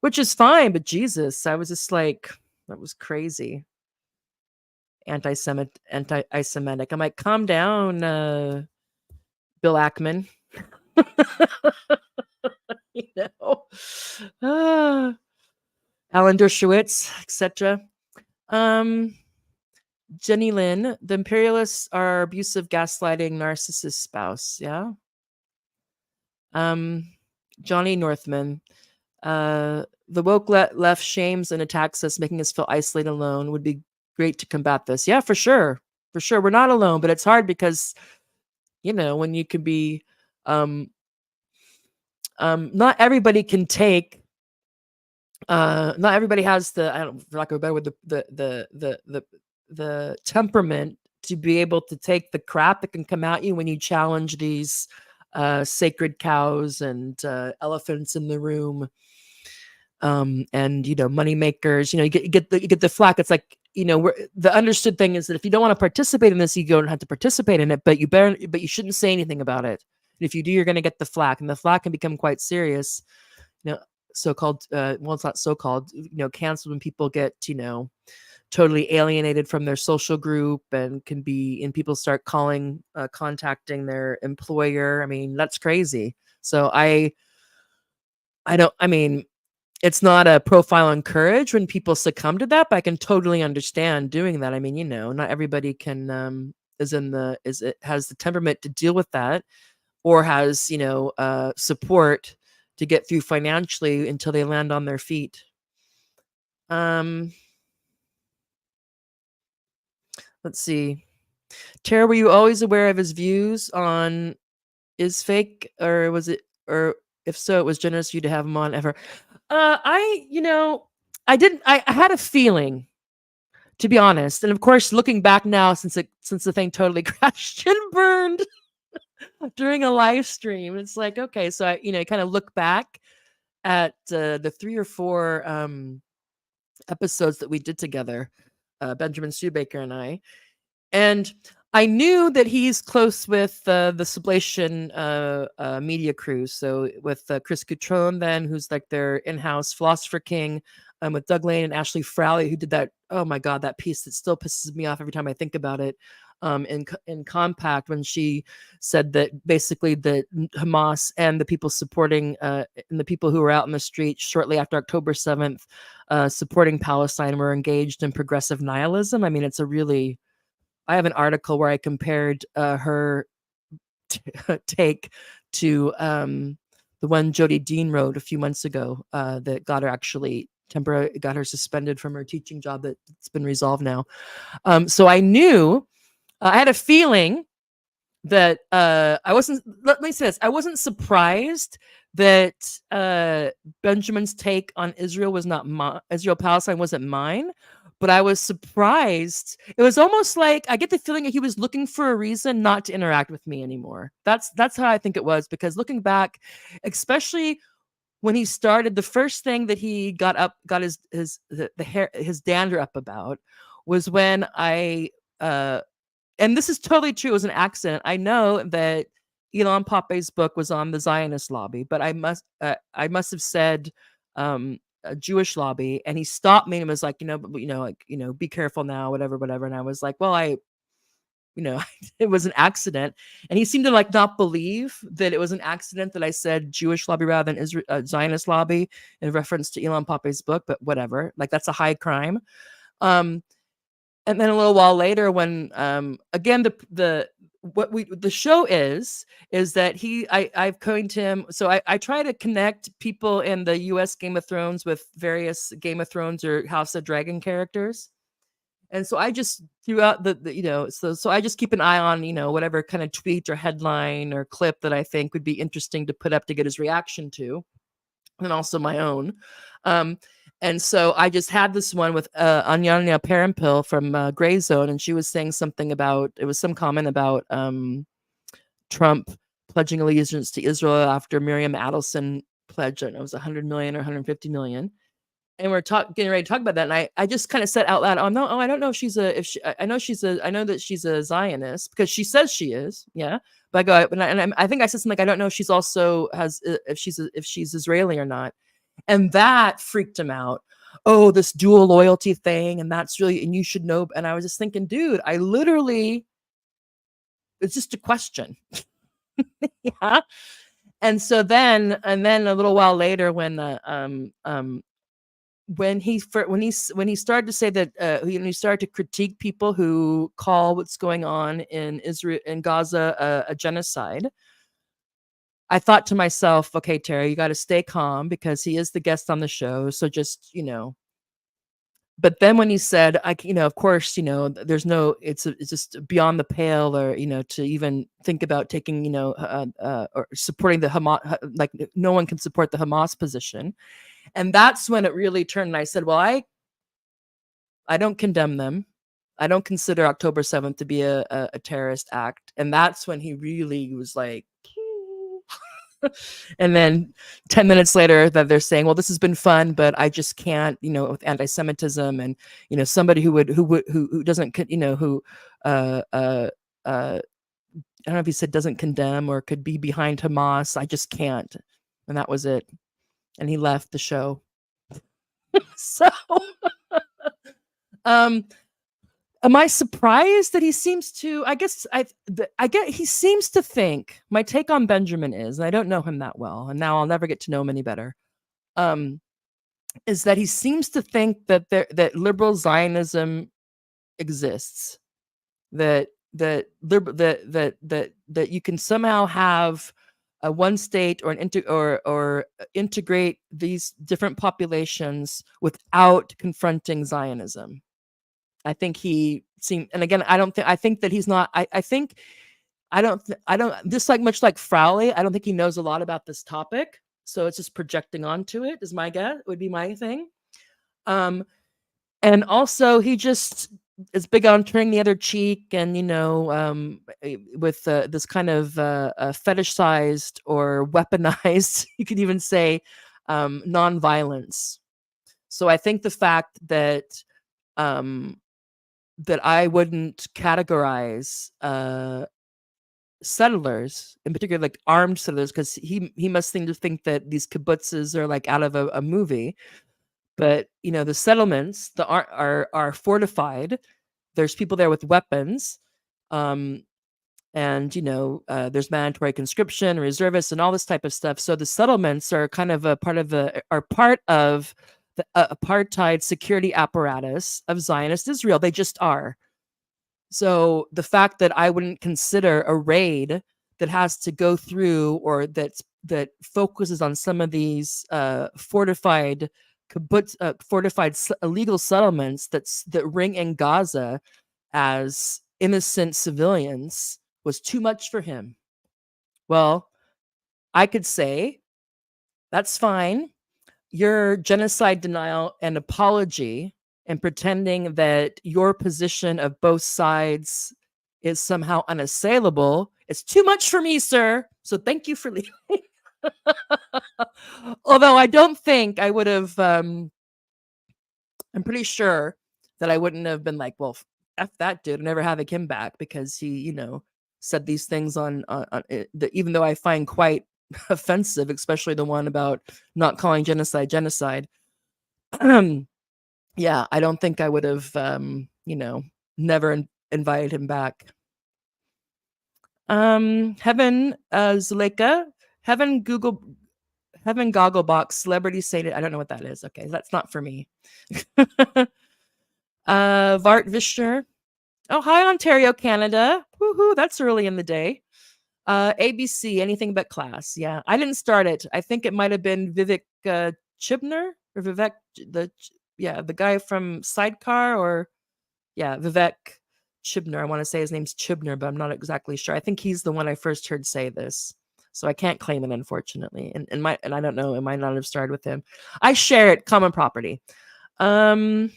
which is fine. But Jesus, I was just like, that was crazy. Anti-Semitic. I'm like, calm down, Bill Ackman. you know, Ah, Alan Dershowitz, etc. Jenny Lynn, the imperialists are abusive, gaslighting, narcissist spouse. Yeah. Johnny Northman, the woke left shames and attacks us, making us feel isolated and alone. Would be great to combat this. Yeah, for sure. For sure. We're not alone, but it's hard because, when you can be, not everybody can take, not everybody has the, I don't, for lack of a better word, the temperament to be able to take the crap that can come at you when you challenge these sacred cows and elephants in the room, and money makers. You get the flack. It's like, the understood thing is that if you don't want to participate in this, you don't have to participate in it, but you shouldn't say anything about it. And if you do, you're going to get the flack, and the flack can become quite serious. So-called, well, it's not so-called, canceled when people get, totally alienated from their social group, and people start contacting their employer. I mean, that's crazy. So it's not a profile on courage when people succumb to that, but I can totally understand doing that. I mean, not everybody can, has the temperament to deal with that, or has, support to get through financially until they land on their feet. Let's see. Tara, were you always aware of his views on is fake, or if so, it was generous of you to have him on ever? I didn't. I had a feeling, to be honest, and of course, looking back now, since the thing totally crashed and burned during a live stream, it's like, okay, so I kind of look back at the 3 or 4 episodes that we did together, Benjamin Studebaker and I. And I knew that he's close with the Sublation media crew. So with Chris Cutrone, then, who's like their in-house philosopher king, with Doug Lane and Ashley Frowley, who did that. Oh my God, that piece that still pisses me off every time I think about it. In Compact, when she said that basically the Hamas and the people supporting and the people who were out in the street shortly after October 7th, supporting Palestine, were engaged in progressive nihilism. I mean, I have an article where I compared her take to the one Jody Dean wrote a few months ago that got her suspended from her teaching job. That's been resolved now. So I knew, I had a feeling that I wasn't. Let me say this: I wasn't surprised that Benjamin's take on Israel was not Israel Palestine wasn't mine. But I was surprised. It was almost like I get the feeling that he was looking for a reason not to interact with me anymore. That's how I think it was, because looking back, especially when he started, the first thing that he got his dander up about was when I and this is totally true, it was an accident. I know that Ilan Pappé's book was on the Zionist lobby, but I must have said a Jewish lobby, and he stopped me and was like, be careful now, whatever. And I was like, well, it was an accident. And he seemed to like not believe that it was an accident that I said Jewish lobby rather than Zionist lobby in reference to Ilan Pappé's book, but whatever, like that's a high crime. And then a little while later, when again the show is that I've coined him. So I try to connect people in the U.S. Game of Thrones with various Game of Thrones or House of Dragon characters, and so I just throughout so I just keep an eye on whatever kind of tweet or headline or clip that I think would be interesting to put up to get his reaction to, and also my own. And so I just had this one with Anyanya Parampil from Gray Zone, and she was saying something about, it was some comment about Trump pledging allegiance to Israel after Miriam Adelson pledged, I don't know, it was 100 million or 150 million. And we're getting ready to talk about that. And I just kind of said out loud, oh no, I don't know if she's I know that she's a Zionist because she says she is. Yeah. But I go, and I think I said something like, I don't know if she's also if she's Israeli or not. And that freaked him out. Oh, this dual loyalty thing. And that's really, and you should know. And I was just thinking, dude, I literally, it's just a question. Yeah. And so then a little while later, when he started to say that he started to critique people who call what's going on in Israel, in Gaza, a genocide, I thought to myself, okay, Terry, you got to stay calm because he is the guest on the show. So just, but then when he said, of course, there's no, it's just beyond the pale, or, to even think about taking, or supporting the Hamas, like no one can support the Hamas position. And that's when it really turned. And I said, well, I don't condemn them. I don't consider October 7th to be a terrorist act. And that's when he really was like, and then 10 minutes later that they're saying, well, this has been fun, but I just can't, with anti-Semitism and, somebody who doesn't, who, I don't know if he said doesn't condemn or could be behind Hamas. I just can't. And that was it. And he left the show. So, am I surprised that he seems to? I guess he seems to think. My take on Benjamin is, and I don't know him that well, and now I'll never get to know him any better. Is that he seems to think that that liberal Zionism exists, that you can somehow have a one state or or integrate these different populations without confronting Zionism. I think he seemed, and again, I think that he's not, I think, I don't, just like much like Frowley, I don't think he knows a lot about this topic. So it's just projecting onto it is my guess, would be my thing. And also he just is big on turning the other cheek and, with this kind of fetishized or weaponized, you could even say, nonviolence. So I think the fact that, that I wouldn't categorize settlers, in particular, like armed settlers, because he must seem to think that these kibbutzes are like out of a movie. But the settlements are fortified. There's people there with weapons, and there's mandatory conscription, reservists, and all this type of stuff. So the settlements are kind of part of the apartheid security apparatus of Zionist Israel. They just are. So the fact that I wouldn't consider a raid that has to go through, or that focuses on some of these fortified illegal settlements that ring in Gaza as innocent civilians was too much for him. Well, I could say that's fine. Your genocide denial and apology and pretending that your position of both sides is somehow unassailable, it's too much for me, sir. So thank you for leaving. Although I don't think I would have, I'm pretty sure that I wouldn't have been like, well, F that dude, never having him back, because he, said these things on even though I find quite offensive, especially the one about not calling genocide. Yeah, I don't think I would have, never invited him back. Heaven, Zuleika, Heaven Gogglebox, celebrity sated. I don't know what that is. Okay, that's not for me. Vart Vishner. Oh, hi, Ontario, Canada. Woohoo, that's early in the day. ABC, anything but class. Yeah, I didn't start it. I think it might have been Vivek Chibner or Vivek, the guy from Sidecar, or Vivek Chibner. I want to say his name's Chibner, but I'm not exactly sure. I think he's the one I first heard say this. So I can't claim it, unfortunately. And I don't know, it might not have started with him. I share it, common property. Why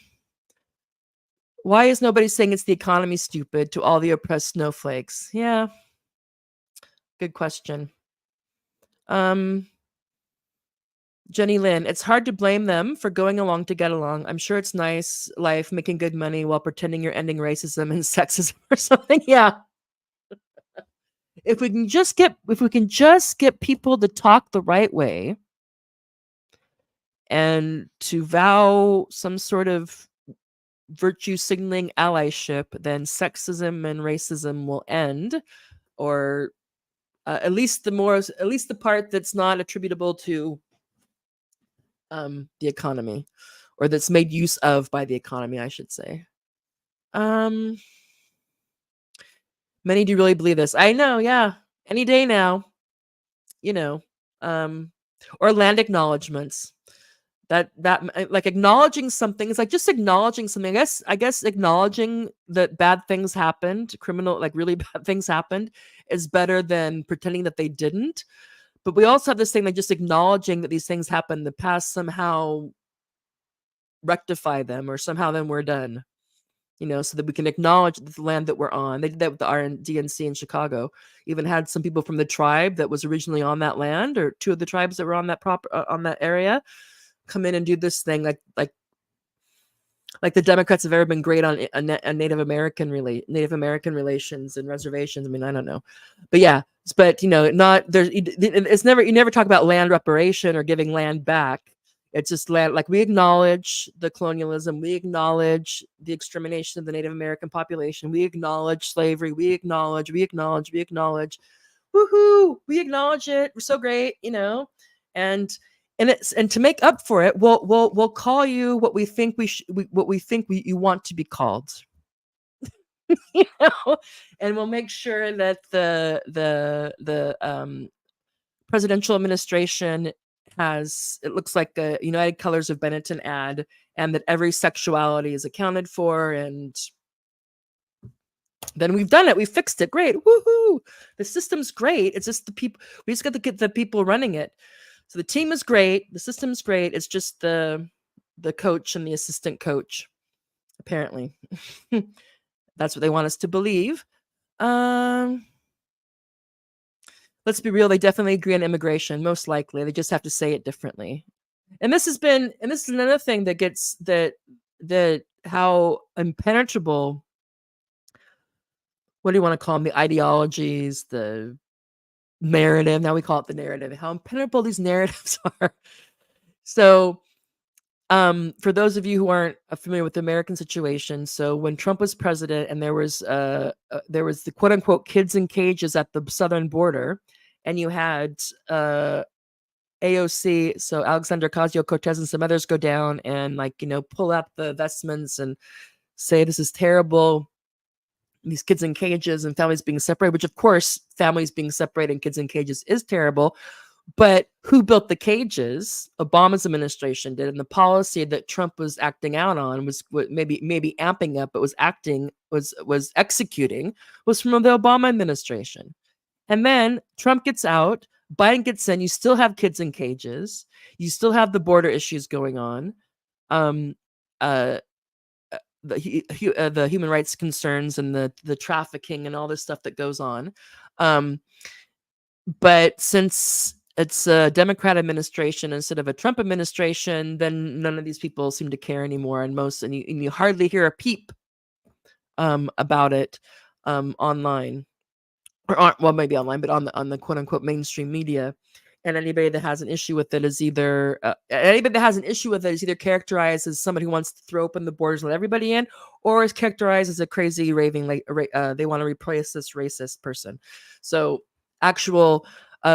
is nobody saying it's the economy, stupid, to all the oppressed snowflakes? Yeah, good question. Jenny Lynn, it's hard to blame them for going along to get along. I'm sure it's nice life making good money while pretending you're ending racism and sexism or something. Yeah. If we can just get people to talk the right way and to vow some sort of virtue signaling allyship, then sexism and racism will end, or at least the part that's not attributable to the economy, or that's made use of by the economy, I should say. Many do really believe this. I know, yeah. Any day now, you know. Or land acknowledgments. That like acknowledging something is like just acknowledging something. I guess acknowledging that bad things happened, criminal, like really bad things happened, is better than pretending that they didn't. But we also have this thing like just acknowledging that these things happened in the past somehow rectify them, or somehow then we're done, so that we can acknowledge the land that we're on. They did that with the RNDNC in Chicago. Even had some people from the tribe that was originally on that land, or two of the tribes that were on that on that area, come in and do this thing, like the Democrats have ever been great on Native American relations and reservations. I mean, I don't know, but yeah, but not there's it's never, you never talk about land reparation or giving land back. It's just land, like we acknowledge the colonialism, we acknowledge the extermination of the Native American population, we acknowledge slavery, we acknowledge, woohoo, we acknowledge it. We're so great, and and to make up for it, we'll call you what we think you want to be called, and we'll make sure that the presidential administration has, it looks like a United Colors of Benetton ad, and that every sexuality is accounted for, and then we've done it. We fixed it. Great. Woohoo. The system's great. It's just the people. We just got to get the people running it. So the team is great. The system's great. It's just the coach and the assistant coach, apparently. That's what they want us to believe. Let's be real. They definitely agree on immigration. Most likely. They just have to say it differently. And this is another thing that gets that how impenetrable, what do you want to call them? The ideologies, the narrative. Now we call it the narrative. How impenetrable these narratives are. So, for those of you who aren't familiar with the American situation, so when Trump was president, and there was the quote unquote kids in cages at the southern border, and you had AOC, so Alexandra Ocasio-Cortez, and some others go down and pull out the vestments and say this is terrible. These kids in cages and families being separated, which of course families being separated and kids in cages is terrible. But who built the cages? Obama's administration did, and the policy that Trump was acting out on was maybe amping up, but was executing, was from the Obama administration. And then Trump gets out, Biden gets in. You still have kids in cages. You still have the border issues going on. The human rights concerns and the trafficking and all this stuff that goes on. But since it's a Democrat administration instead of a Trump administration, then none of these people seem to care anymore. And you hardly hear a peep about it online, or maybe online, but on the quote unquote mainstream media. And anybody that has an issue with it is either characterized as somebody who wants to throw open the borders and let everybody in, or is characterized as a crazy raving, they want to replace this racist person. So actual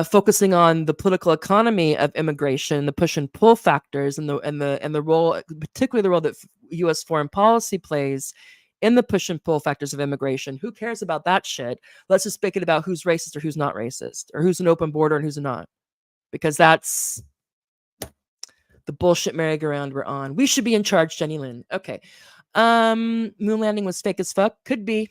focusing on the political economy of immigration, the push and pull factors, and the role, particularly the role that U.S. foreign policy plays in the push and pull factors of immigration. Who cares about that shit? Let's just make it about who's racist or who's not racist, or who's an open border and who's not. Because that's the bullshit merry-go-round we're on. We should be in charge, Jenny Lynn. Okay. Moon landing was fake as fuck. Could be.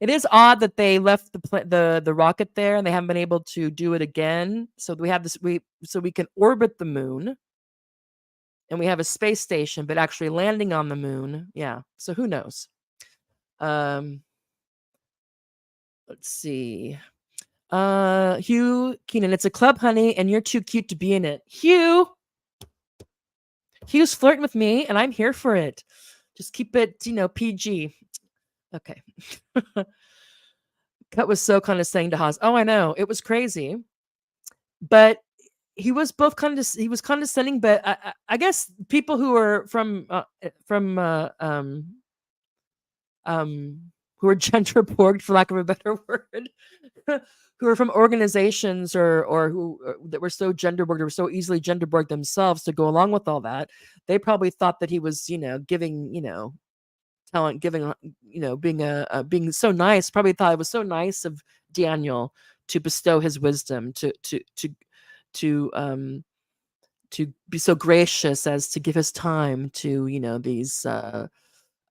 It is odd that they left the rocket there and they haven't been able to do it again. So we have this so we can orbit the moon and we have a space station, but actually landing on the moon, yeah. So who knows? Let's see. Hugh Keenan, it's a club, honey, and you're too cute to be in it. Hugh's flirting with me, and I'm here for it. Just keep it, PG. Okay. Cut was so condescending to Haas. Oh, I know. It was crazy. But he was both he was condescending, but I guess people who are who are gender borged, for lack of a better word, who are from organizations or who that were so gender borged or were so easily gender borged themselves to go along with all that, they probably thought that he was, giving, talent, giving, being so nice. Probably thought it was so nice of Daniel to bestow his wisdom, to be so gracious as to give his time to, these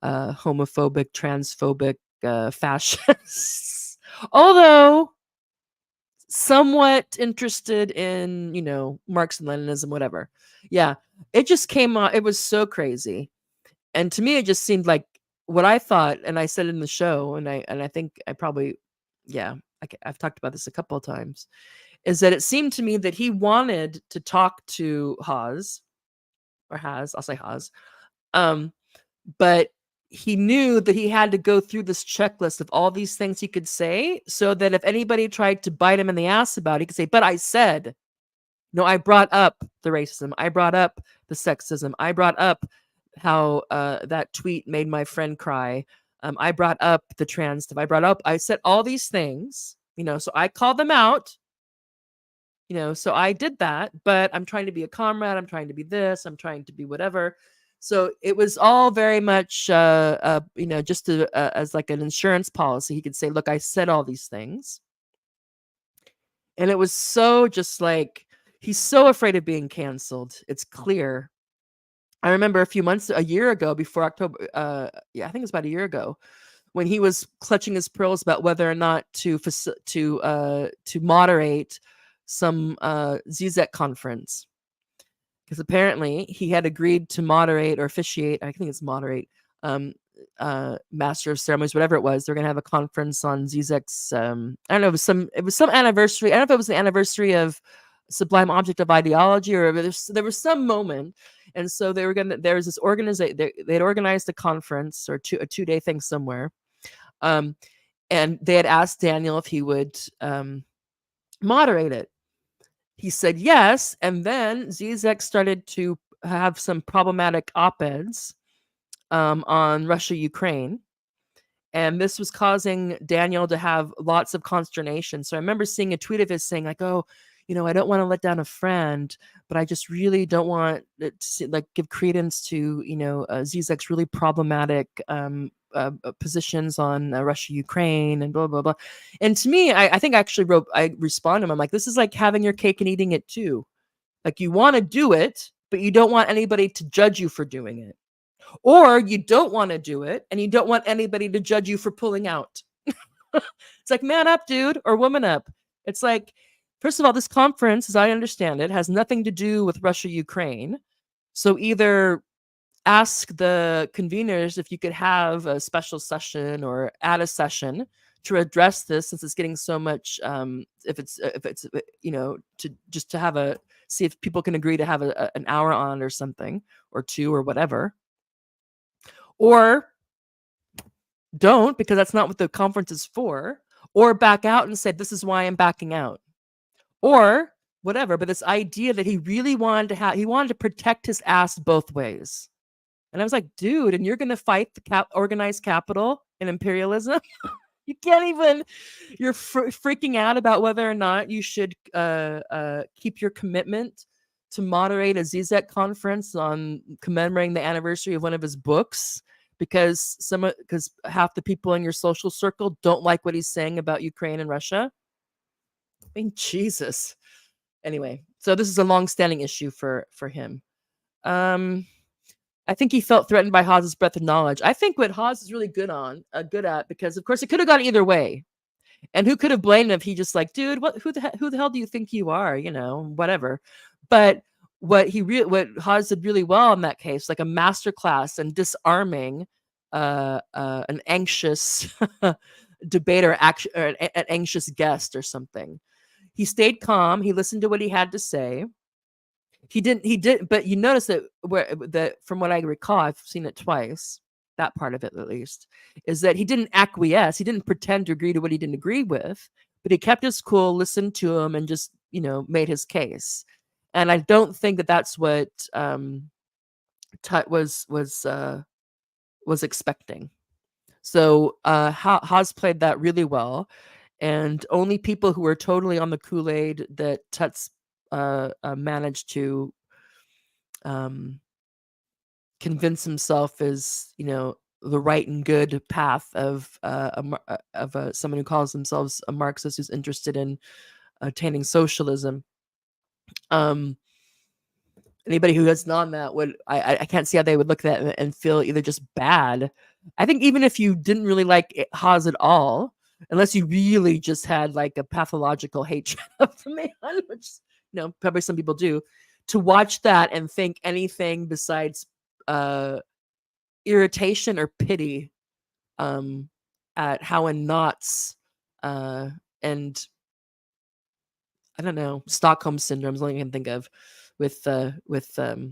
homophobic, transphobic fascists. Although somewhat interested in, Marx and Leninism, whatever. Yeah, it just came out. It was so crazy, and to me, it just seemed like what I thought, and I said in the show, and I think I probably, yeah, I've talked about this a couple of times, is that it seemed to me that he wanted to talk to Haas, or Has, I'll say Haas, but he knew that he had to go through this checklist of all these things he could say, so that if anybody tried to bite him in the ass about it, he could say, but I said, no, I brought up the racism. I brought up the sexism. I brought up how that tweet made my friend cry. I brought up the trans stuff. I said all these things, so I called them out, so I did that, but I'm trying to be a comrade. I'm trying to be this. I'm trying to be whatever. So it was all very much, just as like an insurance policy. He could say, look, I said all these things. And it was so just like, he's so afraid of being canceled. It's clear. I remember a year ago, before October, I think it was about a year ago, when he was clutching his pearls about whether or not to moderate some ZZEC conference. Because apparently he had agreed to moderate or officiate, I think it's moderate, Master of Ceremonies, whatever it was. They're going to have a conference on ZZEC's, I don't know, it was some anniversary. I don't know if it was the anniversary of Sublime Object of Ideology, or there was some moment. And so there was this organization, they'd organized a conference or a 2-day thing somewhere. And they had asked Daniel if he would moderate it. He said yes, and then Zizek started to have some problematic op-eds on Russia-Ukraine, and this was causing Daniel to have lots of consternation. So I remember seeing a tweet of his saying, like, oh, I don't want to let down a friend, but I just really don't want to give credence to Zizek's really problematic positions on Russia, Ukraine, and blah blah blah. And to me, I think I responded to him. I'm like, this is like having your cake and eating it too. Like, you want to do it, but you don't want anybody to judge you for doing it, or you don't want to do it and you don't want anybody to judge you for pulling out. It's like, man up, dude, or woman up. It's like, first of all, this conference, as I understand it, has nothing to do with Russia, Ukraine. So either ask the conveners if you could have a special session or add a session to address this, since it's getting so much, if it's to have see if people can agree to have an hour on or something, or 2 or whatever, or don't, because that's not what the conference is for, or back out and say, this is why I'm backing out, or whatever. But this idea that he really wanted to protect his ass both ways. And I was like, dude, and you're going to fight the organized capital and imperialism? You can't even, you're freaking out about whether or not you should keep your commitment to moderate a ZZEC conference on commemorating the anniversary of one of his books, because half the people in your social circle don't like what he's saying about Ukraine and Russia. I mean, Jesus. Anyway, so this is a long-standing issue for him. I think he felt threatened by Hawes's breadth of knowledge. I think what Hawes is really good at, because of course it could have gone either way. And who could have blamed him if he just like, dude, who the hell do you think you are? Whatever. But what Hawes did really well in that case, like a masterclass and disarming an anxious debater, or an anxious guest or something. He stayed calm. He listened to what he had to say. He did, but you notice that from what I recall, I've seen it twice, that part of it at least, is that he didn't acquiesce. He didn't pretend to agree to what he didn't agree with, but he kept his cool, listened to him, and just, made his case. And I don't think that that's what Tut was expecting. So Haas played that really well, and only people who were totally on the Kool-Aid that Tut's managed to convince himself is, the right and good path of someone who calls themselves a Marxist who's interested in attaining socialism. Anybody who has not that I can't see how they would look at that and feel either just bad. I think even if you didn't really like Haas at all, unless you really just had like a pathological hatred of the man, which probably some people do, to watch that and think anything besides irritation or pity at how in knots and I don't know, Stockholm syndrome is the only thing I can think of, with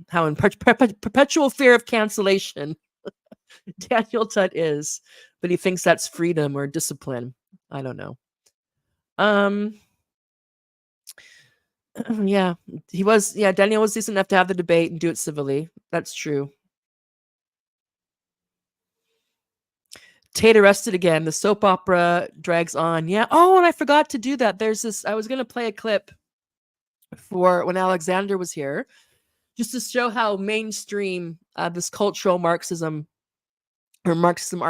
how in perpetual fear of cancellation Daniel Tutt is, but he thinks that's freedom or discipline. I don't know. Yeah, Daniel was decent enough to have the debate and do it civilly. That's true. Tate arrested again. The soap opera drags on. Yeah. Oh, and I forgot to do that. I was going to play a clip for when Alexander was here, just to show how mainstream this cultural Marxism or Marxism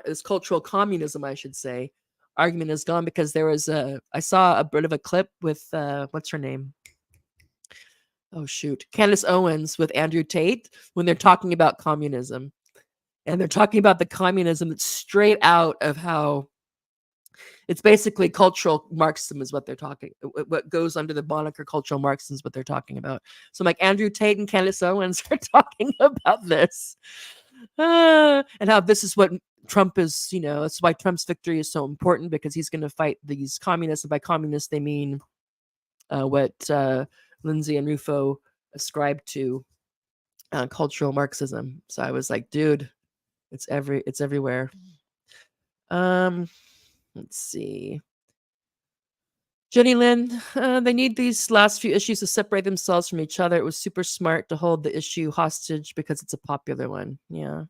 this cultural communism, I should say, argument has gone, because I saw a bit of a clip with what's her name? Oh shoot, Candace Owens with Andrew Tate when they're talking about communism, and they're talking about the communism that's straight out of how it's basically cultural Marxism is what they're talking. What goes under the moniker cultural Marxism is what they're talking about. So like Andrew Tate and Candace Owens are talking about this, and how this is what Trump is. That's why Trump's victory is so important, because he's going to fight these communists, and by communists they mean what Lindsay and Rufo ascribe to, cultural Marxism. So I was like, dude, it's everywhere. Let's see. Jenny Lynn, they need these last few issues to separate themselves from each other. It was super smart to hold the issue hostage because it's a popular one. Yeah.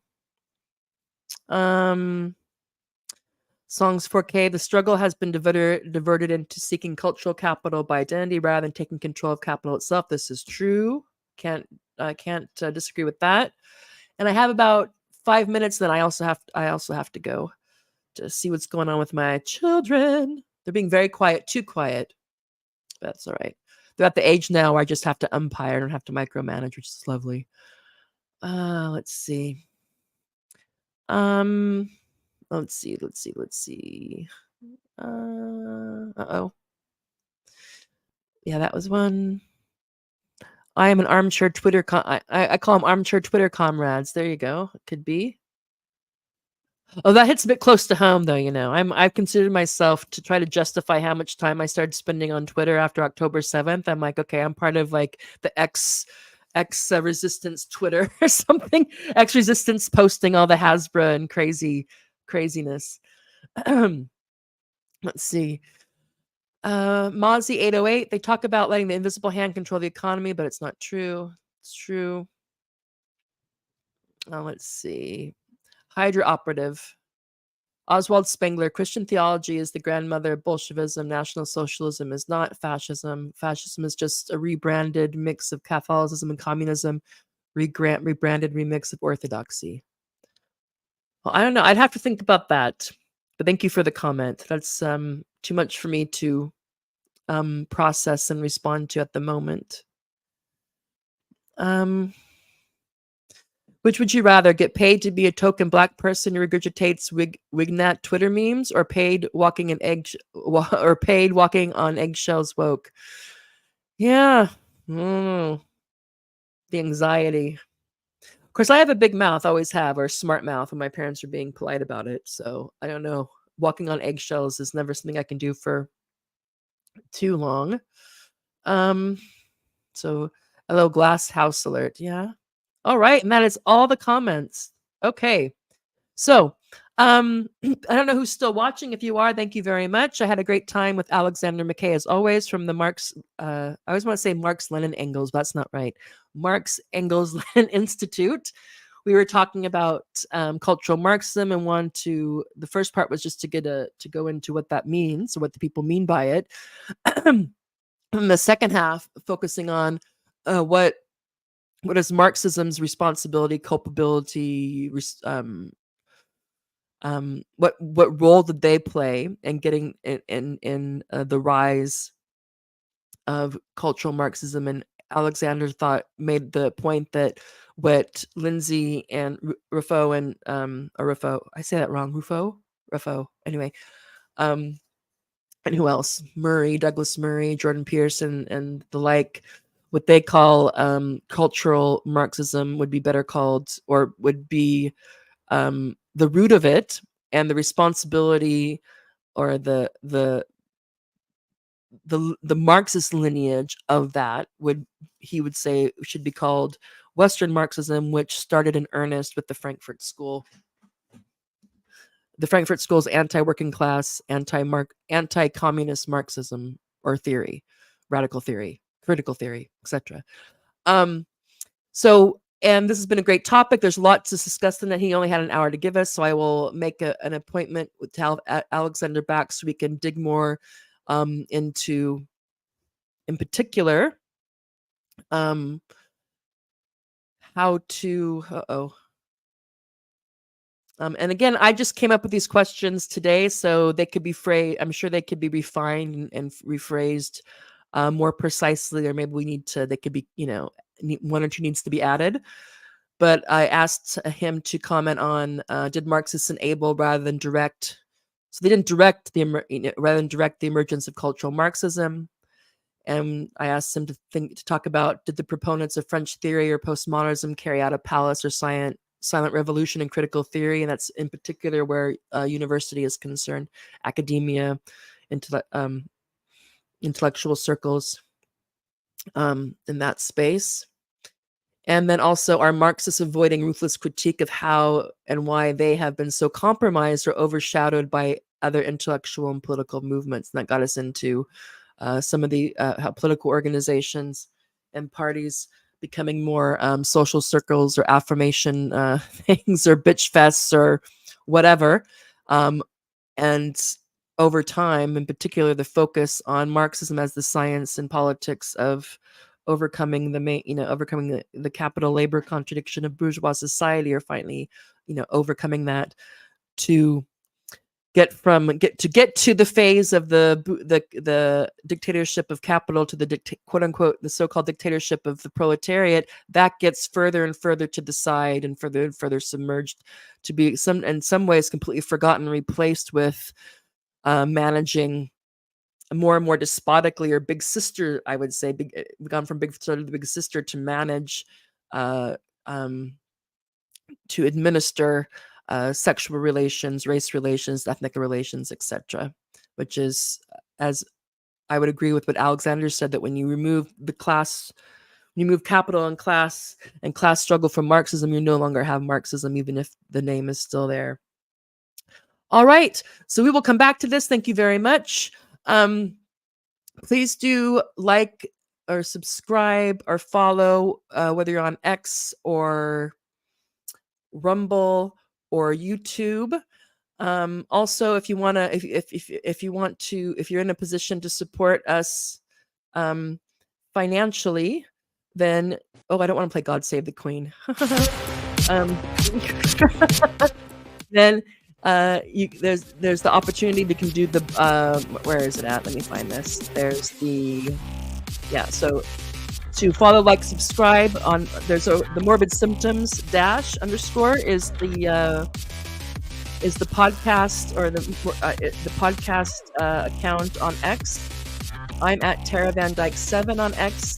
Songs 4K, the struggle has been diverted into seeking cultural capital by identity rather than taking control of capital itself. This is true. Can't disagree with that. And I have about 5 minutes. Then I also have to go to see what's going on with my children. They're being very quiet, too quiet. That's all right. They're at the age now where I just have to umpire. I don't have to micromanage, which is lovely. Let's see. Let's see. Uh-oh. Yeah, that was one. I am an armchair Twitter. I call them armchair Twitter comrades. There you go. It could be. Oh, that hits a bit close to home, though. I've considered myself to try to justify how much time I started spending on Twitter after October 7th. I'm like, okay, I'm part of like the X resistance Twitter or something. X resistance posting all the Hasbro and craziness. Let's see. Mozzie 808. They talk about letting the invisible hand control the economy, but it's not true. It's true. Let's see. Hydra operative. Oswald Spengler, Christian theology is the grandmother of Bolshevism. National Socialism is not fascism. Fascism is just a rebranded mix of Catholicism and communism, rebranded remix of orthodoxy. Well, I don't know. I'd have to think about that. But thank you for the comment. That's too much for me to process and respond to at the moment. Which would you rather, get paid to be a token black person who regurgitates Wignat Twitter memes, or paid walking on eggshells woke? Yeah. The anxiety. Of course, I have a big mouth, always have, or a smart mouth, and my parents are being polite about it. So I don't know. Walking on eggshells is never something I can do for too long. So a little glass house alert. Yeah. All right. And that is all the comments. Okay. So, I don't know who's still watching. If you are, thank you very much. I had a great time with Alexander Mckay, as always, from the Marx, I always want to say Marx, Lenin, Engels, but that's not right. Marx, Engels, Lenin Institute. We were talking about cultural Marxism, and the first part was just to go into what that means, what the people mean by it. And the second half, focusing on what is Marxism's responsibility, culpability, what role did they play in getting in the rise of cultural Marxism? And Alexander made the point that what Lindsay and Ruffo and or Ruffo, I say that wrong, Ruffo, anyway, and who else? Douglas Murray, Jordan Pearson, and the like. What they call cultural Marxism would be better called, or would be the root of it, and the responsibility, or the Marxist lineage of that he would say should be called Western Marxism, which started in earnest with the Frankfurt School. The Frankfurt School's anti-working class, anti-communist Marxism, or theory, radical theory, critical theory, etc. So, and this has been a great topic. There's lots to discuss in that. He only had an hour to give us, so I will make an appointment with Alexander back so we can dig more into, in particular, how to. And again, I just came up with these questions today, so they could be I'm sure they could be refined and rephrased more precisely, or maybe they could be, one or two needs to be added. But I asked him to comment on, did Marxists enable rather than direct? So they didn't direct rather than direct the emergence of cultural Marxism. And I asked him to talk about, did the proponents of French theory or postmodernism carry out a palace or silent revolution in critical theory? And that's in particular where university is concerned, academia, intellectual circles in that space. And then also, are Marxists avoiding ruthless critique of how and why they have been so compromised or overshadowed by other intellectual and political movements? And that got us into some of the how political organizations and parties becoming more social circles or affirmation things, or bitch fests or whatever. And over time, in particular, the focus on Marxism as the science and politics of overcoming the capital labor contradiction of bourgeois society, or finally, overcoming that to get to the phase of the dictatorship of capital, to the quote unquote the so-called dictatorship of the proletariat. That gets further and further to the side, and further submerged, to be in some ways completely forgotten, replaced with managing more and more despotically, or big sister, I would say. We've gone from big sister to big sister to manage, to administer sexual relations, race relations, ethnic relations, etc. Which is, as I would agree with what Alexander said, that when you remove capital and class struggle from Marxism, you no longer have Marxism, even if the name is still there. All right, so we will come back to this. Thank you very much. Please do like or subscribe or follow, whether you're on X or Rumble or YouTube. Also, if you want to, if you're in a position to support us financially, then I don't want to play God Save the Queen. Then there's the opportunity. We can do the where is it at? Let me find this. There's the so to follow, like, subscribe on. There's the Morbid Symptoms dash underscore is the podcast, or the podcast account on X. I'm at Tara Van Dyke 7 on X.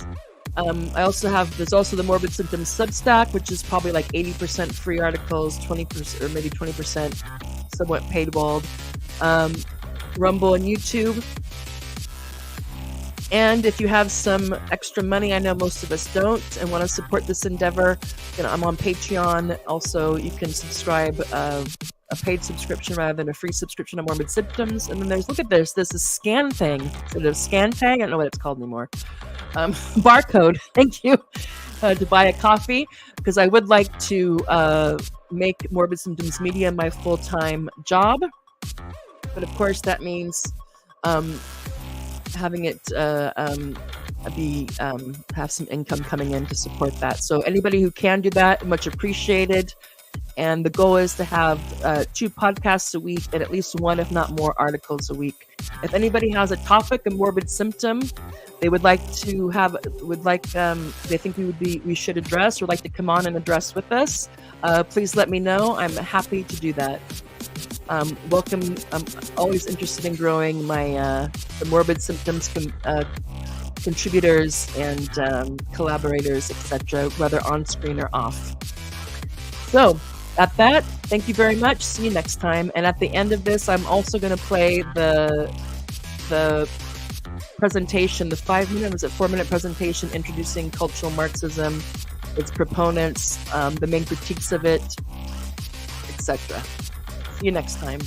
There's also the Morbid Symptoms Substack, which is probably like 80% free articles, 20% or maybe 20% somewhat paywalled. Rumble and YouTube. And if you have some extra money, I know most of us don't, and want to support this endeavor, I'm on Patreon. Also, you can subscribe a paid subscription rather than a free subscription on Morbid Symptoms. And then there's a scan thing. Is it a scan tag? I don't know what it's called anymore. Barcode. Thank you. To buy a coffee, because I would like to make Morbid Symptoms Media my full-time job. But of course, that means having it have some income coming in to support that. So anybody who can do that, much appreciated. And the goal is to have 2 podcasts a week and at least 1, if not more, articles a week. If anybody has a topic, a morbid symptom they would like to have, they think we should address, or like to come on and address with us, please let me know. I'm happy to do that. Welcome. I'm always interested in growing my the Morbid Symptoms contributors and collaborators, etc., whether on screen or off. So, at that, thank you very much. See you next time. And at the end of this, I'm also going to play the presentation, the 4-minute presentation introducing cultural Marxism, its proponents, the main critiques of it, etc. See you next time.